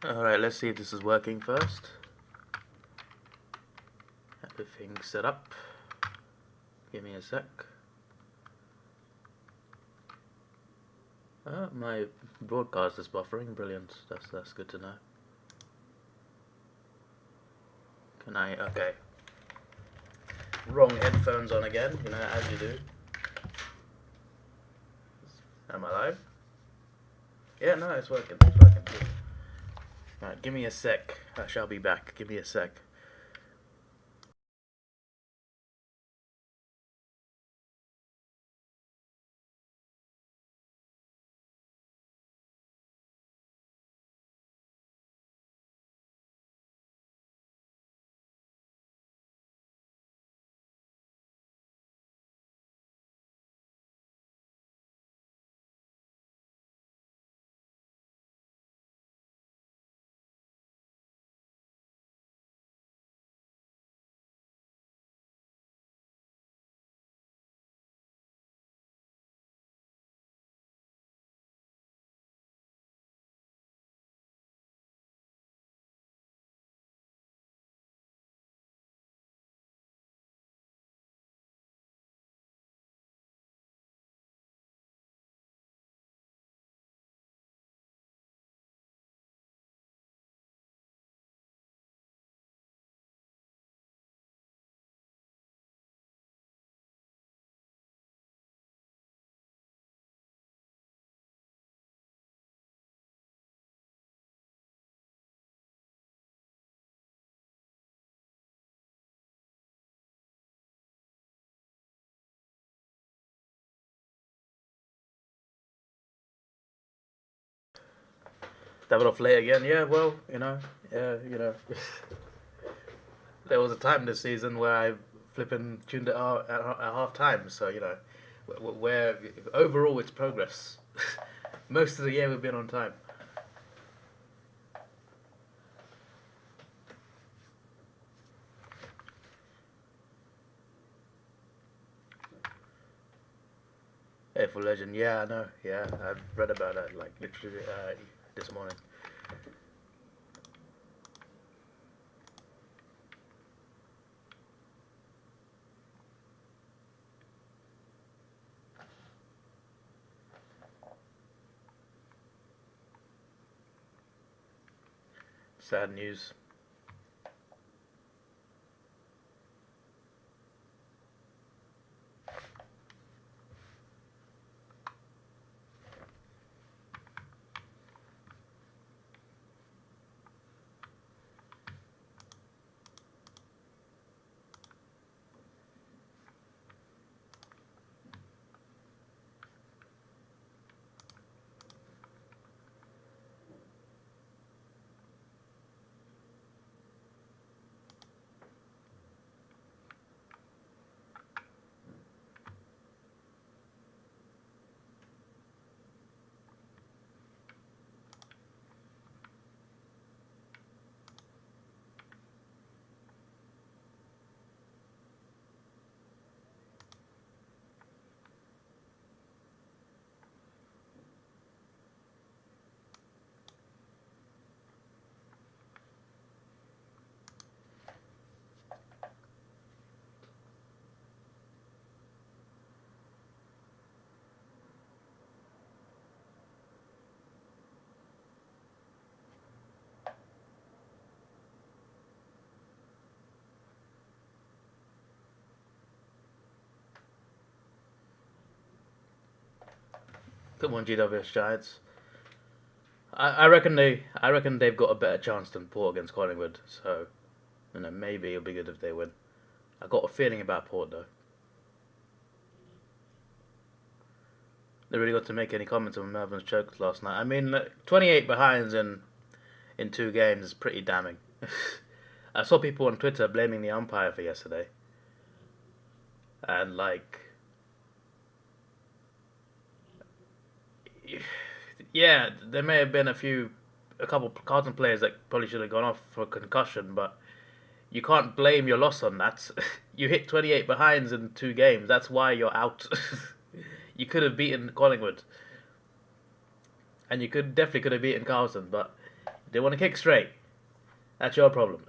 Alright, let's see if this is working first. Everything set up. Give me a sec. My broadcast is buffering. Brilliant. That's good to know. Can I? Okay. Wrong headphones on again. You know, as you do. Am I live? Yeah, no, it's working. It's working. Alright, give me a sec. I shall be back. Give me a sec. Davidoff late again. Yeah, well, there was a time this season where I flipping tuned it out at half time. So where overall it's progress. Most of the year we've been on time. AFL Legend. Yeah, I know. Yeah, I've read about that like literally this morning. Sad news. Come on, GWS Giants. I reckon they've got a better chance than Port against Collingwood. So, maybe it'll be good if they win. I got a feeling about Port though. They really got to make any comments on Melbourne's chokes last night. I mean, 28 behinds in 2 games is pretty damning. I saw people on Twitter blaming the umpire for yesterday, and yeah, there may have been a couple Carlton players that probably should have gone off for concussion, but you can't blame your loss on that. You hit 28 behinds in 2 games. That's why you're out. You could have beaten Collingwood, and you definitely could have beaten Carlton, but They want to kick straight. That's your problem.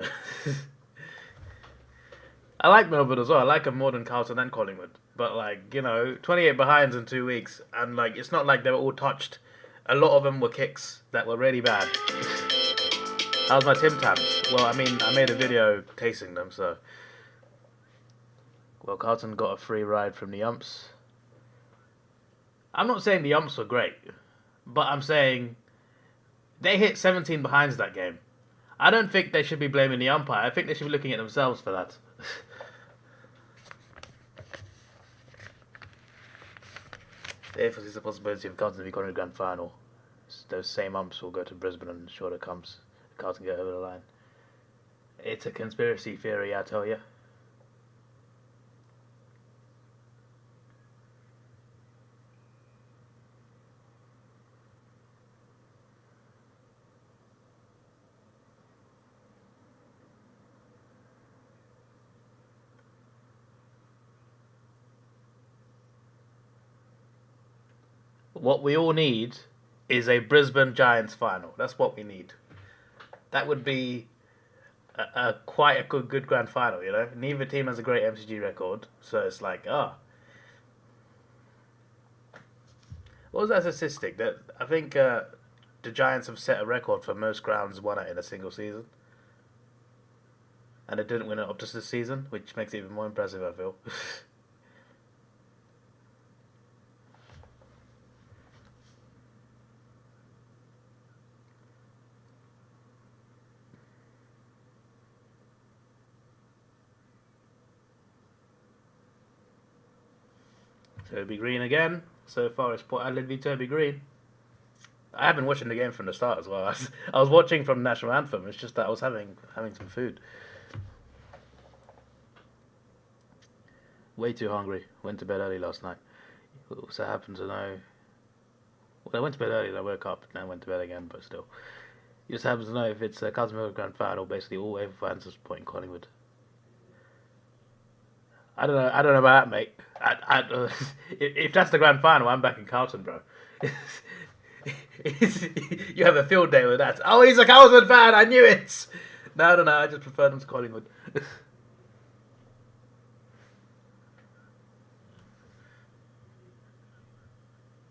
I like Melbourne as well. I like them more than Carlton and Collingwood. But, like, you know, 28 behinds in 2 weeks. And, like, it's not like they were all touched. A lot of them were kicks that were really bad. How's my Tim Tams? Well, I mean, I made a video tasting them, so. Well, Carlton got a free ride from the umps. I'm not saying the umps were great. But I'm saying they hit 17 behinds that game. I don't think they should be blaming the umpire. I think they should be looking at themselves for that. If there's a possibility of Carlton becoming a grand final, those same umps will go to Brisbane and sure it comes. Carlton get over the line. It's a conspiracy theory, I tell you. What we all need is a Brisbane Giants final. That's what we need. That would be quite a good grand final, you know. Neither team has a great MCG record, so it's like, what was that statistic? That I think the Giants have set a record for most grounds won at in a single season, and they didn't win it up to this season, which makes it even more impressive, I feel. Toby Green again. So far it's Port Adelaide v Toby Green. I have been watching the game from the start as well. I was watching from the national anthem. It's just that I was having some food. Way too hungry. Went to bed early last night. So I happen to know. Well, I went to bed early and I woke up and then went to bed again, but still. You just happen to know if it's a Carlton Melbourne grand final, basically all AFL fans are supporting Collingwood. I don't know about that, mate. If that's the grand final, I'm back in Carlton, bro. You have a field day with that. Oh, he's a Carlton fan. I knew it. No. I just prefer them to Collingwood.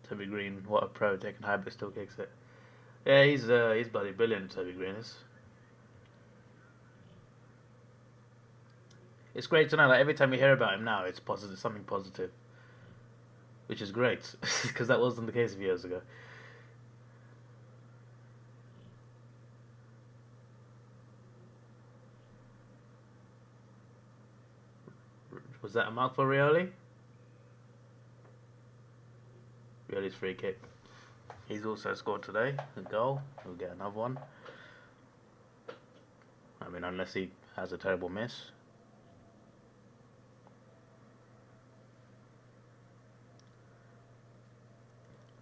Toby Green, what a pro, taking high but still kicks it. Yeah, he's bloody brilliant, Toby Green is. It's great to know that every time you hear about him now, it's positive, something positive, which is great because that wasn't the case a few years ago. Was that a mark for Rioli? Rioli's free kick. He's also scored today a goal. He'll get another one. I mean, unless he has a terrible miss.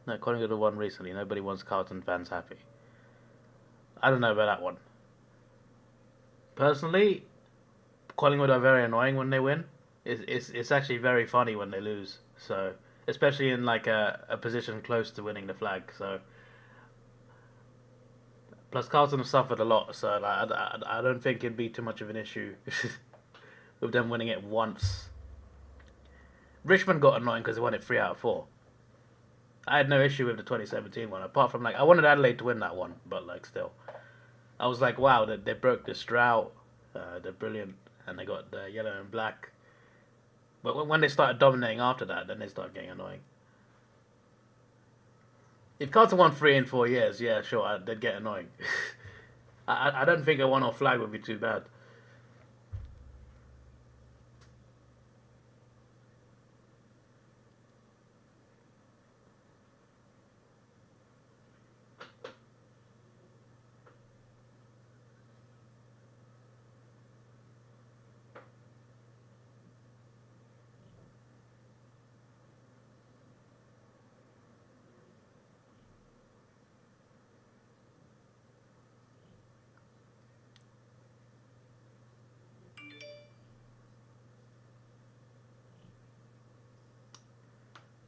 No, Collingwood have won recently. Nobody wants Carlton fans happy. I don't know about that one. Personally, Collingwood are very annoying when they win. It's actually very funny when they lose. So, especially in like a position close to winning the flag. So, plus Carlton have suffered a lot. So like, I don't think it'd be too much of an issue with them winning it once. Richmond got annoying because they won it 3 out of 4. I had no issue with the 2017 one, apart from like I wanted Adelaide to win that one, but like still, I was like, wow, they broke this drought, they're brilliant, and they got the yellow and black. But when they started dominating after that, then they started getting annoying. If Carlton won 3 in 4 years, yeah, sure, they'd get annoying. I don't think a 1-off flag would be too bad.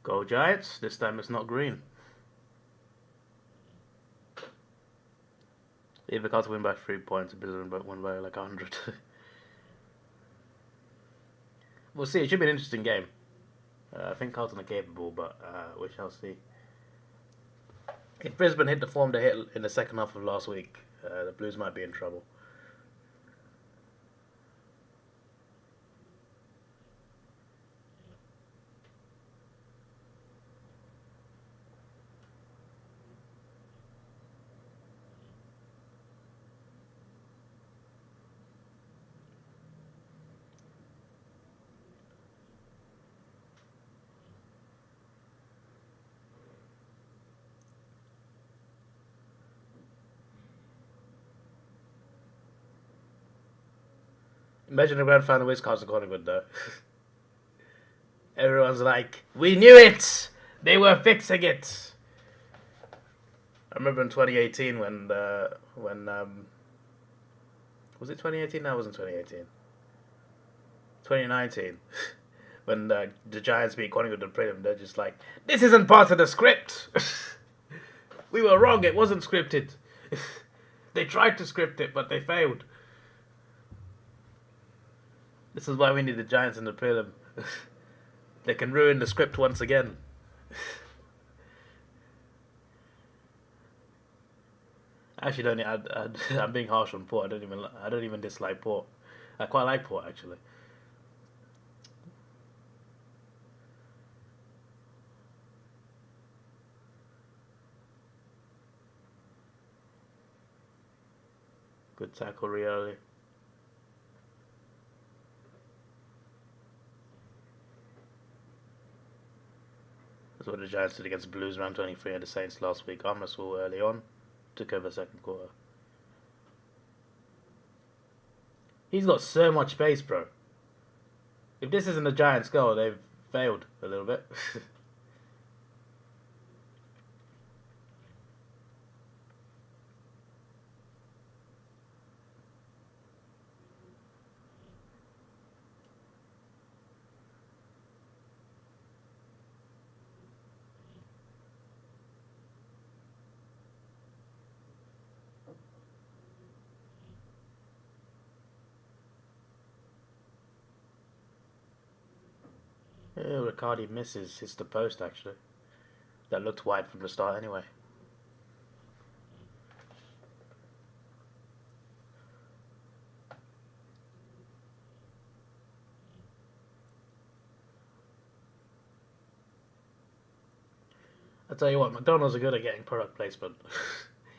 Go Giants, this time it's not green. Either Carlton win by 3 points, or Brisbane win by like 100. We'll see. It should be an interesting game. I think Carlton are capable, but we shall see. If Brisbane hit the form they hit in the second half of last week, the Blues might be in trouble. Imagine the grand final wins Carlton Collingwood though. Everyone's like, we knew it! They were fixing it! I remember in 2018 when was it 2018? No, it wasn't 2018. 2019. When the Giants beat Collingwood and prelim, they're just like, this isn't part of the script! We were wrong, it wasn't scripted. They tried to script it, but they failed. This is why we need the Giants in the prelim. They can ruin the script once again. Actually, I'm being harsh on Port. I don't even dislike Port. I quite like Port actually. Good tackle, really. That's what the Giants did against the Blues round 23 and the Saints last week. Armstrong early on. Took over second quarter. He's got so much space, bro. If this isn't the Giants' goal, they've failed a little bit. Riccardi misses, hits the post actually. That looked wide from the start anyway. I tell you what, McDonald's are good at getting product placement.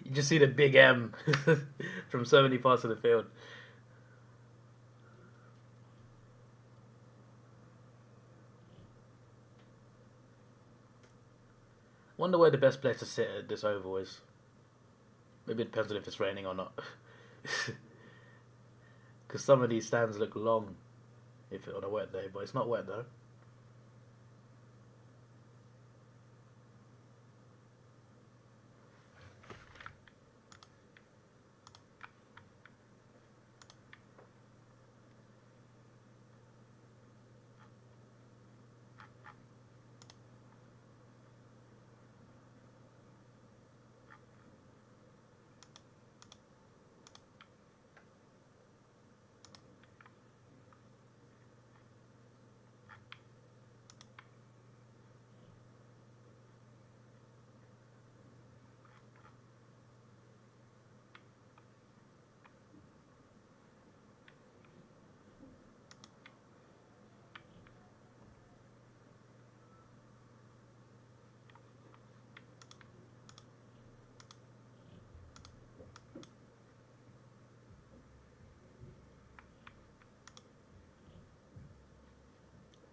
You just see the big M from so many parts of the field. Wonder where the best place to sit at this oval is. Maybe it depends on if it's raining or not. Because some of these stands look long if on a wet day, but it's not wet though.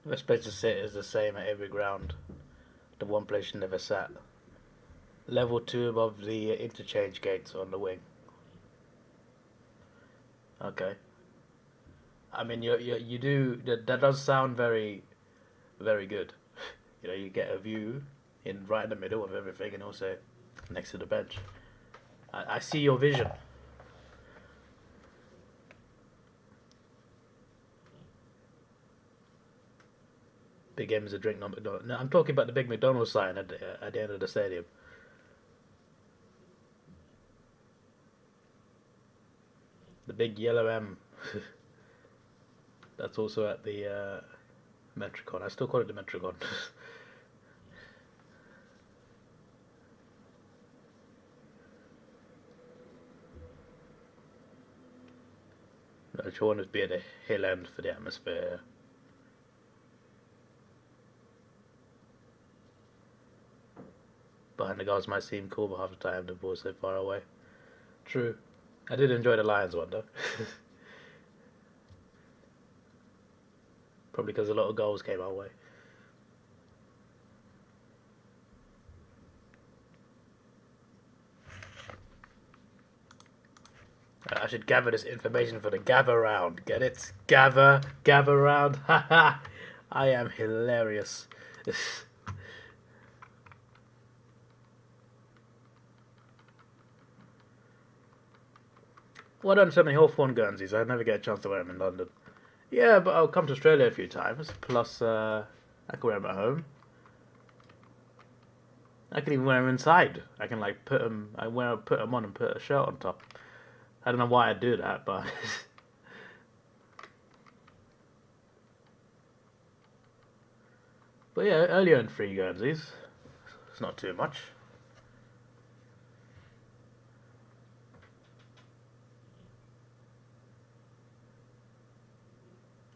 The best place to sit is the same at every ground. The one place you never sat. Level 2 above the interchange gates on the wing. Okay. I mean, you do that does sound very, very good. You know, you get a view right in the middle of everything, and also next to the bench. I see your vision. Big M is a drink, not McDonald's. No, I'm talking about the big McDonald's sign at the end of the stadium. The big yellow M. That's also at the Metricon. I still call it the Metricon. I just wanted to be at the hill end for the atmosphere. Behind the goals might seem cool, but half the time the ball's so far away. True. I did enjoy the Lions one though. Probably because a lot of goals came our way. I should gather this information for the gather round. Get it? Gather round. Haha. I am hilarious. Well done, so many Hawthorne Guernseys. I never get a chance to wear them in London. Yeah, but I'll come to Australia a few times. Plus, I can wear them at home. I can even wear them inside. I can like put them. Put them on and put a shirt on top. I don't know why I do that, but but yeah, earlier in free Guernseys, it's not too much.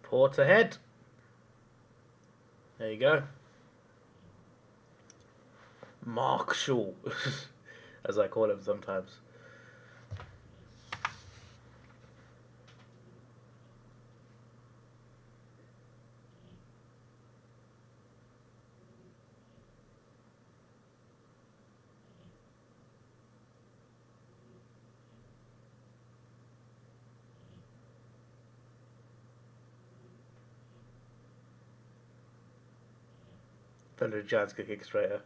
Port ahead. There you go. Marshall, as I call him sometimes. Plenty of Giants could kick straighter.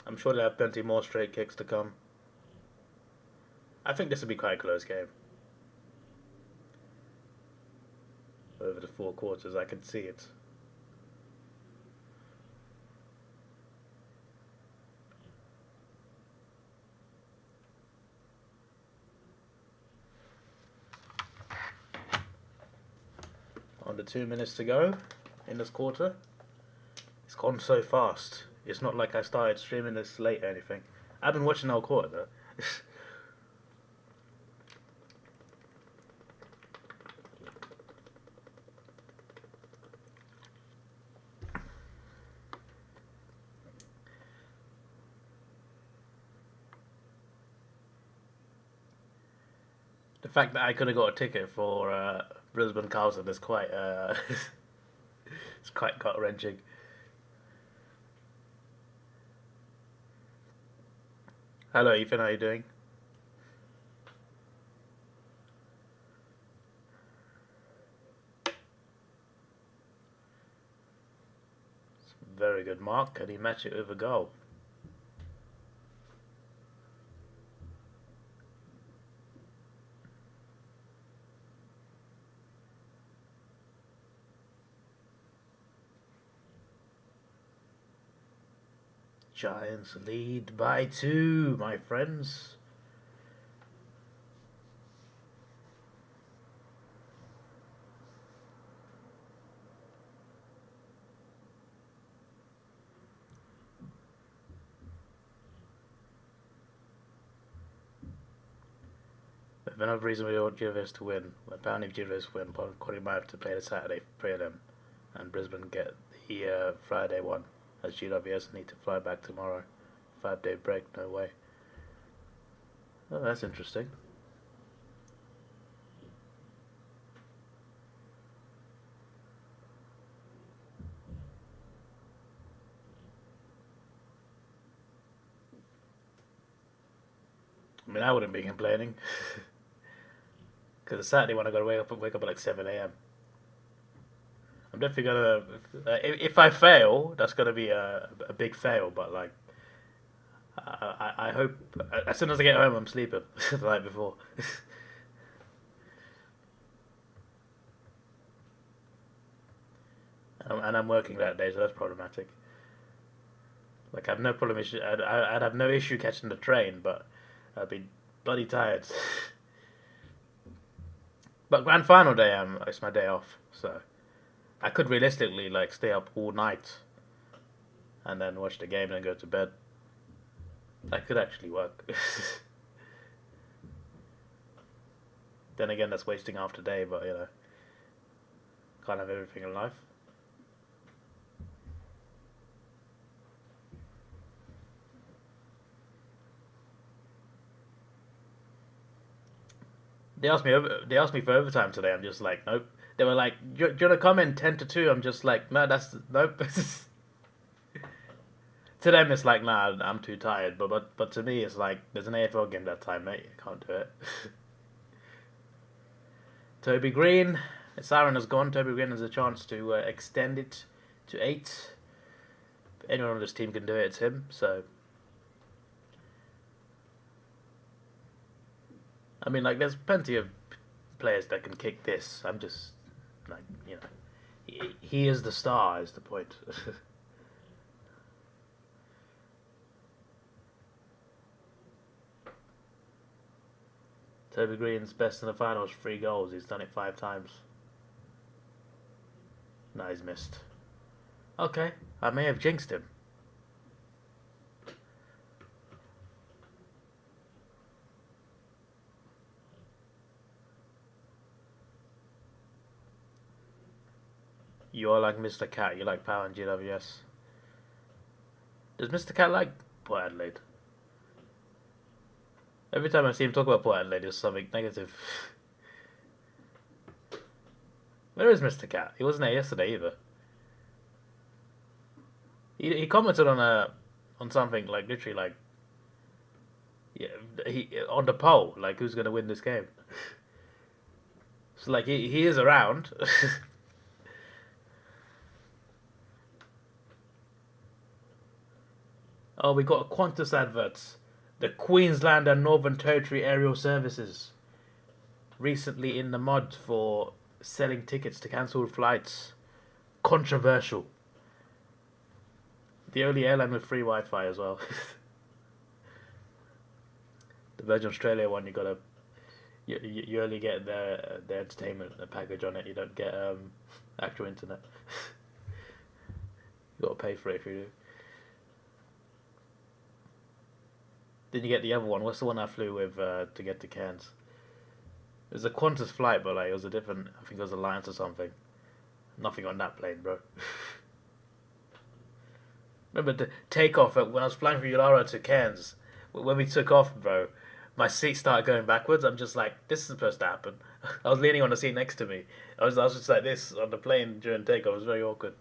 I'm sure they'll have plenty more straight kicks to come. I think this will be quite a close game. Over the 4 quarters, I can see it. Under 2 minutes to go in this quarter. It's gone so fast. It's not like I started streaming this late or anything. I've been watching the whole quarter though. The fact that I could have got a ticket for Brisbane Carlton is quite it's quite gut wrenching. Hello Ethan, how are you doing? Very good mark. Can he match it with a goal? Giants lead by 2, my friends. But another reason we want GWS to win. Apparently, if GWS win, Corey might have to play the Saturday prelim, and Brisbane get the Friday one, as GWS need to fly back tomorrow. 5-day break, no way. Oh, that's interesting. I mean, I wouldn't be complaining. Because the Saturday one I gotta wake up at like 7 a.m. I'm definitely gonna. If I fail, that's gonna be a big fail. But like, I hope as soon as I get home, I'm sleeping the night before. And I'm working that day, so that's problematic. Like, I'd have no issue catching the train, but I'd be bloody tired. But grand final day, it's my day off, so I could realistically like stay up all night and then watch the game and then go to bed. That could actually work. Then again, that's wasting half the day, but you know, can't have everything in life. They asked me for overtime today. I'm just like, nope. They were like, do you want to come in 10 to 2? I'm just like, no, that's nope. To them, it's like, nah, I'm too tired. But to me, it's like, there's an AFL game that time, mate. I can't do it. Toby Green, Siren has gone. Toby Green has a chance to extend it to 8. If anyone on this team can do it, it's him. So, I mean, like, there's plenty of players that can kick this. I'm just, like, you know, he is the star, is the point. Toby Green's best in the finals, 3 goals. He's done it 5 times. No, he's missed. Okay, I may have jinxed him. You are like Mr. Cat. You like power and GWS. Does Mr. Cat like Port Adelaide? Every time I see him talk about Port Adelaide, there's something negative. Where is Mr. Cat? He wasn't there yesterday either. He commented on something like literally like yeah he on the poll like who's gonna win this game. So like he is around. Oh, we got Qantas adverts. The Queensland and Northern Territory Aerial Services recently in the mud for selling tickets to cancelled flights. Controversial. The only airline with free Wi-Fi as well. The Virgin Australia one, you only get their entertainment package on it. You don't get actual internet. You got to pay for it if you do. Then you get the other one. What's the one I flew with to get to Cairns? It was a Qantas flight, but like it was a different. I think it was Alliance or something. Nothing on that plane, bro. Remember the takeoff when I was flying from Ulara to Cairns. When we took off, bro, my seat started going backwards. I'm just like, this is supposed to happen. I was leaning on the seat next to me. I was just like this on the plane during takeoff. It was very awkward.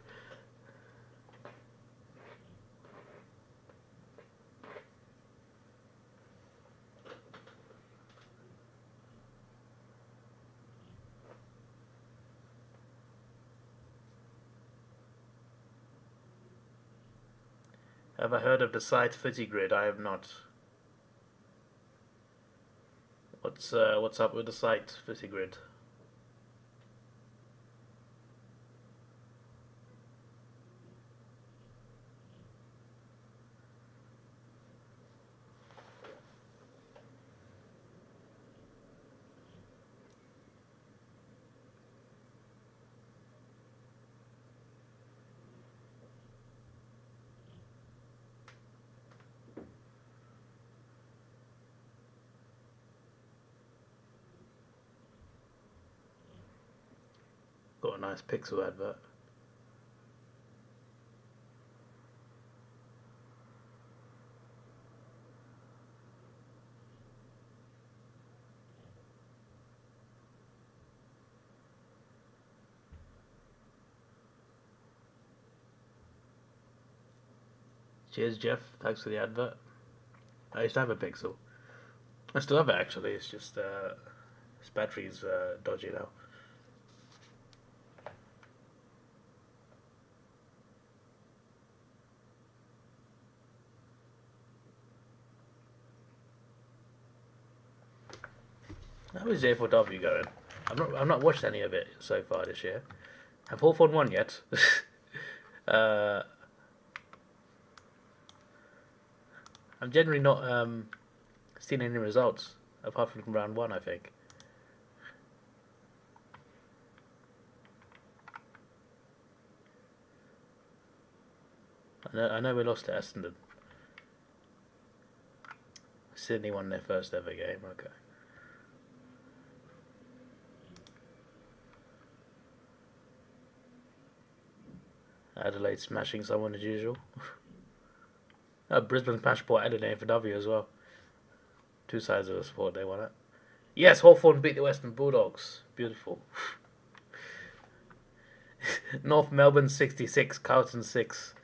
Have I heard of the site Footy Grid? I have not. What's up with the site Footy Grid? Got a nice pixel advert. Cheers, Jeff. Thanks for the advert. I used to have a Pixel. I still have it actually. It's just its battery's dodgy now. How is J4W going? I've not watched any of it so far this year. Have Hawthorn won yet? uh, I'm generally not seen any results apart from round 1, I think. I know we lost to Essendon. Sydney won their first ever game. Okay. Adelaide smashing someone as usual. Brisbane Passport Adelaide for W as well. Two sides of the sport, they won it. Yes, Hawthorn beat the Western Bulldogs. Beautiful. North Melbourne 66, Carlton 6.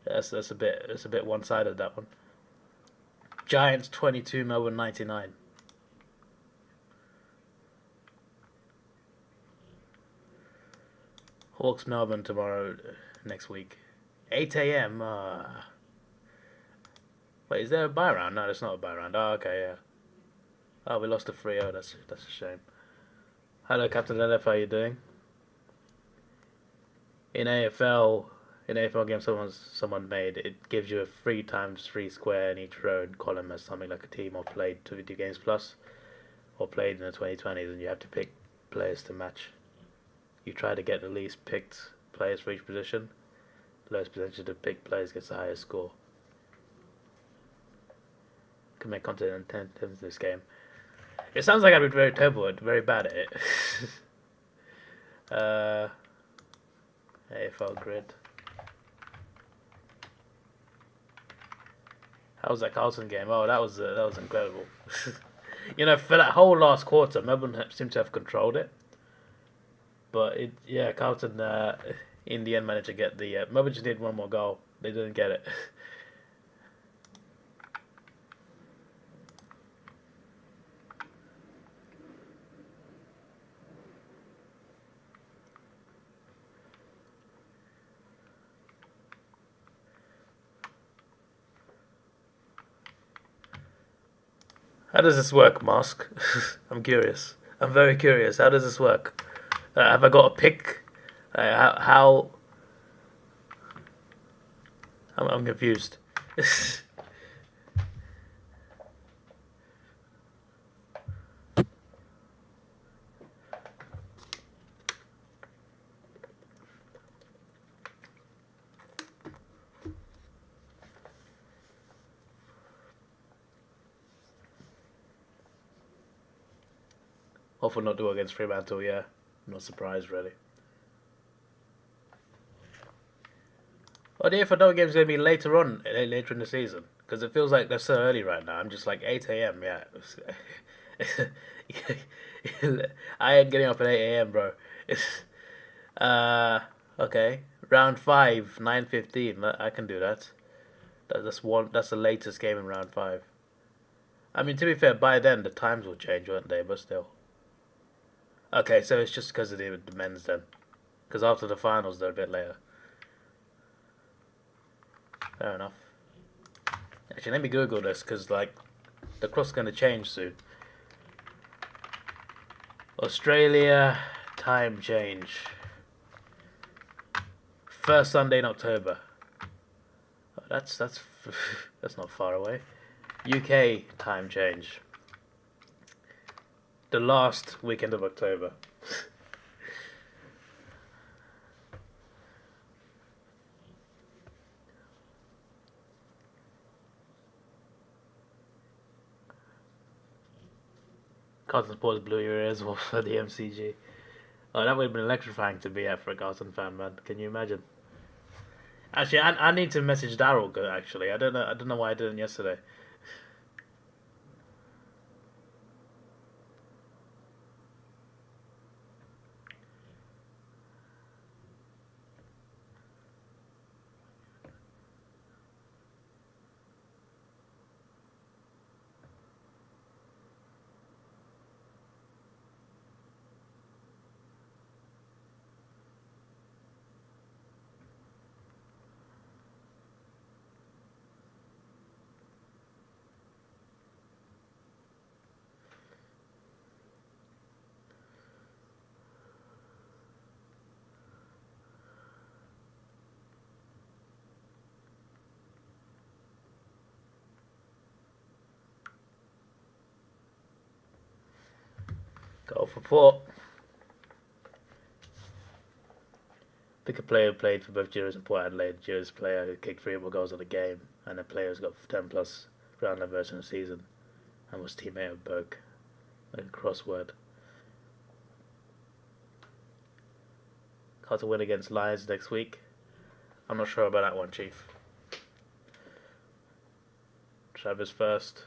That's a bit one sided, that one. Giants 22, Melbourne 99. Hawks Melbourne tomorrow, next week. 8 a.m. Wait, is there a bye round? No, that's not a bye round. Oh, okay, yeah. Oh, we lost to 3-0. That's a shame. Hello, Captain LF. How you doing? In AFL game someone made, it gives you a 3x3 square in each row and column as something like a team or played 2 games plus, or played in the 2020s, and you have to pick players to match. You try to get the least picked players for each position. The lowest percentage to pick players gets the highest score. Can make content intent in this game. It sounds like I'd be very terrible, very bad at it. AFL grid. How was that Carlton game? Oh, that was incredible. You know, for that whole last quarter, Melbourne seemed to have controlled it. But Carlton in the end managed to get the. Melbourne just needed one more goal. They didn't get it. How does this work, Mask? I'm curious. I'm very curious. How does this work? Have I got a pick? How? I'm confused. Hopefully not do against Fremantle, yeah. Not surprised, really. What if another game's going to be later on, later in the season? Because it feels like they're so early right now. I'm just like, 8 a.m, yeah. I ain't getting up at 8 a.m, bro. Okay. Round 5, 9:15. I can do that. That's the latest game in round 5. I mean, to be fair, by then the times will change, won't they? But still. Okay, so it's just because of the men's then. Because after the finals, they're a bit later. Fair enough. Actually, let me Google this, because, like, the clock's going to change soon. Australia time change. First Sunday in October. Oh, that's not far away. UK time change. The last weekend of October. Carlton Sports blew your ears off for the MCG. Oh, that would have been electrifying to be at for a Carlton fan, man. Can you imagine? Actually, I need to message Daryl. Actually, I don't know why I didn't yesterday. Go for Port. Pick a player who played for both GWS and Port Adelaide. GWS player who kicked 3 or more goals in a game, and a player who's got 10 plus ground level in a season, and was teammate of Boak. Like a crossword. Got to win against Lions next week. I'm not sure about that one, Chief. Travis first.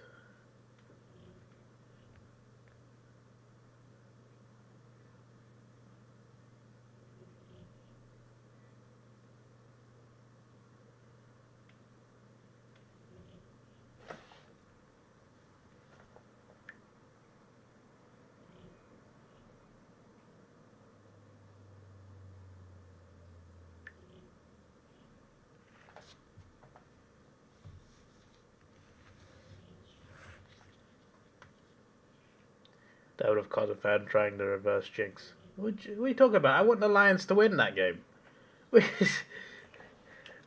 Davidoff caught a fan trying to reverse jinx. What are you talking about? I want the Lions to win that game.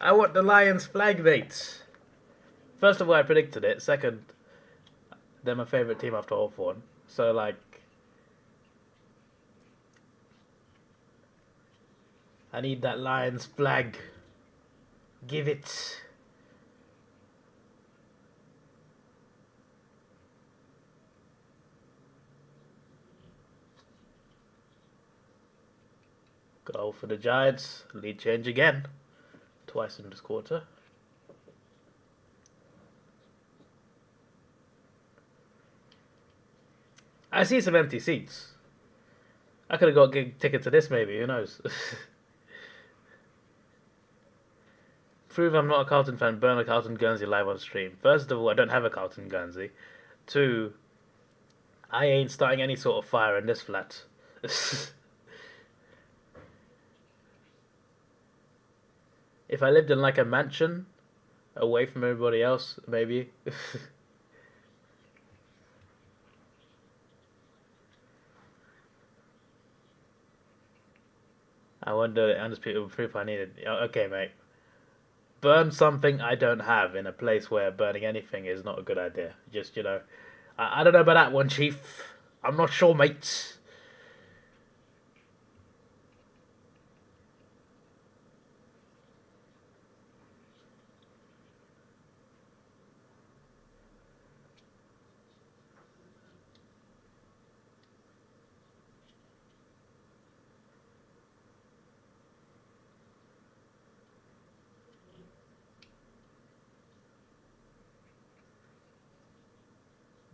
I want the Lions flag mates. First of all, I predicted it. Second, they're my favourite team after Hawthorn. So, like, I need that Lions flag. Give it. Goal for the Giants. Lead change again. Twice in this quarter. I see some empty seats. I could have got a ticket to this maybe, who knows. Prove I'm not a Carlton fan, burn a Carlton Guernsey live on stream. First of all, I don't have a Carlton Guernsey. 2, I ain't starting any sort of fire in this flat. If I lived in like a mansion, away from everybody else, maybe. I wonder the undisputable proof I needed. Okay, mate. Burn something I don't have in a place where burning anything is not a good idea. Just, I don't know about that one, Chief. I'm not sure, mate.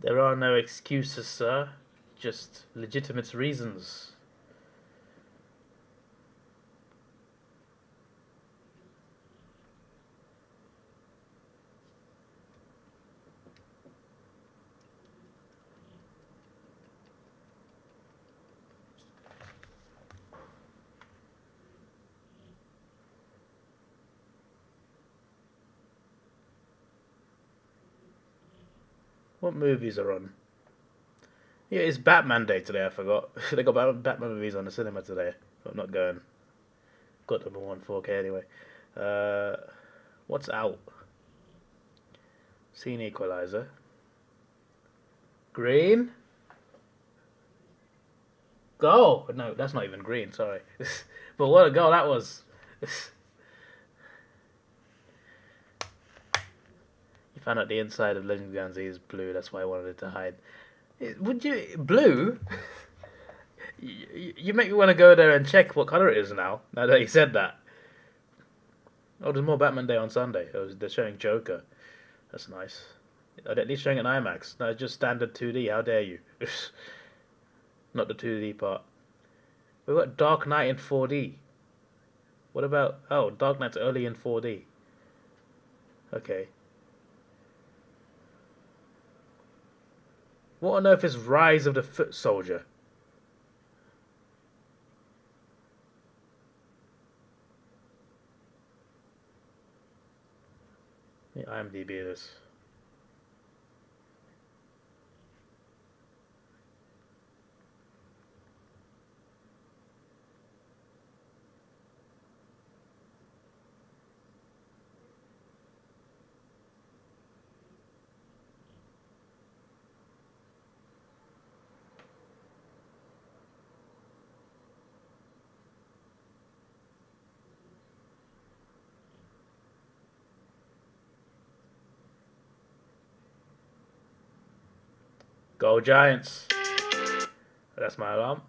There are no excuses, sir. Just legitimate reasons. What movies are on? Yeah, it's Batman Day today, I forgot. They got Batman movies on the cinema today. But I'm not going. Got them all on 4K anyway. What's out? Seen Equalizer. Green? Go! No, that's not even green, sorry. But what a goal that was. You found out the inside of Legend Guernsey is blue, that's why I wanted it to hide. Would you... Blue? You make me want to go there and check what colour it is now that you said that. Oh, there's more Batman Day on Sunday. They're showing Joker. That's nice. Are they at least showing an IMAX? No, it's just standard 2D. How dare you? Not the 2D part. We've got Dark Knight in 4D. What about... Oh, Dark Knight's early in 4D. Okay. What on earth is Rise of the Foot Soldier? The IMDb this. Go Giants. That's my alarm.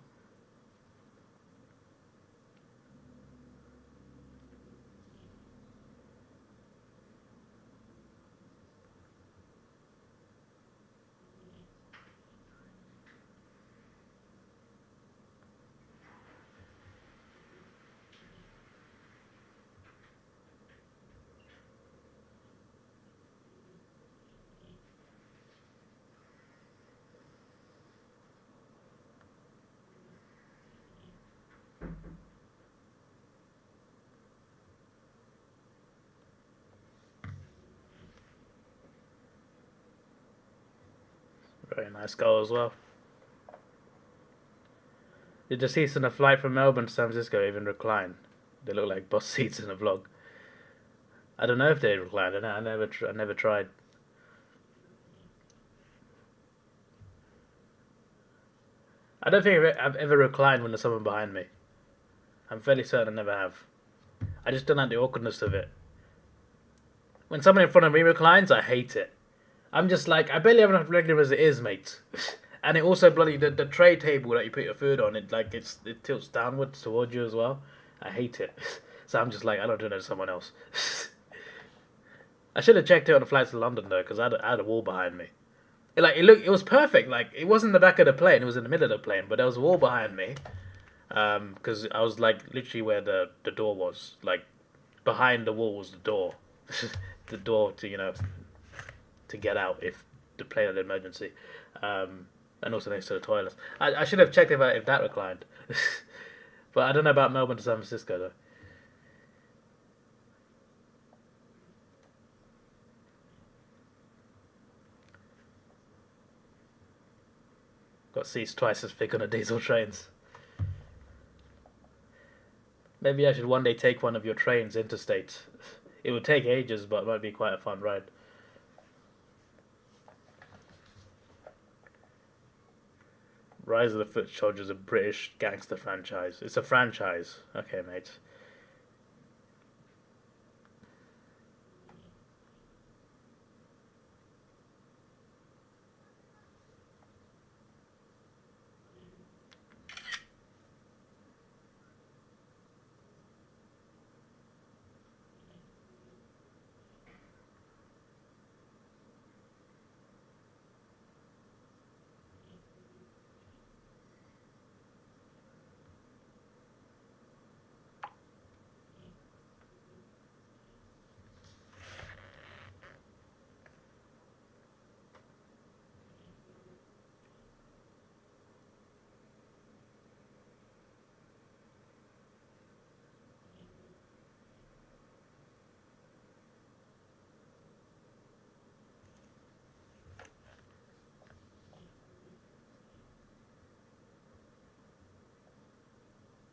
Very nice goal as well. Did the seats on the flight from Melbourne to San Francisco even recline? They look like bus seats in a vlog. I don't know if they reclined. I never tried. I don't think I've ever reclined when there's someone behind me. I'm fairly certain I never have. I just don't like the awkwardness of it. When someone in front of me reclines, I hate it. I'm just like, I barely have enough regular as it is, mate. And it also bloody the tray table that you put your food on, it tilts downwards towards you as well. I hate it. So I'm just like, I don't do that to someone else. I should have checked it on the flights to London though, because I had a wall behind me. It was perfect. Like it wasn't in the back of the plane; it was in the middle of the plane. But there was a wall behind me, because I was like literally where the door was. Like behind the wall was the door, the door to to get out if the plane had an emergency, and also next to the toilets. I should have checked if that reclined, but I don't know about Melbourne to San Francisco though. Got seats twice as thick on the diesel trains. Maybe I should one day take one of your trains interstate. It would take ages, but it might be quite a fun ride. Rise of the Foot Soldiers, a British gangster franchise. It's a franchise. Okay, mate.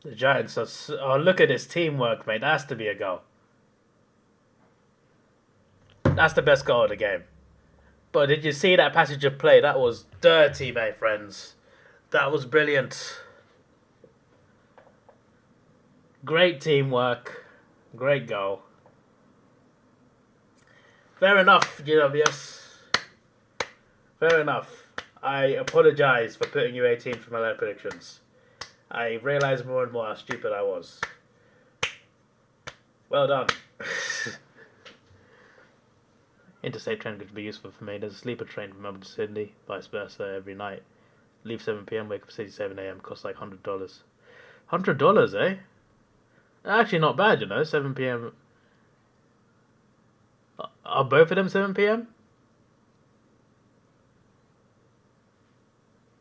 The Giants are... Oh, look at this teamwork, mate. That has to be a goal. That's the best goal of the game. But did you see that passage of play? That was dirty, my friends. That was brilliant. Great teamwork. Great goal. Fair enough, GWS. Fair enough. I apologise for putting you 18 for my late predictions. I realise more and more how stupid I was. Well done. Interstate train could be useful for me. There's a sleeper train from Melbourne to Sydney, vice versa, every night. Leave 7 p.m, wake up 7 a.m, costs like $100. $100, eh? Actually not bad, 7 p.m. Are both of them 7 p.m?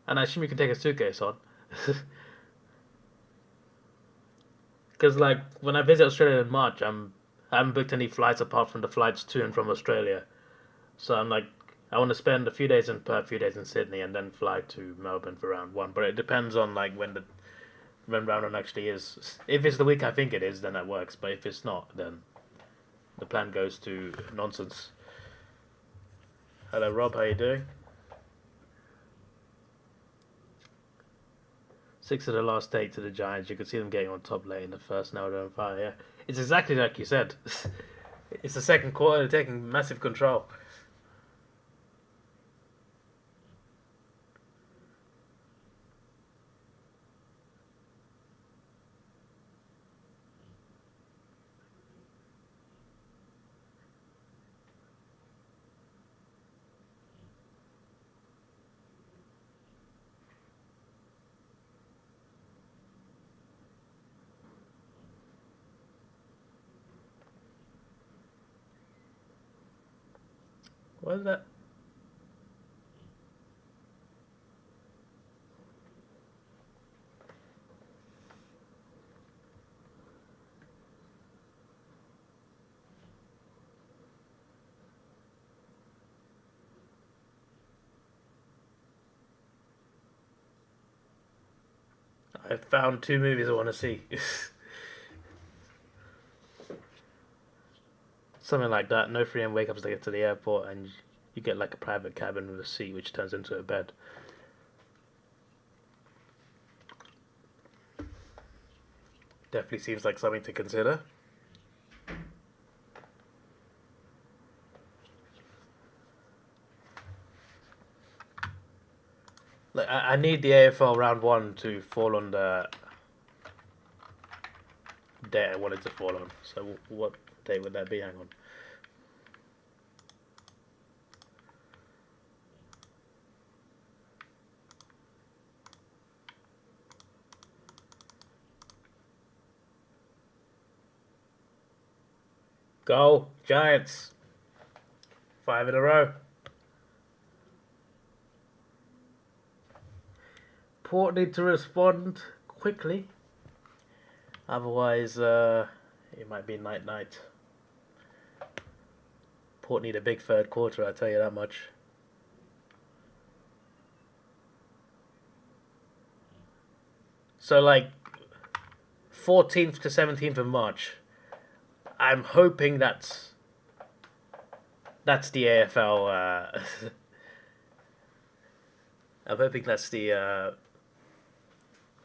And I assume you can take a suitcase on. Because, like, when I visit Australia in March, I haven't booked any flights apart from the flights to and from Australia. So I'm like, I want to spend a few days in Perth, a few days in Sydney, and then fly to Melbourne for round one. But it depends on, like, when round one actually is. If it's the week I think it is, then that works. But if it's not, then the plan goes to nonsense. Hello, Rob. How you doing? 6 of the last 8 to the Giants. You could see them getting on top late in the first. Now they're on fire. Yeah, it's exactly like you said. It's the second quarter. They're taking massive control. What is that? I found 2 movies I want to see. Something like that. No 3 a.m. wake ups to get to the airport, and you get like a private cabin with a seat, which turns into a bed. Definitely seems like something to consider. Like I need the AFL round one to fall on the date I wanted to fall on. So what date would that be? Hang on. Go Giants! 5 in a row. Port need to respond quickly. Otherwise, it might be night. Port need a big third quarter, I'll tell you that much. So, like, 14th to 17th of March. I'm hoping that's the AFL. I'm hoping that's the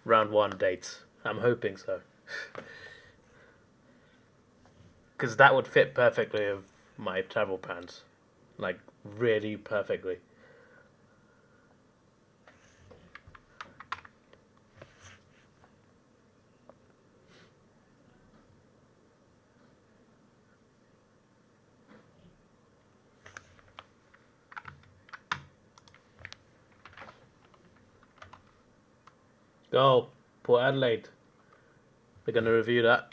round one dates. I'm hoping so. Because that would fit perfectly with my travel plans. Like, really perfectly. Go, Port Adelaide. We're going to review that.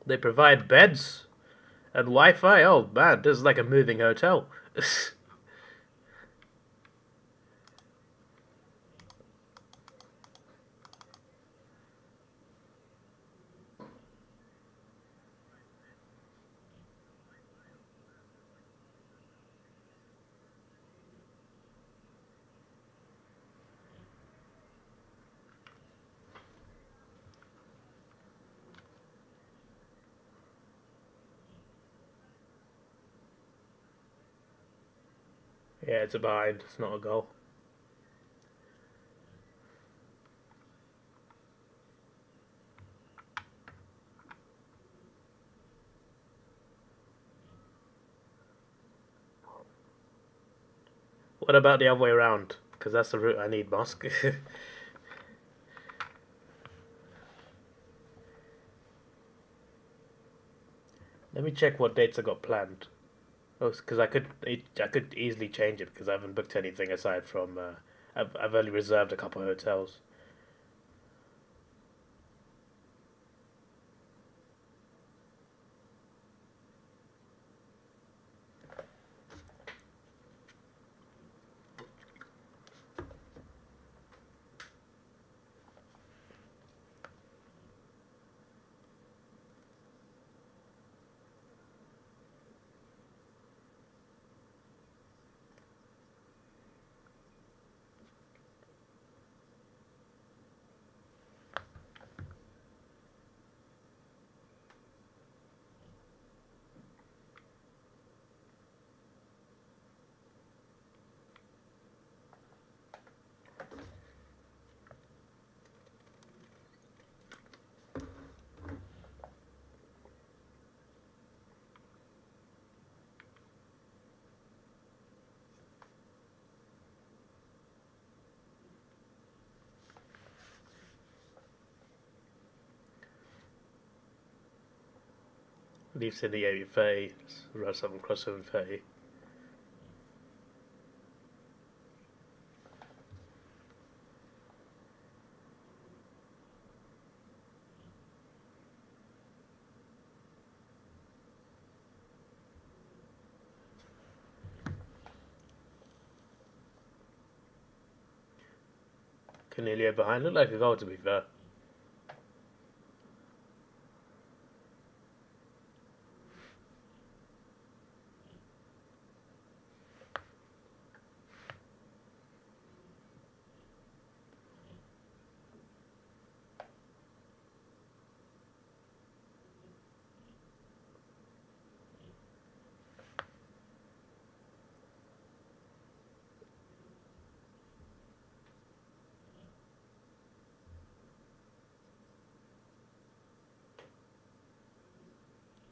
They provide beds and Wi-Fi. Oh man, this is like a moving hotel. Yeah, it's a bind. It's not a goal. What about the other way around? Because that's the route I need, Musk. Let me check what dates I got planned. Oh, because I could easily change it because I haven't booked anything aside from I've only reserved a couple of hotels. Leafs in the 830. Run something across 730. Cornelia behind. Looked like a goal, to be fair.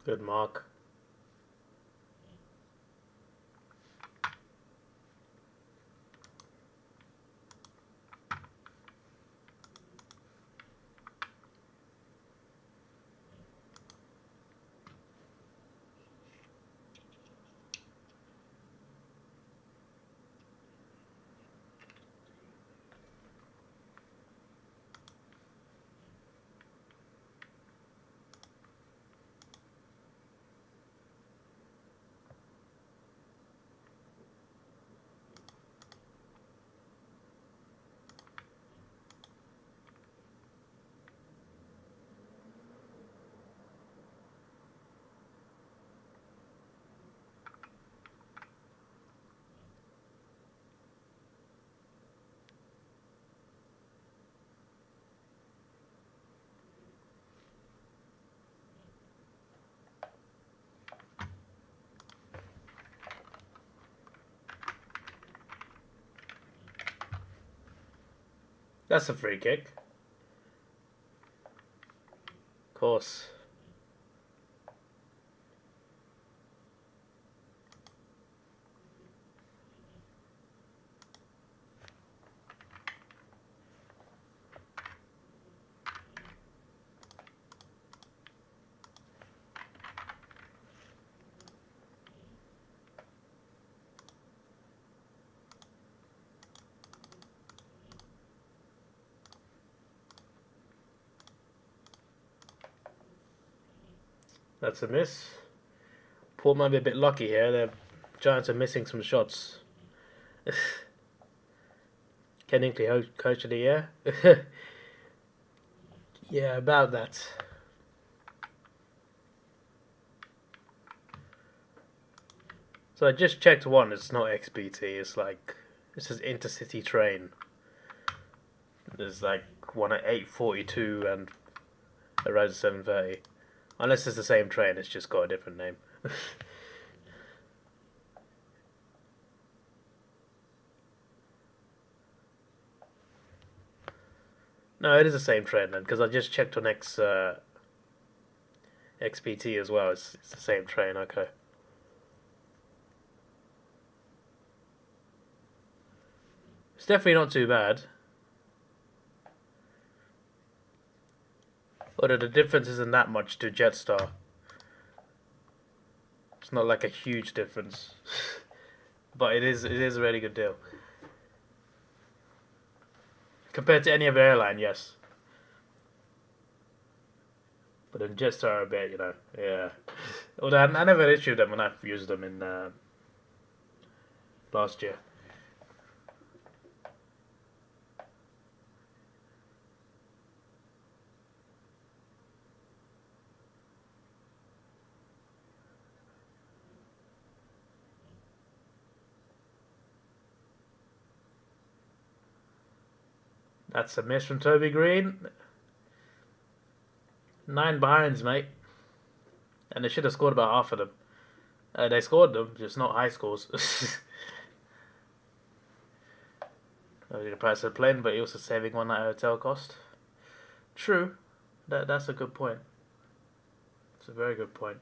Good mark. That's a free kick. Of course. That's a miss. Port might be a bit lucky here. The Giants are missing some shots. Ken Inkley, coach of the year. Yeah, about that. So I just checked one. It's not XBT. It's like it says intercity train. There's like one at 8:42 and around 7:30. Unless it's the same train, it's just got a different name. No, it is the same train then, because I just checked on XPT as well. It's the same train. Okay. It's definitely not too bad. Although the difference isn't that much to Jetstar. It's not like a huge difference. But it is a really good deal. Compared to any other airline, yes. But then Jetstar are a bit, you know, yeah. Although I never issued them when I've used them in last year. That's a miss from Toby Green. 9 behinds, mate. And they should have scored about half of them. They scored them, just not high scores. The price of the plane, but you're also saving on that hotel cost. True. That's a good point. It's a very good point.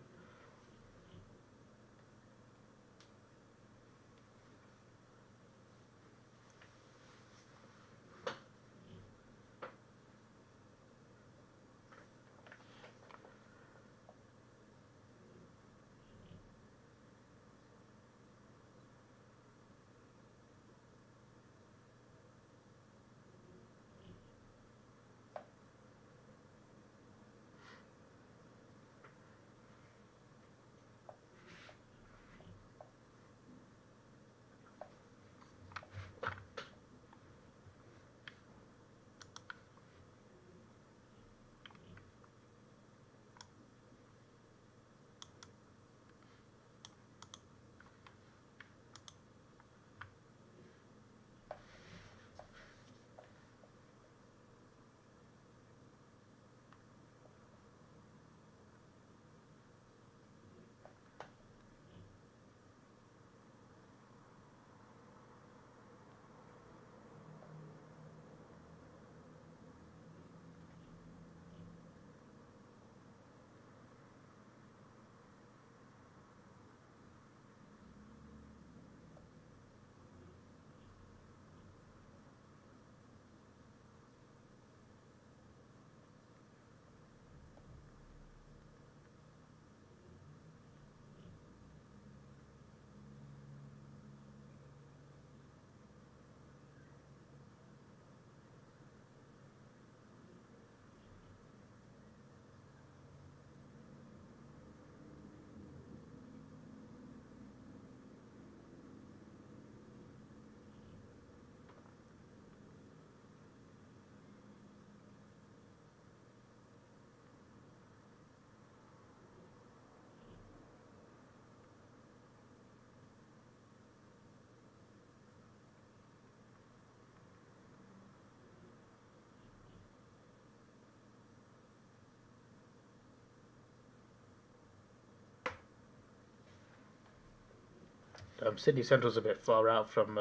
Sydney Central's a bit far out from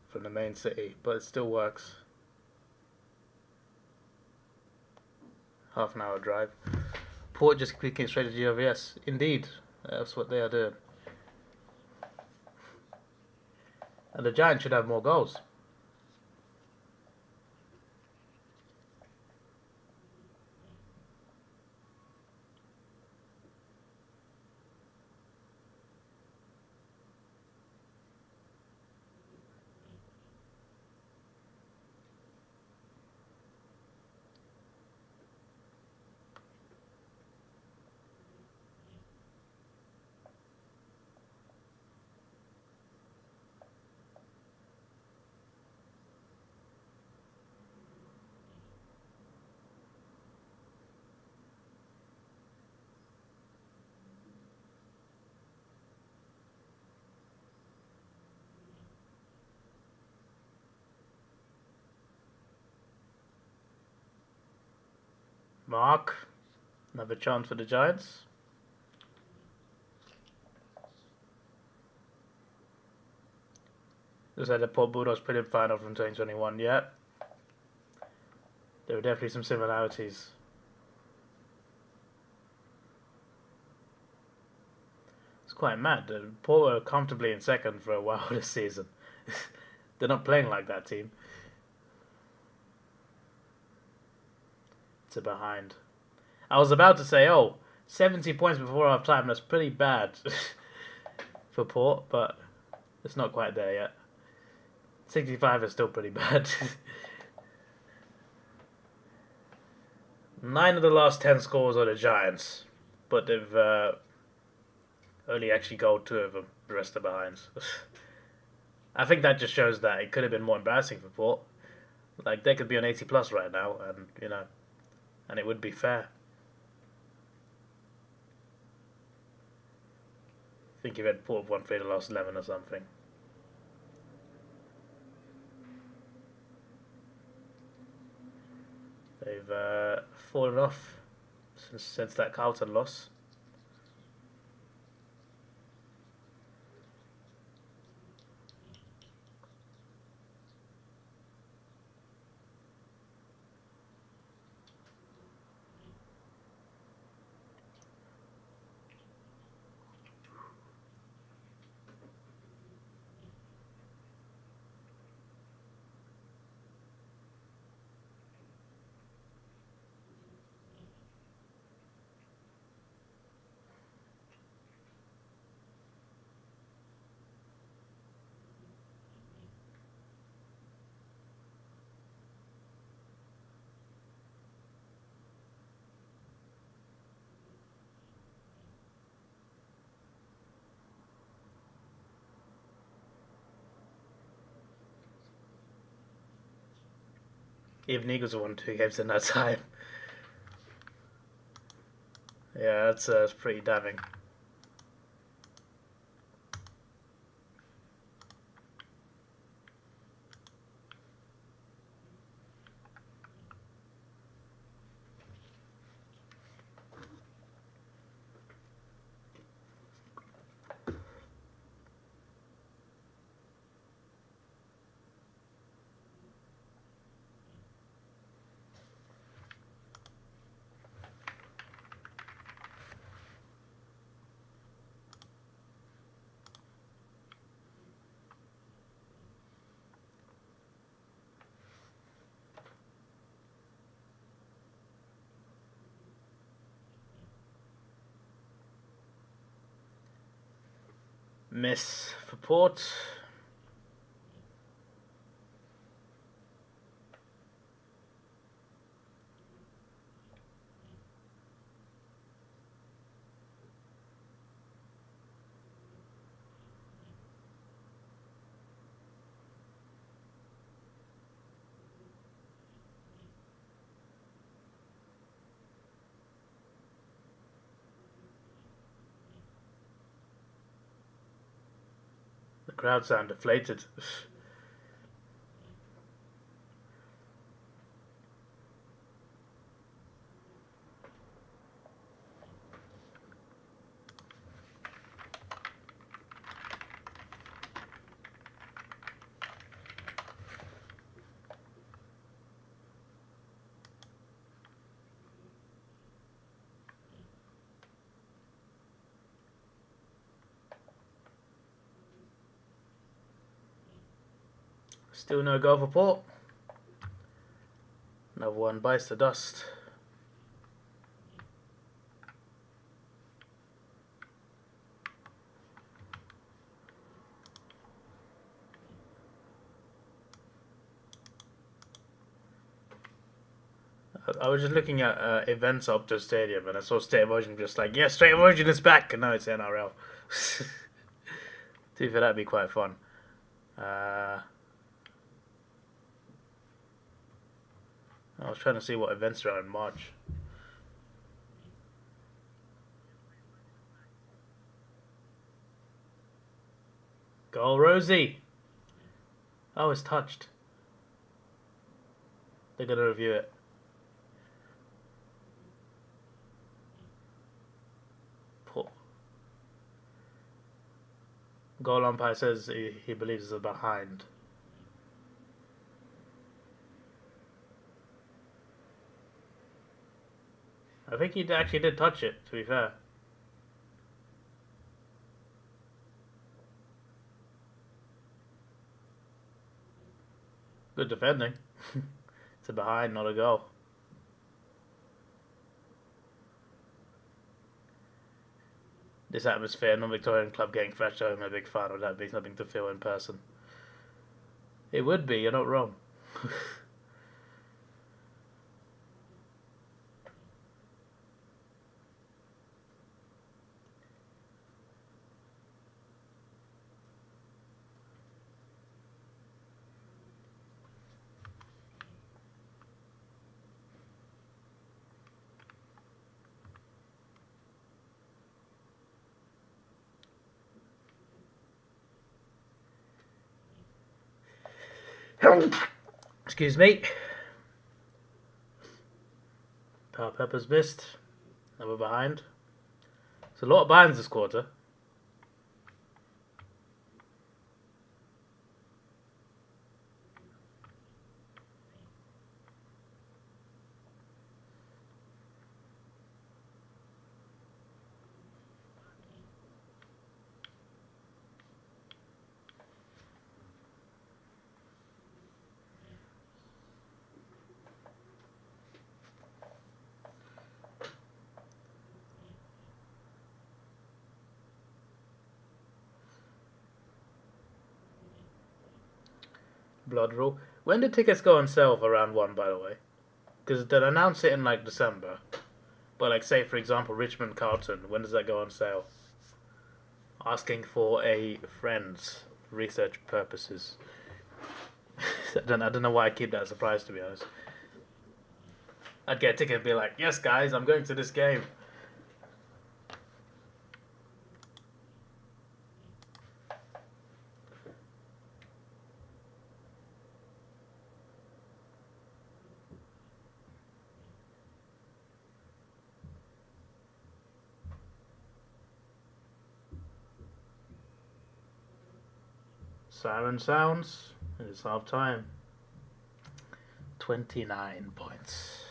from the main city, but it still works. Half an hour drive. Port just kicking straight to GWS. Indeed, that's what they are doing. And the Giants should have more goals. Mark, another chance for the Giants. Just had the Port Bulldogs Prelim final from 2021, yeah. There were definitely some similarities. It's quite mad. Port were comfortably in second for a while this season. They're not playing like that team. To behind. I was about to say, 70 points before half time, that's pretty bad for Port, but it's not quite there yet. 65 is still pretty bad. 9 of the last 10 scores are the Giants, but they've only actually goaled 2 of them, the rest are behinds. I think that just shows that it could have been more embarrassing for Port. Like, they could be on 80 plus right now, and, and it would be fair. I think if had Port have won for the last 11 or something. They've fallen off since that Carlton loss. Even Eagles have won 2 games in that time. Yeah, that's pretty damning. Miss for Port. The crowd sound deflated. Still no go for Port. Another one bites the dust. I was just looking at events up to Stadium and I saw State of Origin just like, yeah, State of Origin is back, and now it's NRL. To be fair, that'd be quite fun. I was trying to see what events are in March. Goal, Rosie! Oh, it's touched. They're gonna review it. Poor. Goal umpire says he believes it's a behind. I think he actually did touch it, to be fair. Good defending. It's a behind, not a goal. This atmosphere, non-Victorian club getting thrashed home, I'm a big fan of that. Being something to feel in person. It would be, you're not wrong. Excuse me. Power Pepper's missed. Now we're behind. It's a lot of behinds this quarter. Blood rule. When did tickets go on sale for round one, by the way? Because they'll announce it in like December. But like, say for example, Richmond Carlton. When does that go on sale? Asking for a friend's research purposes. I don't know why I keep that a surprise, to be honest. I'd get a ticket and be like, yes guys, I'm going to this game. Siren sounds. It's half time. 29 points.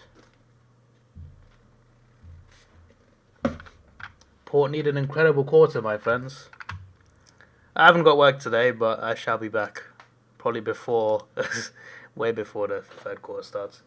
Port need an incredible quarter, my friends. I haven't got work today, but I shall be back. Probably before, way before the third quarter starts.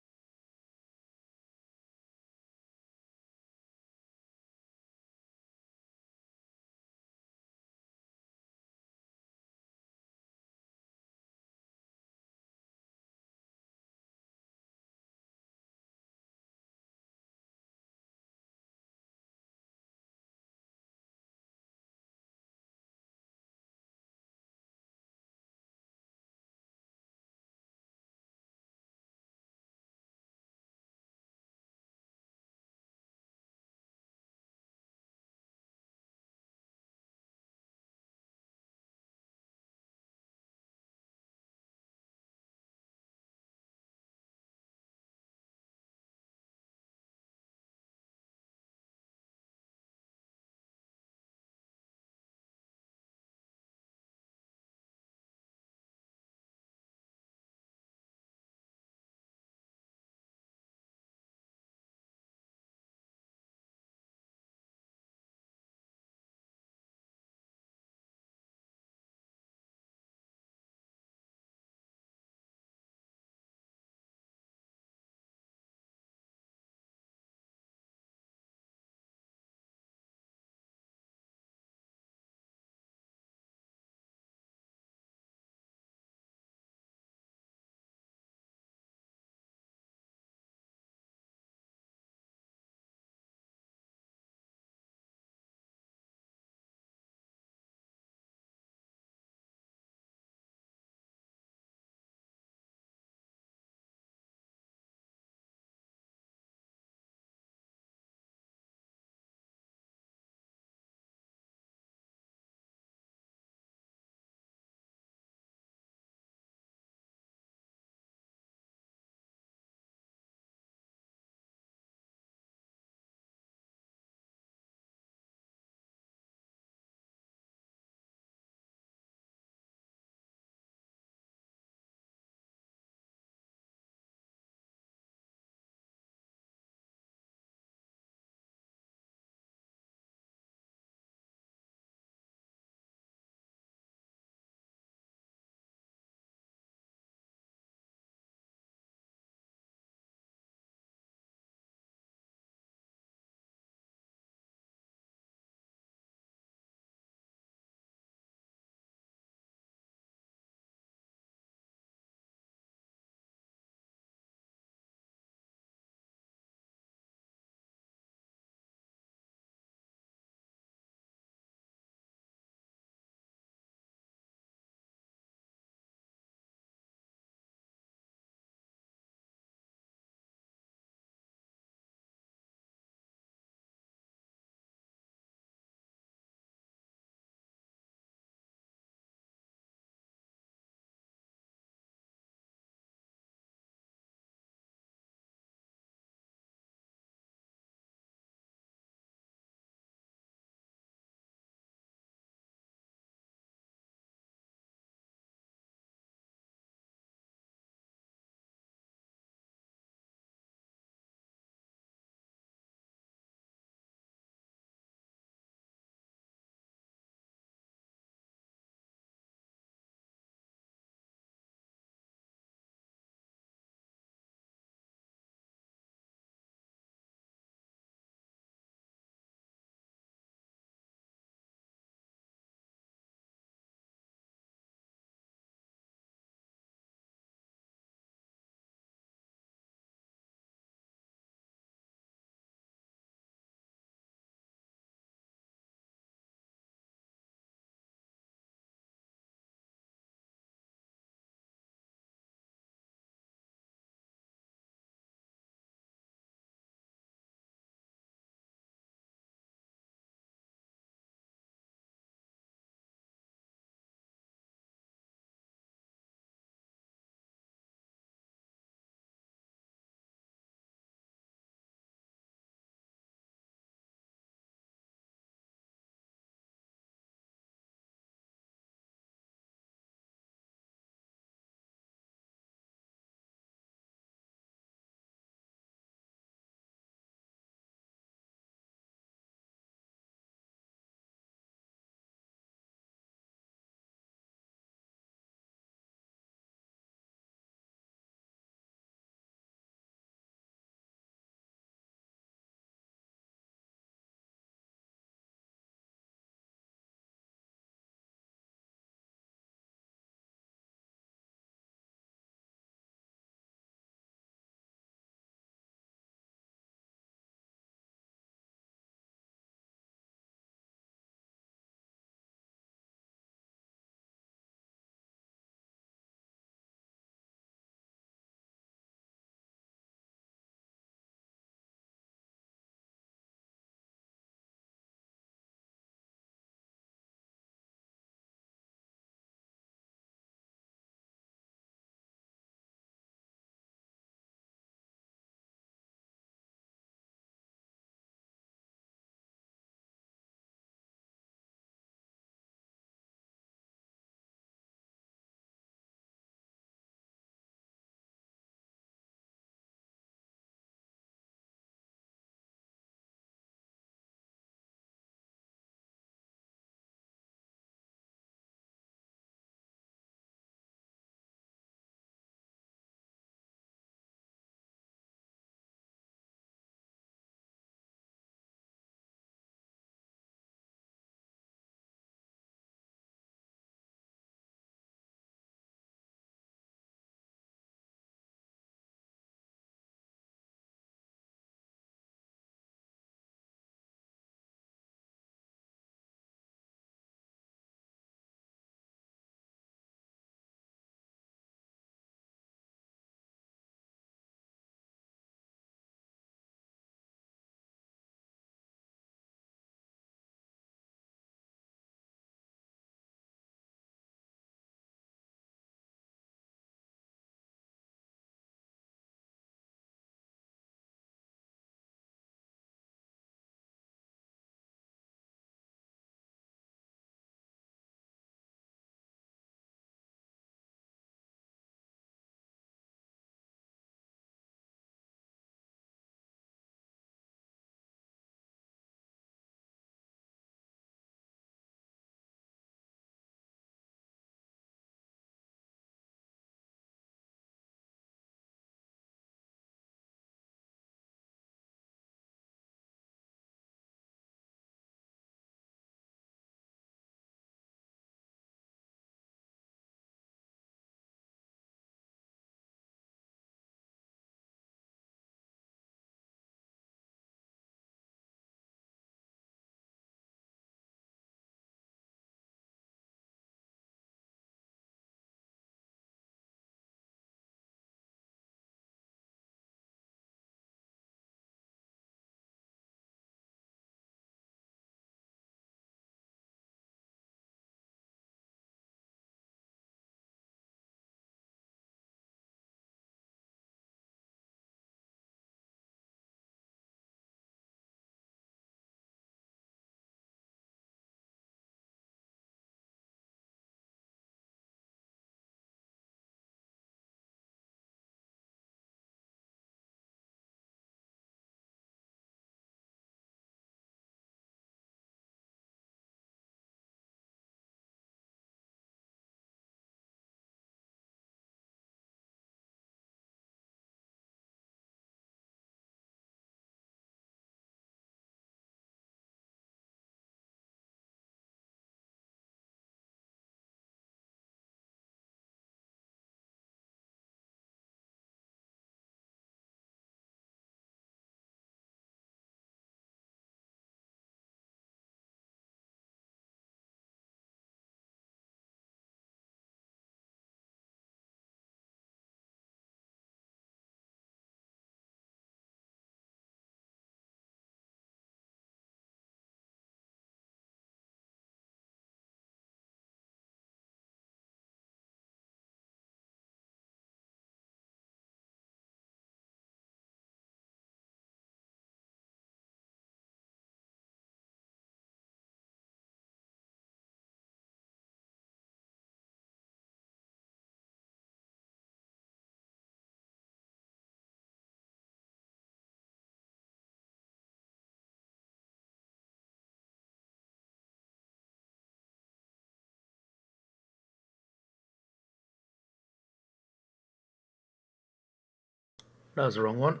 That was the wrong one.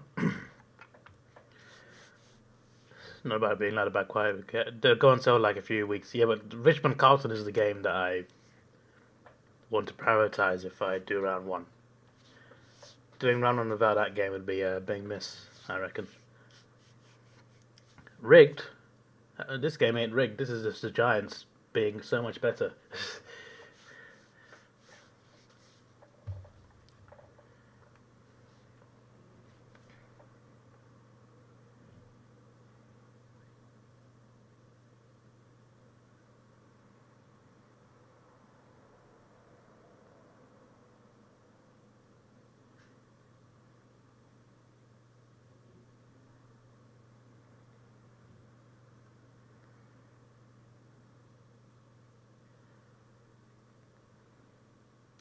Not about being loud about quiet. They'll go on sale like a few weeks. Yeah, but Richmond Carlton is the game that I want to prioritize if I do round one. Doing round one without that game would be a big miss, I reckon. Rigged? This game ain't rigged. This is just the Giants being so much better.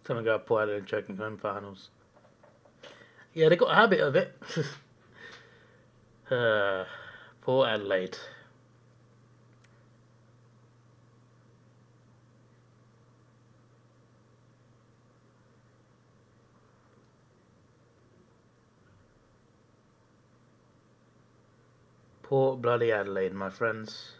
Someone got Port Adelaide choking home finals. Yeah, they got a habit of it. Port Adelaide. Port bloody Adelaide, my friends.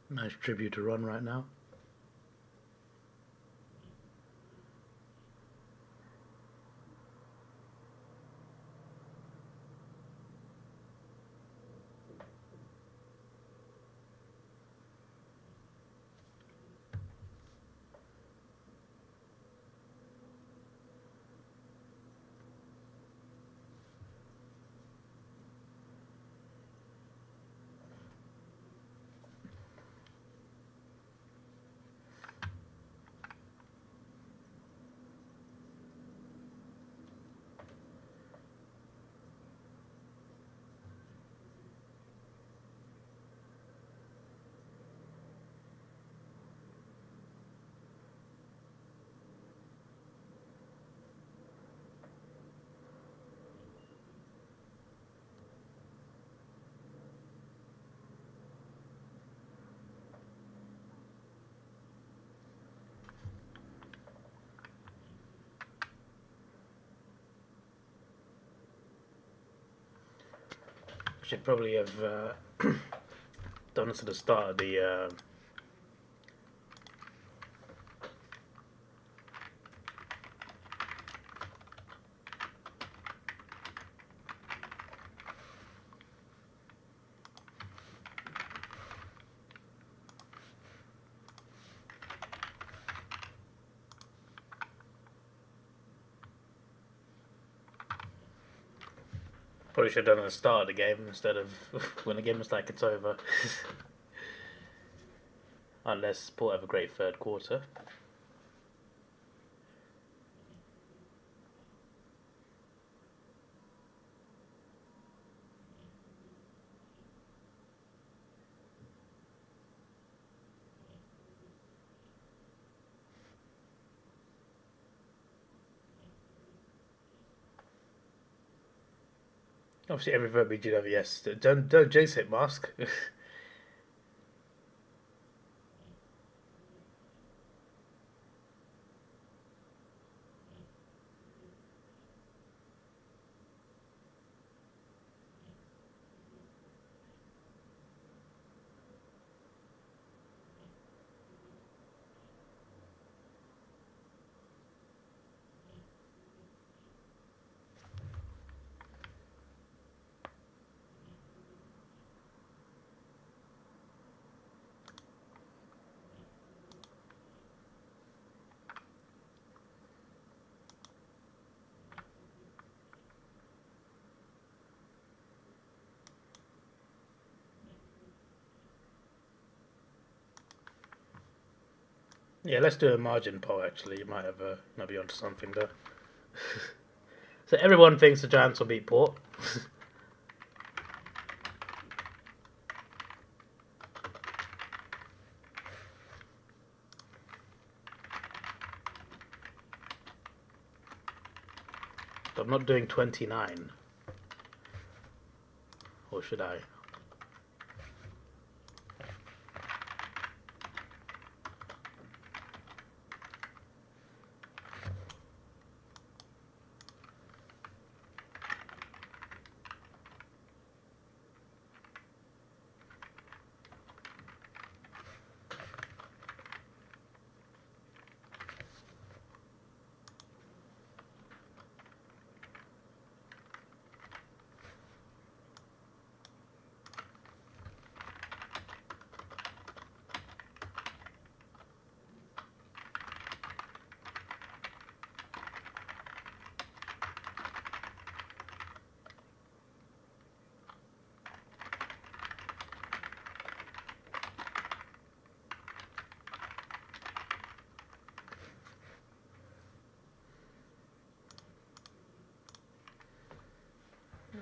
Nice tribute to Ron right now. Should probably have done this at the start of the. Probably should have done it at the start of the game instead of when the game looks like it's over. Unless Port have a great third quarter. Obviously, every vote be GWS. Don't Jace hit mask. Yeah, let's do a margin poll. Actually, you might be onto something there. So everyone thinks the Giants will beat Port. I'm not doing 29. Or should I?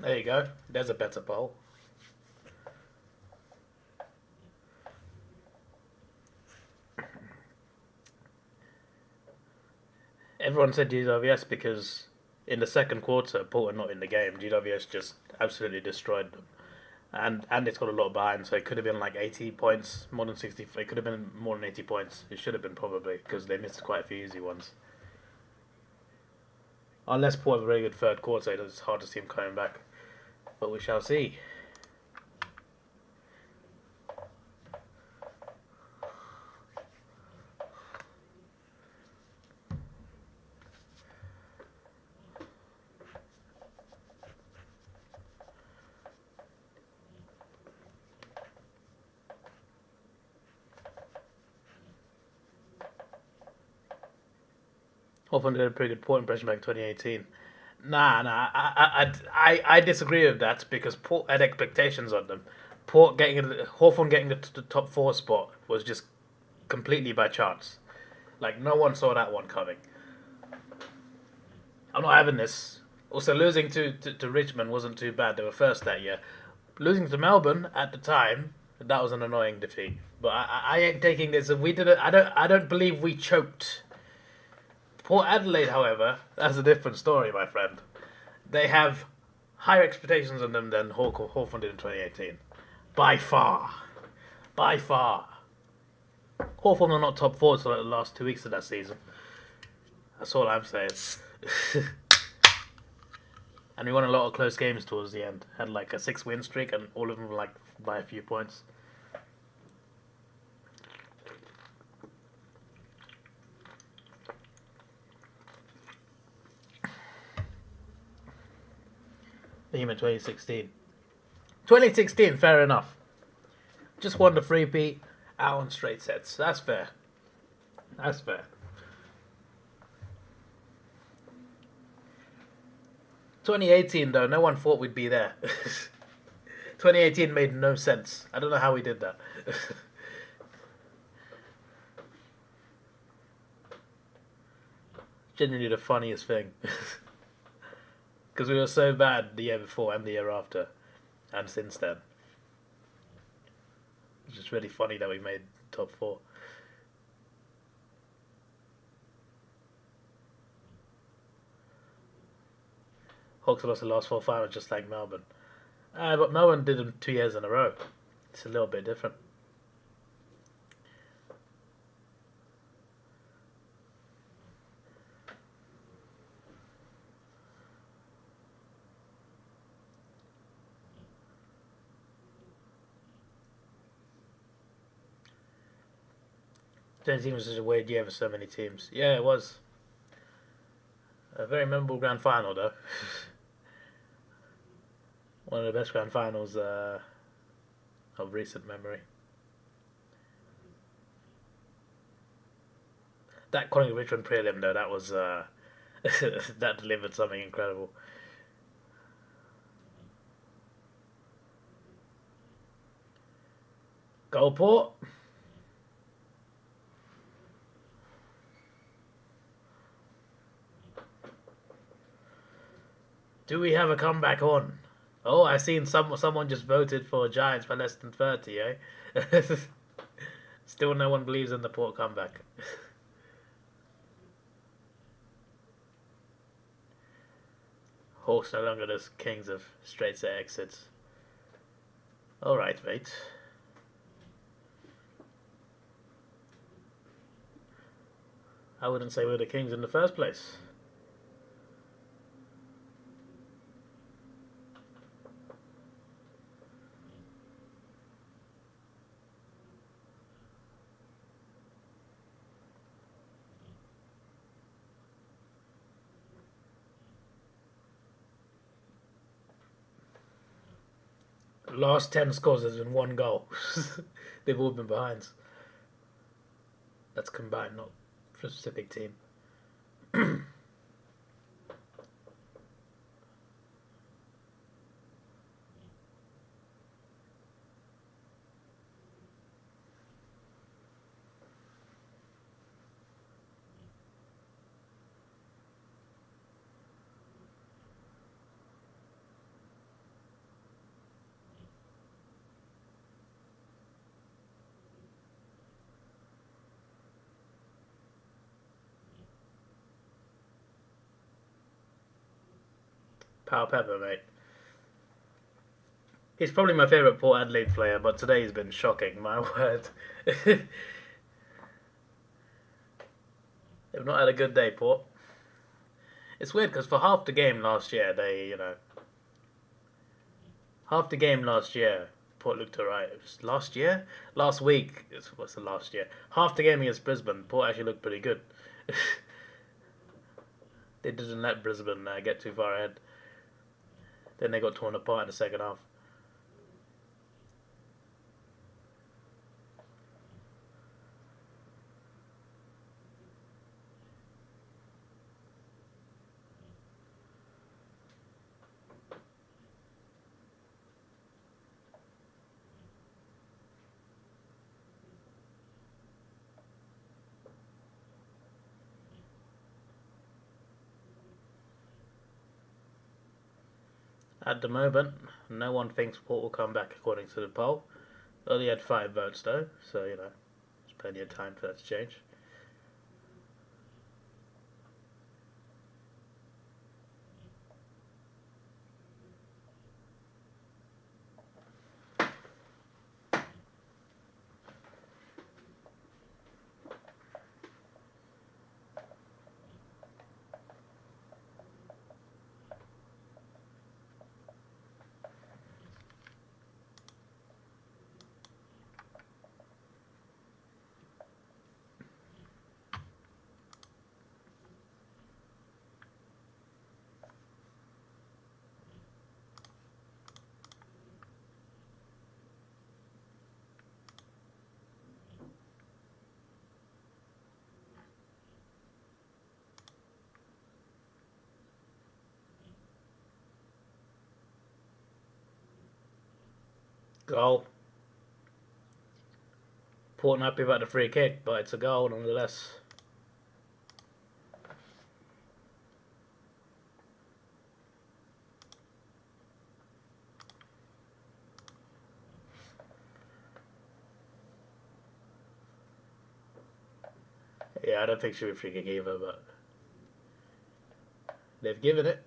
There you go. There's a better poll. Everyone said GWS because in the second quarter, Port are not in the game. GWS just absolutely destroyed them. And it's got a lot behind, so it could have been like 80 points, more than 60. It could have been more than 80 points. It should have been probably, because they missed quite a few easy ones. Unless Port have a very good third quarter, it's hard to see them coming back. But we shall see. Hawthorn did a pretty good Port impression back in 2018. I disagree with that because Port had expectations on them. Hawthorn getting the top 4 spot was just completely by chance. Like, no one saw that one coming. I'm not having this. Also, losing to Richmond wasn't too bad. They were first that year. Losing to Melbourne at the time, that was an annoying defeat. But I ain't taking this. We did it. I don't believe we choked. Port Adelaide, however, that's a different story, my friend. They have higher expectations on them than Hawthorn did in 2018. By far. By far. Hawthorn are not top 4 until the last 2 weeks of that season. That's all I'm saying. And we won a lot of close games towards the end. Had like a 6-win streak, and all of them were like by a few points. Him in 2016. 2016, fair enough. Just won the 3-peat, out on straight sets. That's fair. That's fair. 2018, though, no one thought we'd be there. 2018 made no sense. I don't know how we did that. Genuinely the funniest thing. Because we were so bad the year before and the year after. And since then. It's just really funny that we made top 4. Hawks lost the last 4 finals just like Melbourne. But Melbourne did them 2 years in a row. It's a little bit different. Team was such a weird year for so many teams. Yeah, it was. A very memorable grand final, though. One of the best grand finals of recent memory. That Collingwood Richmond prelim, though, that was that delivered something incredible. Goalport. Do we have a comeback on? Oh, I seen someone just voted for Giants for less than 30, eh? Still no one believes in the Port comeback. Hawks no longer the kings of straight set exits. Alright, mate. I wouldn't say we're the kings in the first place. Last 10 scores has been 1 goal. They've all been behinds. That's combined, not for a specific team. Power Pepper, mate. He's probably my favourite Port Adelaide player, but today he's been shocking, my word. They've not had a good day, Port. It's weird because for half the game last year, half the game last year, Port looked alright. Last year? Last week, what's the last year? Half the game against Brisbane, Port actually looked pretty good. They didn't let Brisbane get too far ahead. Then they got torn apart in the second half. At the moment, no one thinks Port will come back according to the poll. Only had 5 votes though, so there's plenty of time for that to change. Goal. Port not happy about the free kick, but it's a goal nonetheless. Yeah, I don't think she'll be free kick either, but they've given it.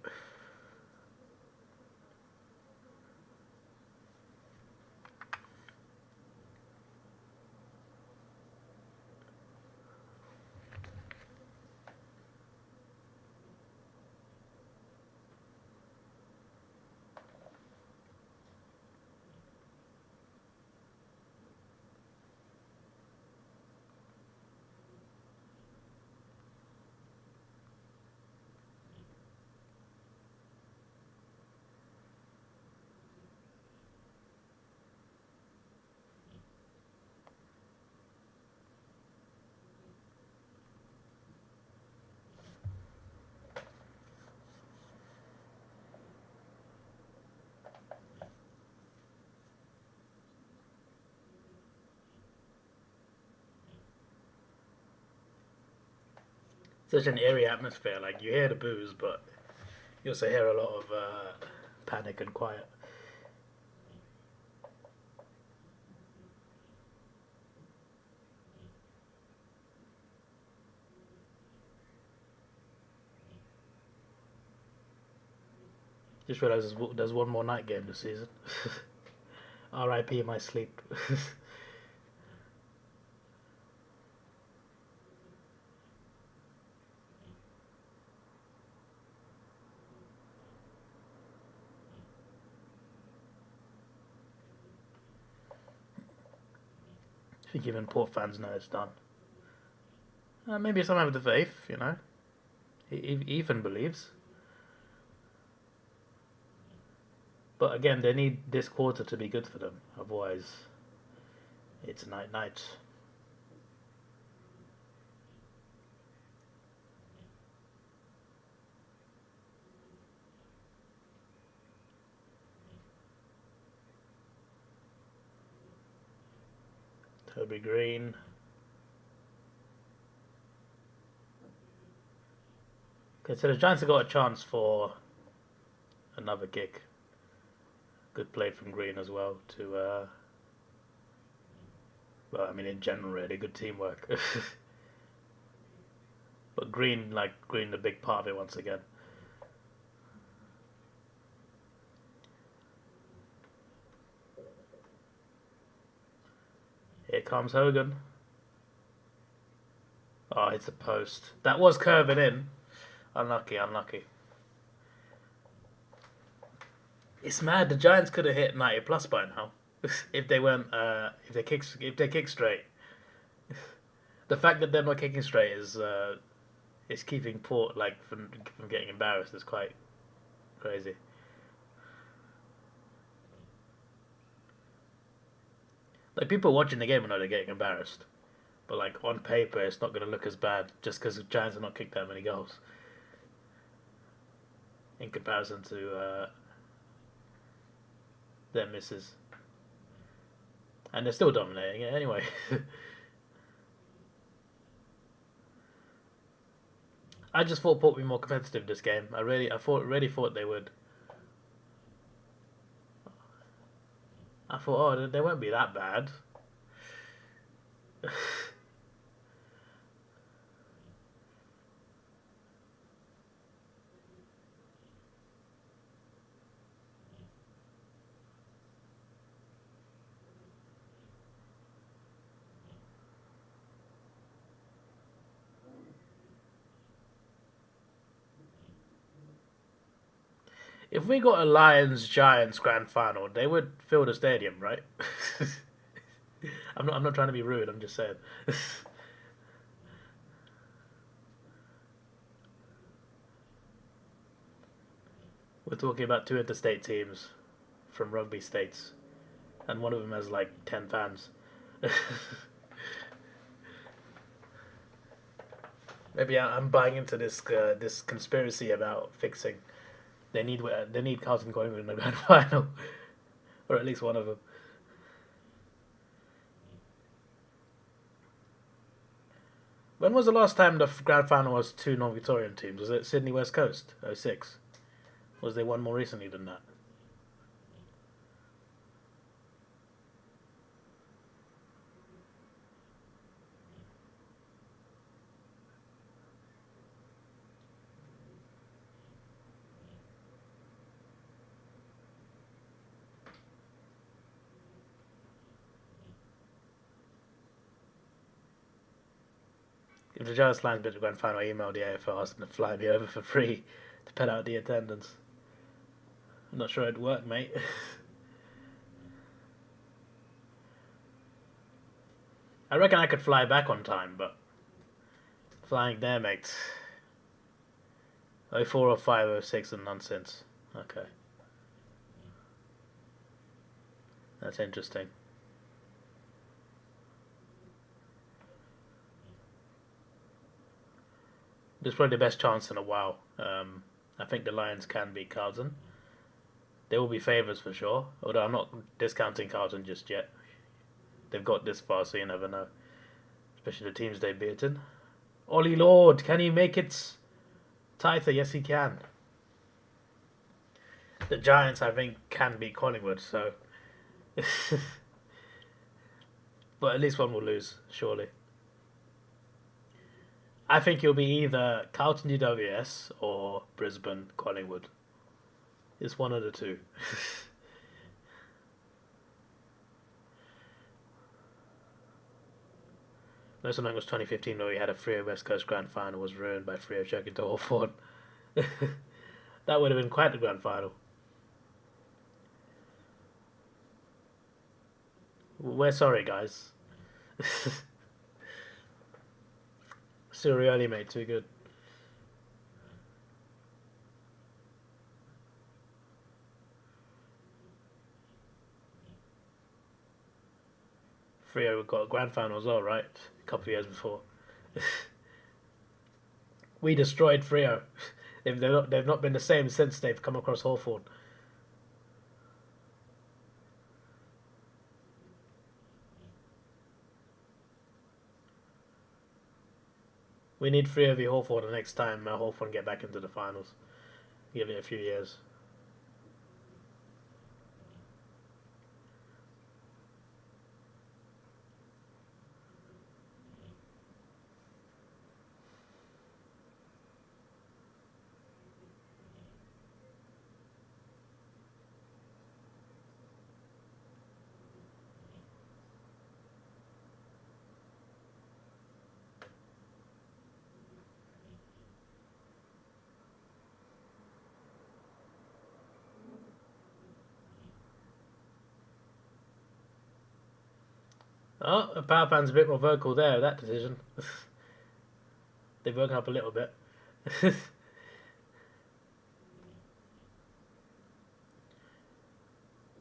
Such an eerie atmosphere. Like you hear the boos, but You also hear a lot of panic and quiet. Just realised there's one more night game this season. R.I.P. my sleep. I think even Port fans know it's done. Maybe some have the faith, you know. Ethan believes. But again, they need this quarter to be good for them. Otherwise, it's night. Toby Green. Okay, so the Giants have got a chance for another kick. Good play from Green as well to, well, I mean, in general, really good teamwork. But Green, the big part of it once again. Here comes Hogan. Oh, it's a post. That was curving in. Unlucky. It's mad. The Giants could have hit 90 plus by now if they weren't. If they kick straight. The fact that they're not kicking straight is keeping Port from getting embarrassed. Is quite crazy. Like, people watching the game will know they're getting embarrassed, but on paper, it's not going to look as bad just because the Giants have not kicked that many goals in comparison to their misses, and they're still dominating it anyway. I just thought Port would be more competitive this game. I really thought they would. I thought, oh, they won't be that bad. If we got a Lions Giants grand final, they would fill the stadium, right? I'm not trying to be rude. I'm just saying. We're talking about two interstate teams from rugby states, and one of them has 10 fans. Maybe I'm buying into this conspiracy about fixing. They need Carlton going in the grand final, or at least one of them. When was the last time the grand final was two non-Victorian teams? Was it Sydney West Coast, 06? Was there one more recently than that? If the Giants Lions bit the grand final, I emailed the AFL asking them to fly me over for free to put out the attendance. I'm not sure it'd work, mate. I reckon I could fly back on time, but flying there, mate. 04, 05, 06 and nonsense. Okay. That's interesting. This is probably the best chance in a while. I think the Lions can beat Carlton. They will be favourites for sure, although I'm not discounting Carlton just yet. They've got this far, so you never know. Especially the teams they've beaten. Ollie Lord, can he make it? Tither, yes he can. The Giants, I think, can beat Collingwood, so. But at least one will lose, surely. I think it'll be either Carlton GWS or Brisbane Collingwood. It's one of the two. No, something was 2015 where we had a Freo West Coast Grand Final was ruined by Freo choking to Hawthorn. That would have been quite the Grand Final. We're sorry, guys. Sirianni made too good. Freo got a grand final as well, right? A couple of years before. We destroyed Freo. They've not been the same since they've come across Hawthorn. We need Freo v Hawthorn the next time Hawthorn get back into the finals. Give it a few years. Oh, the Power fan's a bit more vocal there, that decision. They've woken up a little bit.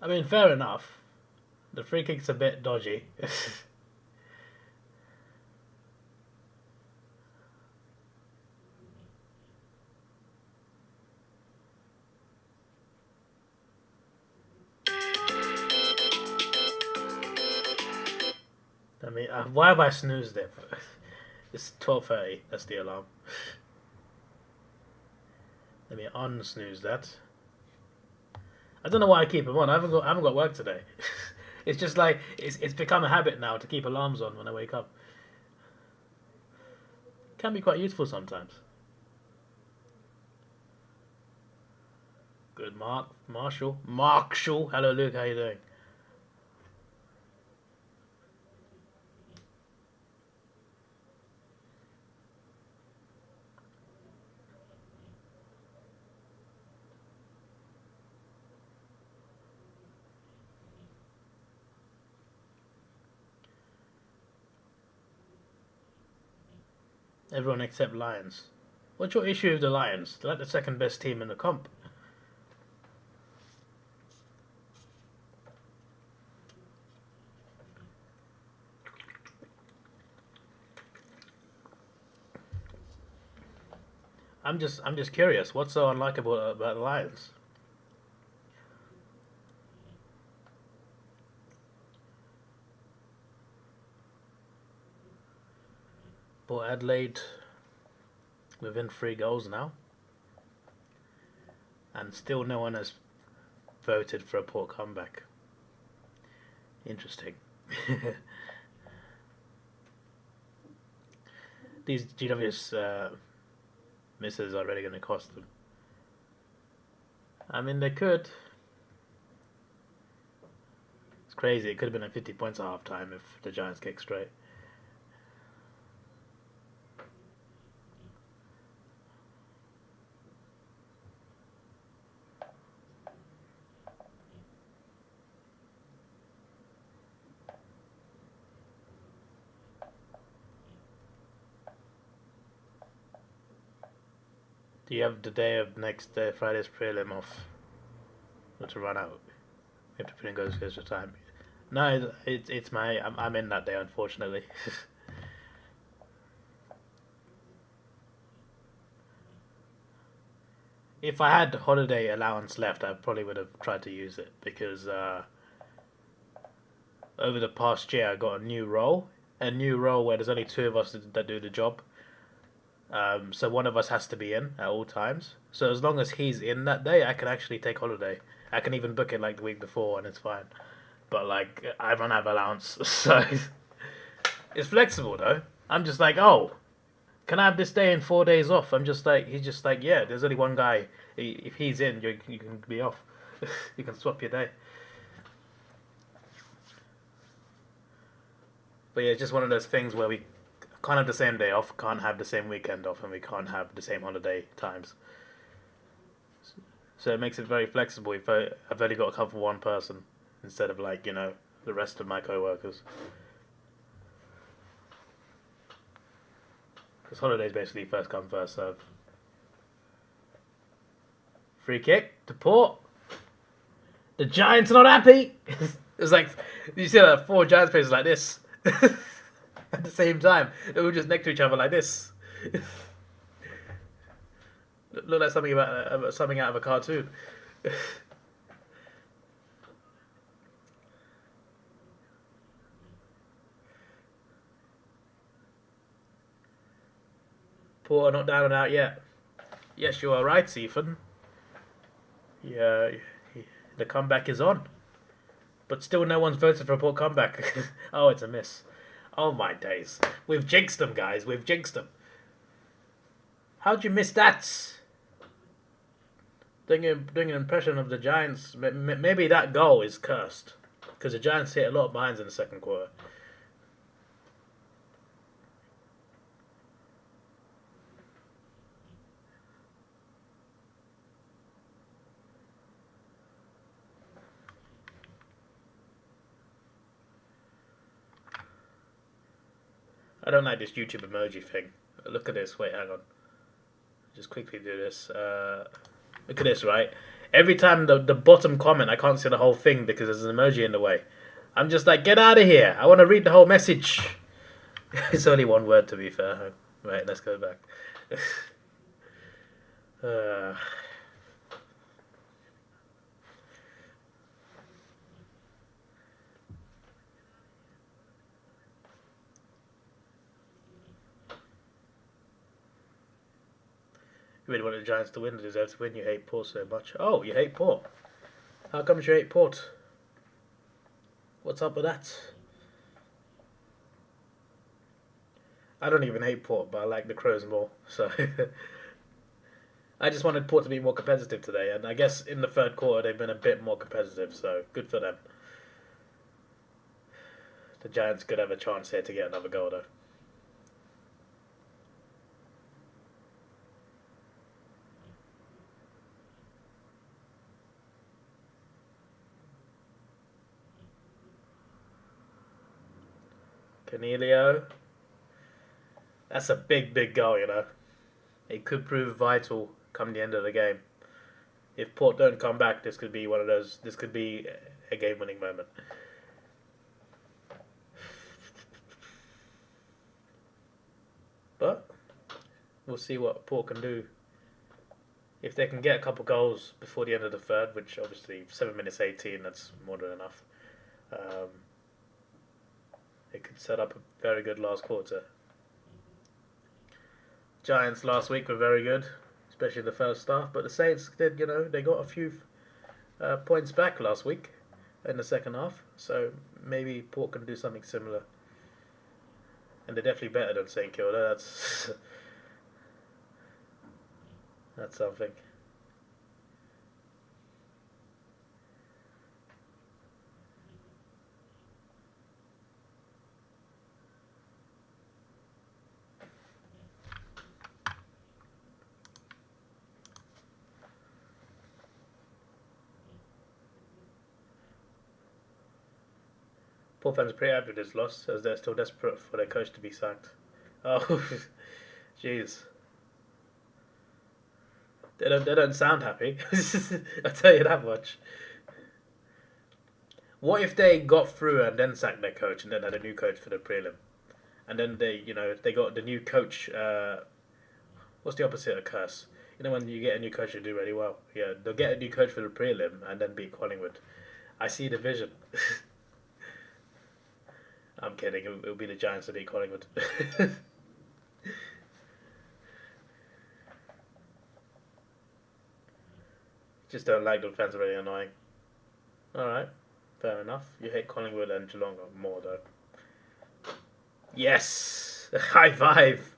I mean, fair enough. The free kick's a bit dodgy. I mean, why have I snoozed it? It's 12:30. That's the alarm. Let me unsnooze that. I don't know why I keep them on. I haven't got work today. It's just like it's become a habit now to keep alarms on when I wake up. Can be quite useful sometimes. Good, Marshall. Hello, Luke. How you doing? Everyone except Lions. What's your issue with the Lions? They're like the second best team in the comp. I'm just curious. What's so unlikable about the Lions? Port Adelaide within 3 goals now, and still no one has voted for a Port comeback. Interesting. These GWS misses are really going to cost them. I mean, they could. It's crazy. It could have been at 50 points at half time if the Giants kick straight. Do you have the day of next Friday's prelim off? Or to run out? You have to put in goes for time. No, it's my I'm in that day, unfortunately. If I had holiday allowance left, I probably would have tried to use it because over the past year I got a new role where there's only 2 of us that do the job. So one of us has to be in at all times. So as long as he's in that day, I can actually take holiday. I can even book it like the week before, and it's fine. But like, I don't have allowance, so it's flexible though. I'm just like, oh, can I have this day and 4 days off? I'm just like, he's just like, yeah. There's only one guy. If he's in, you can be off. You can swap your day. But yeah, it's just one of those things where we can't have the same day off, can't have the same weekend off, and we can't have the same holiday times. So it makes it very flexible if I've only got to cover one person instead of like, the rest of my co-workers. Because holidays basically first come, first serve. Free kick to Port. The Giants are not happy. It's like, you see that 4 Giants players like this. At the same time. They were just next to each other like this. Look like something out of a cartoon. Porter not down and out yet. Yes, you are right, Ethan. Yeah, the comeback is on. But still no one's voted for a Port comeback. Oh, it's a miss. Oh my days. We've jinxed them, guys. We've jinxed them. How'd you miss that? Doing an impression of the Giants. Maybe that goal is cursed. Because the Giants hit a lot of behinds in the second quarter. I don't like this YouTube emoji thing. Look at this. Wait, hang on. Just quickly do this. Look at this, right? Every time the bottom comment, I can't see the whole thing because there's an emoji in the way. I'm just like, get out of here. I want to read the whole message. It's only one word, to be fair. Right, let's go back. You really want the Giants to win, they deserve to win. You hate Port so much. Oh, you hate Port. How come you hate Port? What's up with that? I don't even hate Port, but I like the Crows more. So I just wanted Port to be more competitive today, and I guess in the third quarter they've been a bit more competitive. So good for them. The Giants could have a chance here to get another goal, though. Canelio. That's a big goal, It could prove vital come the end of the game. If Port don't come back, this could be one of those. This could be a game-winning moment. But we'll see what Port can do. If they can get a couple goals before the end of the third, which obviously 7 minutes 18, that's more than enough. It could set up a very good last quarter. Giants last week were very good, especially the first half. But the Saints did, they got a few points back last week in the second half. So maybe Port can do something similar. And they're definitely better than St Kilda. That's something. Port fans are pretty happy with this loss, as they're still desperate for their coach to be sacked. Oh, jeez. They don't sound happy. I tell you that much. What if they got through and then sacked their coach and then had a new coach for the prelim, and then they got the new coach. What's the opposite of curse? When you get a new coach, you do really well. Yeah, they'll get a new coach for the prelim and then beat Collingwood. I see the vision. I'm kidding. It'll be the Giants that beat Collingwood. Just don't like the fans are really annoying. Alright, fair enough. You hate Collingwood and Geelong more though. Yes! High five!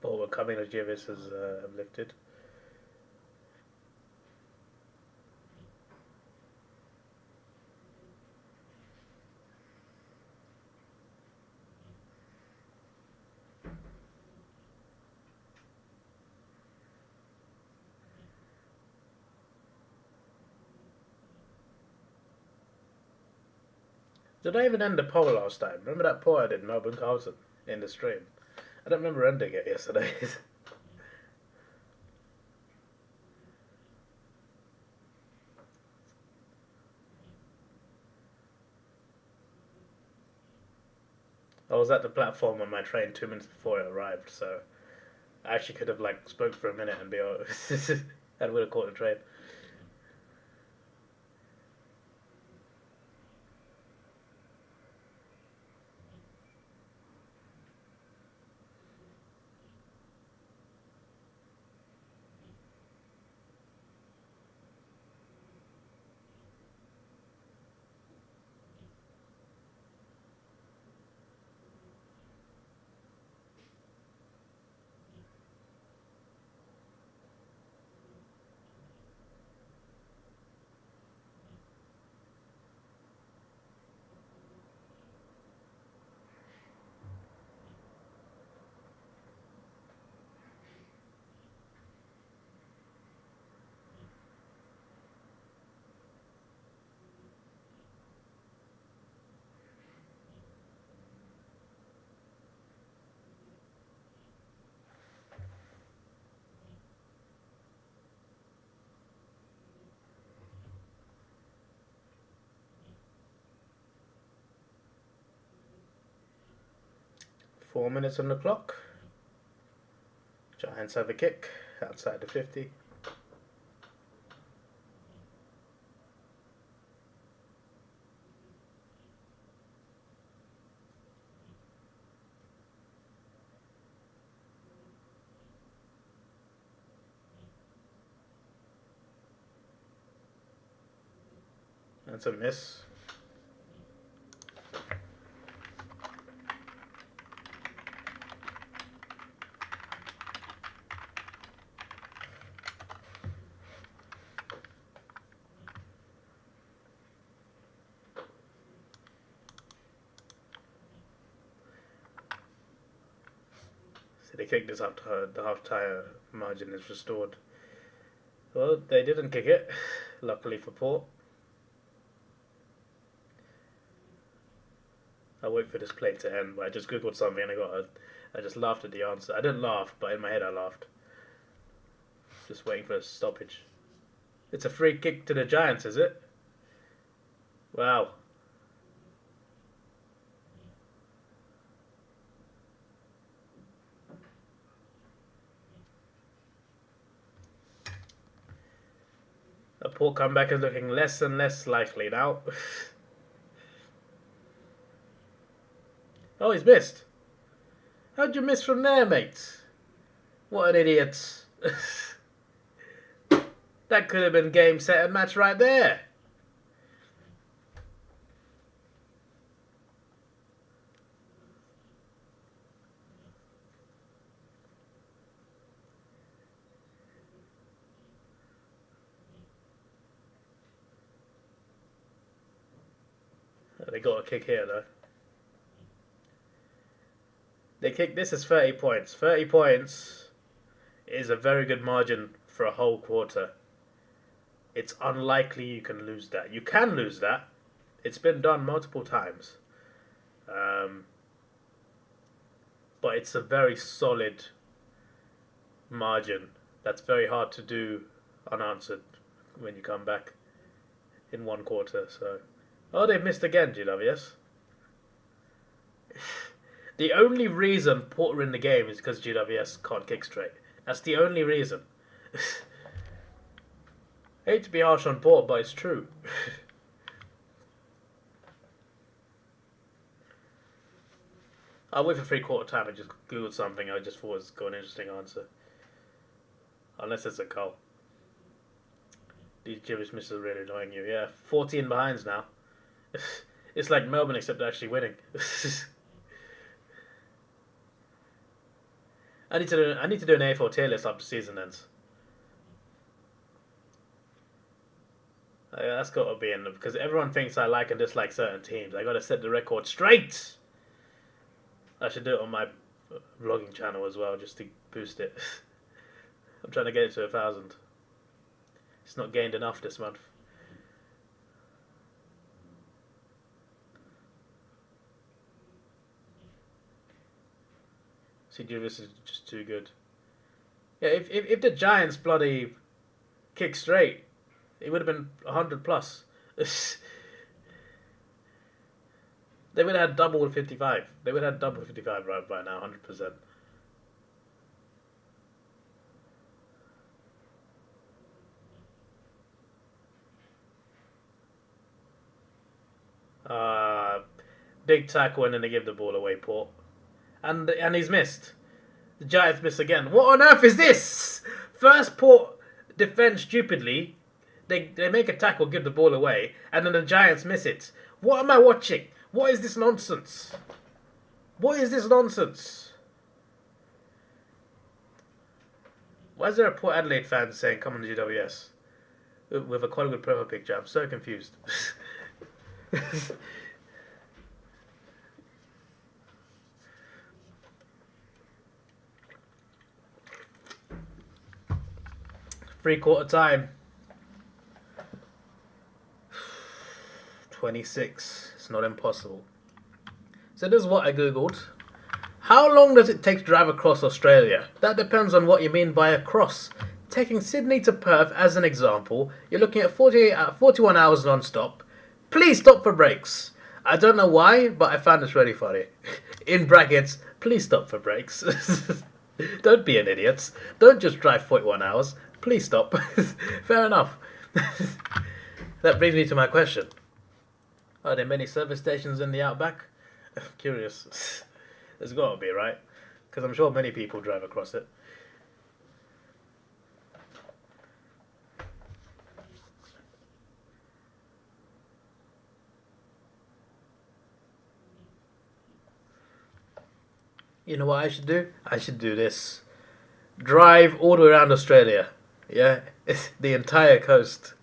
But we're coming as GWS has lifted. Did I even end the poll last time? Remember that poll I did, Melbourne Carlton, in the stream? I don't remember ending it yesterday. I was at the platform on my train 2 minutes before it arrived, so I actually could have like spoke for a minute and be and would have caught the train. Four minutes on the clock. Giants have a kick outside the 50. That's a miss. So they kicked this after the half-tire margin is restored. Well, they didn't kick it, luckily for Port. I'll wait for this play to end, but I just googled something and I just laughed at the answer. I didn't laugh, but in my head I laughed. Just waiting for a stoppage. It's a free kick to the Giants, is it? Wow. A Port comeback is looking less and less likely now. Oh, he's missed. How'd you miss from there, mate? What an idiot. That could have been game, set, and match right there. They got a kick here, though. They kick this as 30 points. 30 points is a very good margin for a whole quarter. it's unlikely you can lose that. You can lose that. It's been done multiple times. Um, but it's a very solid margin that's very hard to do unanswered when you come back in one quarter. So, oh, they've missed again, GWS. The only reason Port are in the game is because GWS can't kick straight. That's the only reason. Hate to be harsh on Port, but it's true. I'll wait for 3/4 time and just Google something I just thought was an interesting answer. Unless it's a call. These gibberish misses are really annoying you. Yeah, 14 behinds now. It's like Melbourne except they're actually winning. I need to do an AFL tier list after season ends. That's got to be in because everyone thinks I like and dislike certain teams. I got to set the record straight. I should do it on my vlogging channel as well, just to boost it. I'm trying to get it to 1,000. It's not gained enough this month. See, this is just too good. Yeah, if the Giants bloody kick straight, it would have been 100 plus. They would have had double 55. They would have had double 55 right by now, 100%. Big tackle and then they give the ball away, Port. And he's missed. The Giants miss again. What on earth is this? First Port defend stupidly. They make a tackle, give the ball away, and then the Giants miss it. What am I watching? What is this nonsense? What is this nonsense? Why is there a Port Adelaide fan saying come on the GWS? With a Collingwood profile picture. I'm so confused. Three-quarter time. 26. It's not impossible. So this is what I googled. How long does it take to drive across Australia? That depends on what you mean by across. Taking Sydney to Perth as an example, you're looking at 41 hours non-stop. Please stop for breaks. I don't know why, but I found this really funny. In brackets, please stop for breaks. Don't be an idiot. Don't just drive 41 hours. Please stop. Fair enough. That brings me to my question. Are there many service stations in the outback? Curious. There's got to be, right? Because I'm sure many people drive across it. You know what I should do? I should do this. Drive all the way around Australia. Yeah? The entire coast.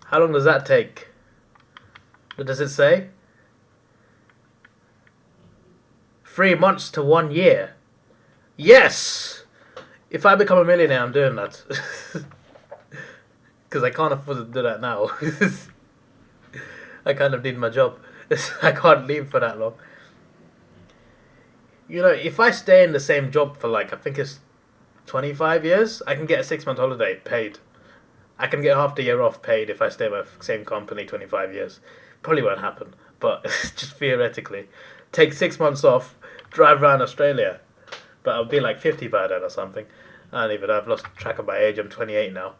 How long does that take? What does it say? 3 months to 1 year. Yes! If I become a millionaire, I'm doing that. Because I can't afford to do that now. I kind of need my job. I can't leave for that long. You know, if I stay in the same job for like, I think it's 25 years, I can get a 6-month holiday paid. I can get half the year off paid if I stay with the same company 25 years. Probably won't happen, but just theoretically. Take 6 months off, drive around Australia. But I'll be like 50 by then or something. I don't even know, I've lost track of my age, I'm 28 now.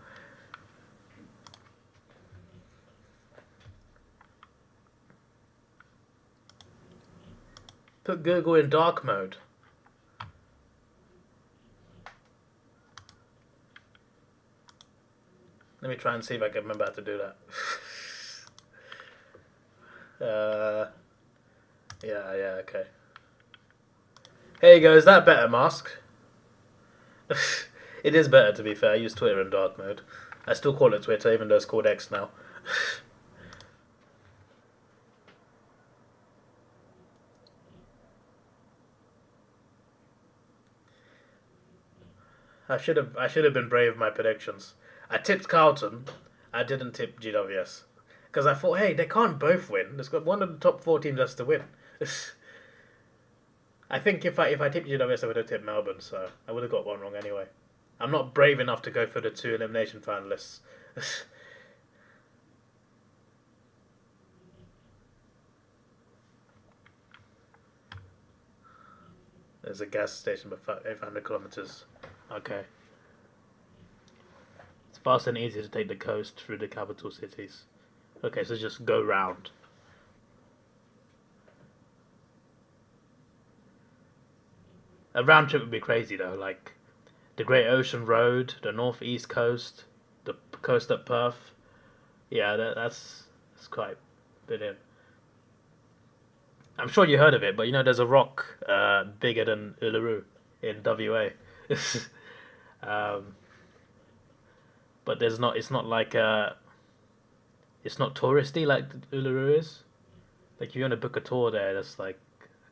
Put Google in dark mode. Let me try and see if I can remember how to do that. Yeah, okay. Here you go, is that better, Mask? It is better, to be fair. I use Twitter in dark mode. I still call it Twitter, even though it's called X now. I should have been brave with my predictions. I tipped Carlton. I didn't tip GWS because I thought, hey, they can't both win. There's got one of the top 4 teams has to win. I think if I tipped GWS, I would have tipped Melbourne, so I would have got one wrong anyway. I'm not brave enough to go for the 2 elimination finalists. There's a gas station about 800 kilometers. Okay. It's faster and easier to take the coast through the capital cities. Okay, so just go round. A round trip would be crazy though, like the Great Ocean Road, the northeast coast, the coast at Perth. Yeah, that's quite brilliant. I'm sure you heard of it, but you know there's a rock bigger than Uluru in WA. um, but there's not. It's not like it's not touristy like Uluru is. Like if you want to book a tour there, that's like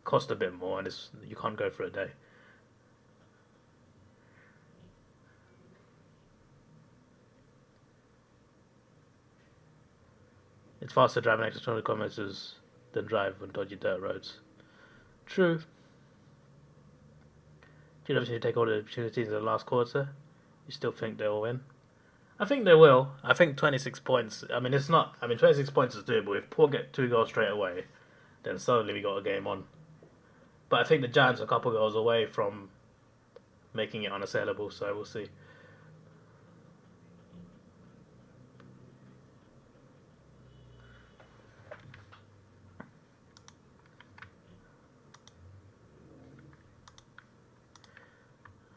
cost a bit more, and you can't go for a day. It's faster driving extra 200 kilometers than drive on dodgy dirt roads. True. Do you obviously take all the opportunities in the last quarter? You still think they'll win? I think they will. I think 26 points. I mean, it's not. I mean, 26 points is doable. If Port get 2 goals straight away, then suddenly we got a game on. But I think the Giants are a couple goals away from making it unassailable, so we'll see.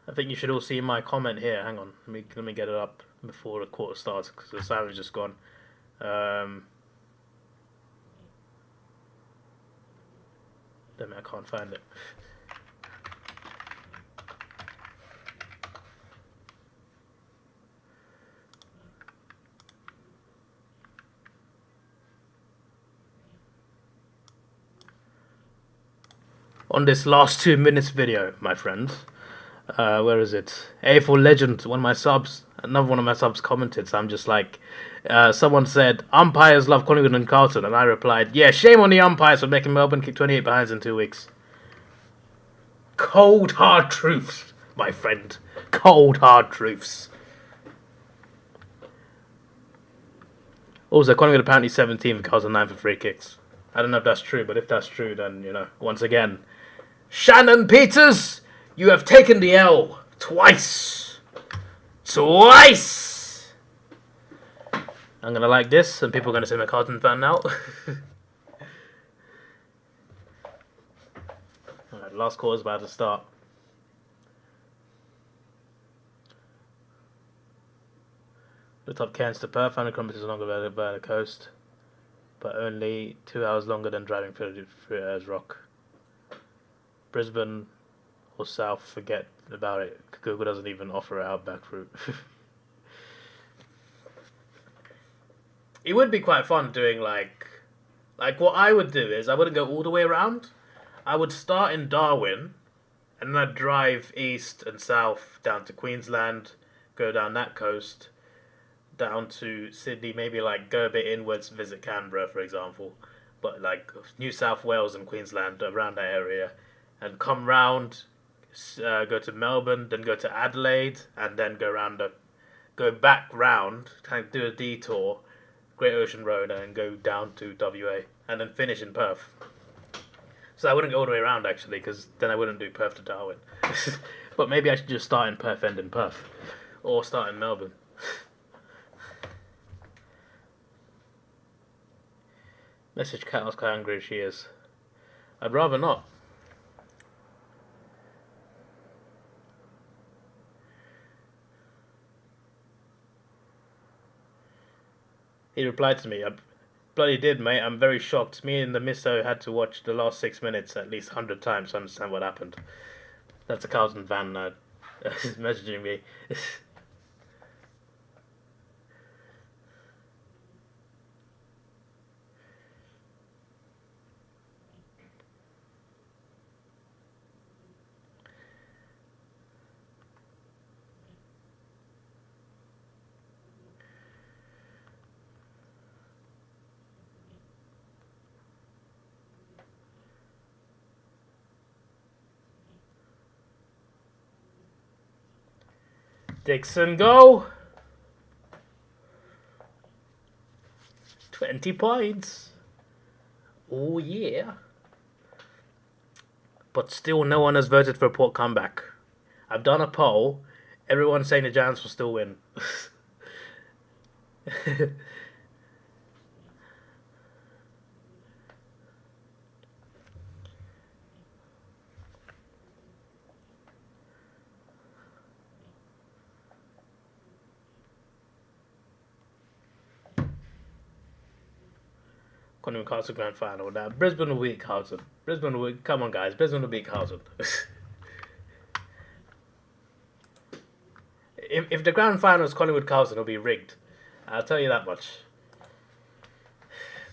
I think you should all see my comment here. Hang on, let me get it up before the quarter starts because the sound is just gone. Damn it, I can't find it. On this last 2 minutes video, my friends. Where is it? AFL Legend, another one of my subs commented, so I'm just like, someone said, umpires love Collingwood and Carlton, and I replied, yeah, shame on the umpires for making Melbourne kick 28 behinds in 2 weeks. Cold, hard truths, my friend. Cold, hard truths. Also, Collingwood apparently 17th, Carlton 9 for free kicks. I don't know if that's true, but if that's true, then, once again, Shannon Peters, you have taken the L twice. Twice! I'm going to like this, and people are going to say I'm a Carlton fan now. Alright, last quarter's about to start. The top Cairns to Perth, 100 kilometers longer by the coast, but only 2 hours longer than driving through Ayers Rock. Brisbane or South, forget about it. Google doesn't even offer an outback route. It would be quite fun doing like what I would do is I wouldn't go all the way around. I would start in Darwin, and then I'd drive east and south down to Queensland, go down that coast, down to Sydney, maybe like go a bit inwards, visit Canberra, for example, but like New South Wales and Queensland, around that area, and come round, go to Melbourne, then go to Adelaide, and then go back round, kind of do a detour, Great Ocean Road, and then go down to WA, and then finish in Perth. So I wouldn't go all the way around actually, because then I wouldn't do Perth to Darwin. But maybe I should just start in Perth, end in Perth, or start in Melbourne. Message Cat ask how angry she is. I'd rather not. He replied to me, I bloody did, mate. I'm very shocked. Me and the misso had to watch the last 6 minutes at least 100 times to understand what happened. That's a Carlton fan messaging me. Dixon, go! 20 points. Oh, yeah. But still, no one has voted for a Port comeback. I've done a poll. Everyone's saying the Giants will still win. Conor Newcastle Grand Final. Now, Brisbane will beat Carlton. Brisbane will... Come on, guys. Brisbane will beat Carlton. if the Grand Final is Collingwood-Carlton, it'll be rigged. I'll tell you that much.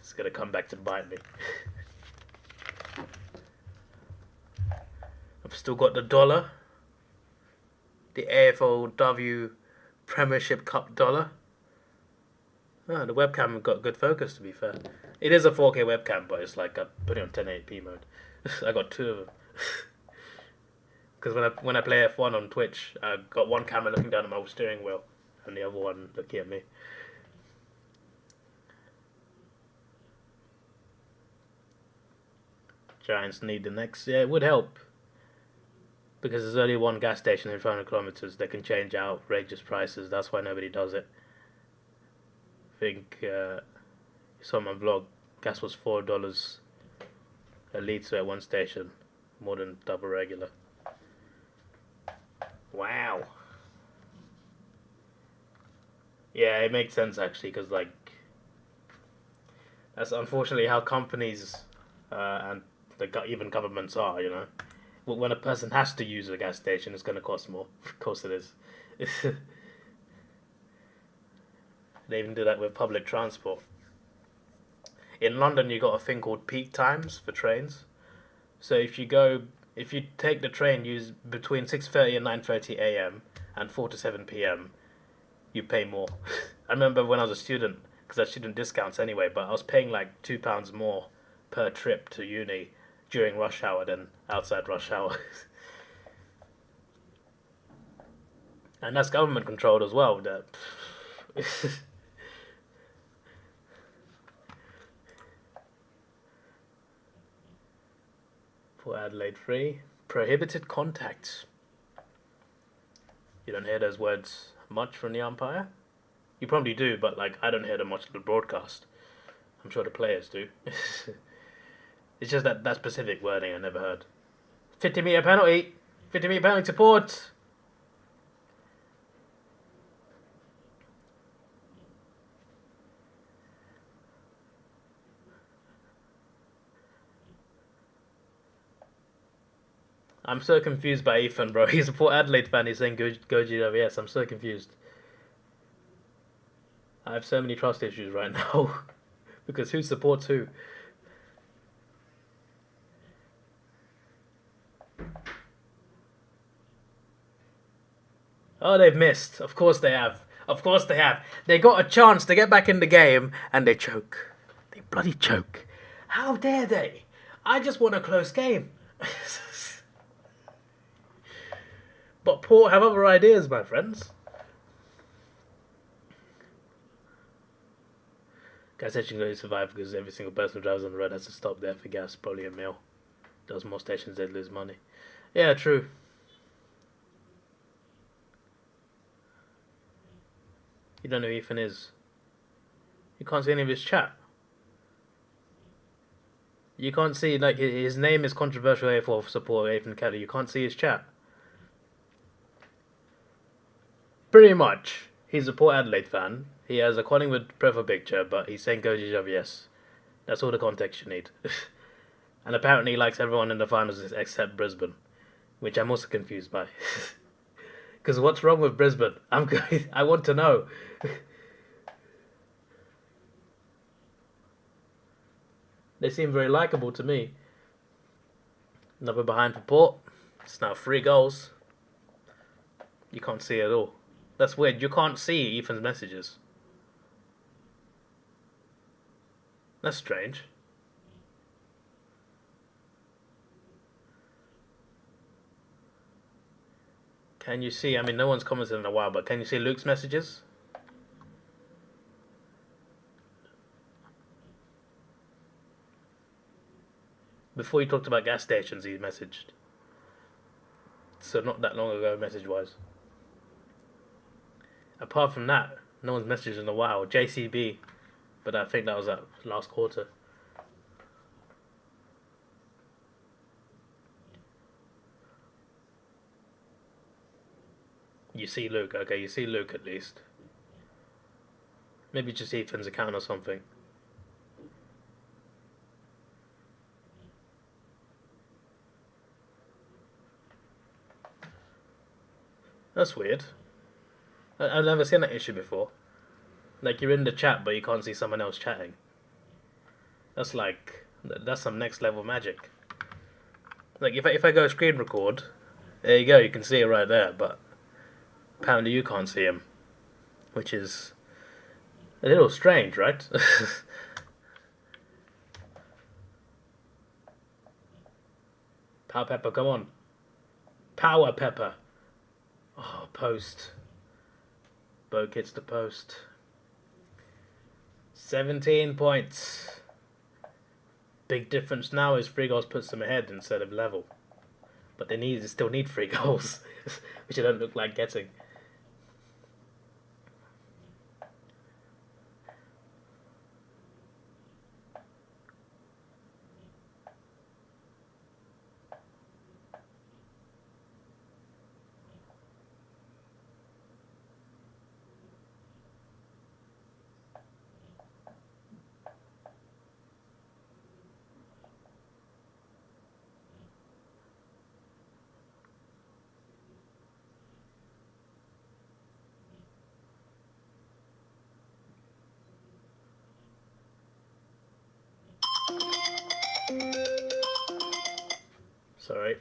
It's going to come back to bite me. I've still got the dollar. The AFL Premiership Cup dollar. Oh, the webcam got good focus, to be fair. It is a 4K webcam, but it's like I put it on 1080p mode. I got two of them. Because when I play F1 on Twitch, I got one camera looking down at my steering wheel and the other one looking at me. Giants need the next... Yeah, it would help. Because there's only one gas station in 500 kilometers. They can change outrageous prices. That's why nobody does it. I think you saw my vlog. Gas was $4 a litre at one station. More than double regular. Wow. Yeah, it makes sense actually, because like that's unfortunately how companies and even governments are. You know, when a person has to use a gas station, it's going to cost more. Of course, it is. They even do that with public transport. In London, you got a thing called peak times for trains. So if you take the train, use between 6:30 and 9:30 a.m. and 4 to 7 p.m. you pay more. I remember when I was a student, because I had student discounts anyway, but I was paying like £2 more per trip to uni during rush hour than outside rush hour. And that's government controlled as well. For Adelaide free. Prohibited contacts. You don't hear those words much from the umpire? You probably do, but like I don't hear them much in the broadcast. I'm sure the players do. It's just that specific wording I never heard. 50-metre penalty. 50-metre penalty support. I'm so confused by Ethan, bro. He's a Port Adelaide fan. He's saying go GWS. I'm so confused. I have so many trust issues right now. Because who supports who? Oh, they've missed. Of course they have. Of course they have. They got a chance to get back in the game and they choke. They bloody choke. How dare they? I just want a close game. But Port have other ideas, my friends. Gas station going to survive because every single person who drives on the road has to stop there for gas, probably a meal. Those more stations, they'd lose money. Yeah, true. You don't know who Ethan is. You can't see any of his chat. You can't see, like, his name is controversial AFL support, Ethan Kelly. You can't see his chat. Pretty much. He's a Port Adelaide fan. He has a Collingwood profile picture, but he's saying go GWS. That's all the context you need. And apparently he likes everyone in the finals except Brisbane, which I'm also confused by. Because what's wrong with Brisbane? I want to know. They seem very likeable to me. Another behind for Port. It's now 3 goals. You can't see it at all. That's weird. You can't see Ethan's messages. That's strange. Can you see? I mean, no one's commented in a while, but can you see Luke's messages? Before he talked about gas stations, he messaged. So not that long ago, message-wise. Apart from that, no one's messaged in a while. JCB, but I think that was that last quarter. You see Luke, okay, you see Luke at least. Maybe just Ethan's account or something. That's weird. I've never seen that issue before. Like, you're in the chat, but you can't see someone else chatting. That's like, that's some next level magic. Like, if I go screen record, there you go, you can see it right there, but apparently you can't see him. Which is a little strange, right? Power Pepper, come on. Power Pepper. Oh, post. Bo gets the post. 17 points. Big difference now is 3 goals puts them ahead instead of level. But they still need 3 goals, which they don't look like getting. Sorry.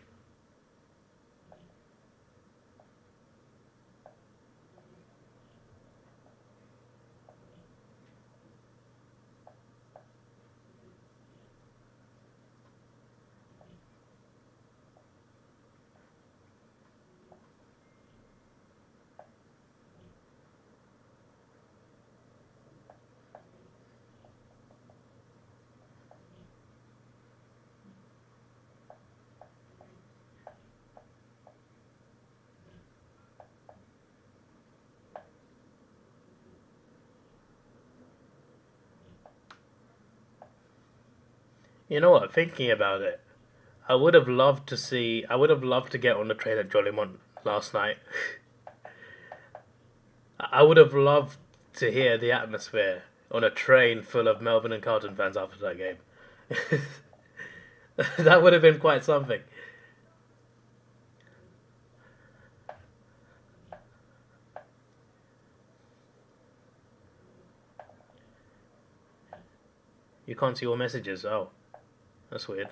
You know what? Thinking about it, I would have loved to get on the train at Jolimont last night. I would have loved to hear the atmosphere on a train full of Melbourne and Carlton fans after that game. That would have been quite something. You can't see all messages. Oh, that's weird.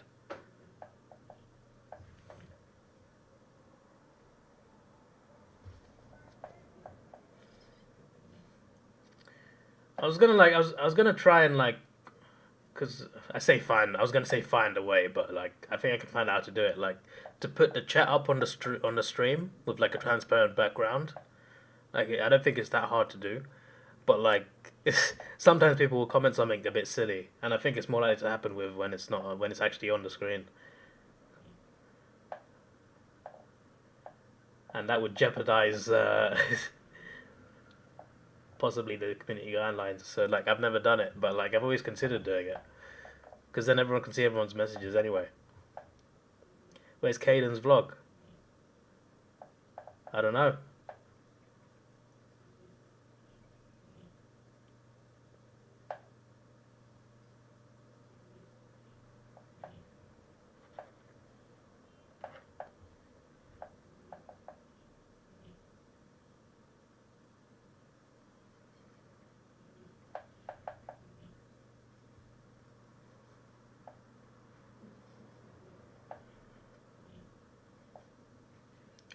I was gonna try and like, cause I was gonna say find a way, but like I think I can find out how to do it. Like to put the chat up on the stream with like a transparent background. Like I don't think it's that hard to do, but like sometimes people will comment something a bit silly, and I think it's more likely to happen with when it's actually on the screen, and that would jeopardize possibly the community guidelines. So like I've never done it, but like I've always considered doing it, because then everyone can see everyone's messages anyway. Where's Caden's vlog? I don't know.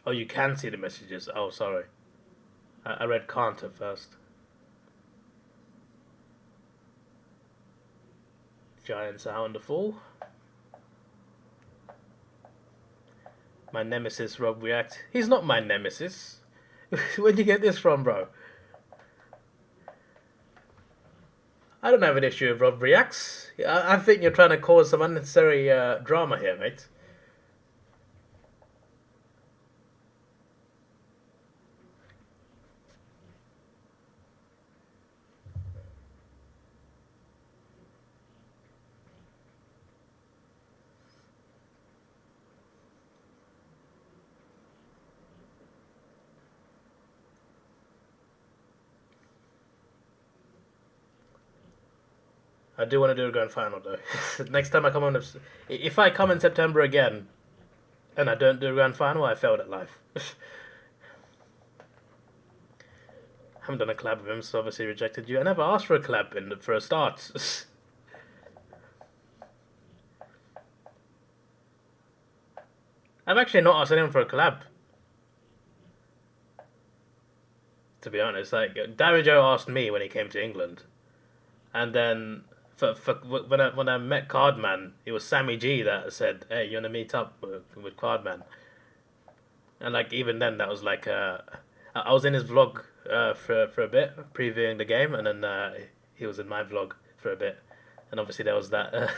Oh, you can see the messages. Oh, sorry. I read can't at first. Giants are on the fall. My nemesis, Rob React. He's not my nemesis. Where'd you get this from, bro? I don't have an issue with Rob Reacts. I think you're trying to cause some unnecessary drama here, mate. I do want to do a grand final though. Next time I come on, if I come in September again, and I don't do a grand final, I failed at life. I haven't done a collab with him, so obviously rejected you. I never asked for a collab for a start. I've actually not asked anyone for a collab. To be honest, like Davidoff asked me when he came to England, and then when I met Cardman, it was Sammy G that said, "Hey, you wanna meet up with Cardman?" And like even then, that was like I was in his vlog for a bit previewing the game, and then he was in my vlog for a bit, and obviously there was that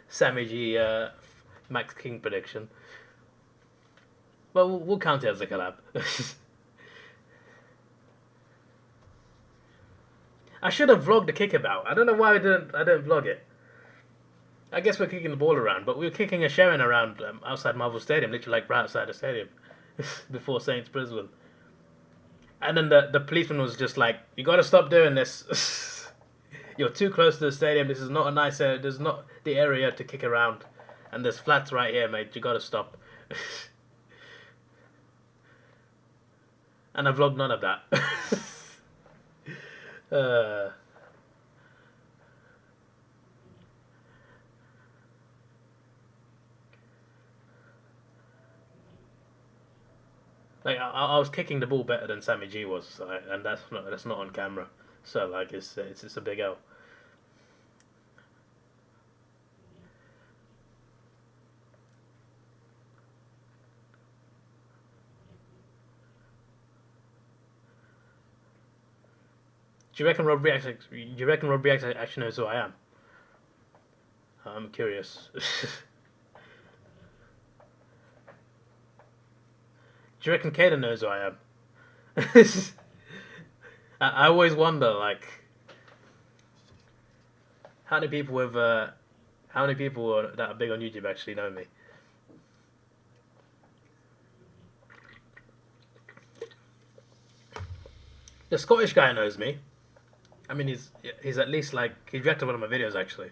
Sammy G Max King prediction. Well, we'll count it as a collab. I should have vlogged the kickabout. I don't know why I didn't vlog it. I guess we're kicking the ball around, but we were kicking a Sharon around outside Marvel Stadium, literally like right outside the stadium, before Saints Brisbane. And then the policeman was just like, "You got to stop doing this. You're too close to the stadium. This is not a nice area. There's not the area to kick around, and there's flats right here, mate. You got to stop." And I vlogged none of that. Like I was kicking the ball better than Sammy G was, so and that's not on camera. So like it's a big L. Do you reckon Rob Reacts? Do you reckon Rob Reacts actually knows who I am? I'm curious. Do you reckon Kaden knows who I am? I always wonder, like, how many people that are big on YouTube actually know me? The Scottish guy knows me. I mean, he's at least like he reacted to one of my videos actually,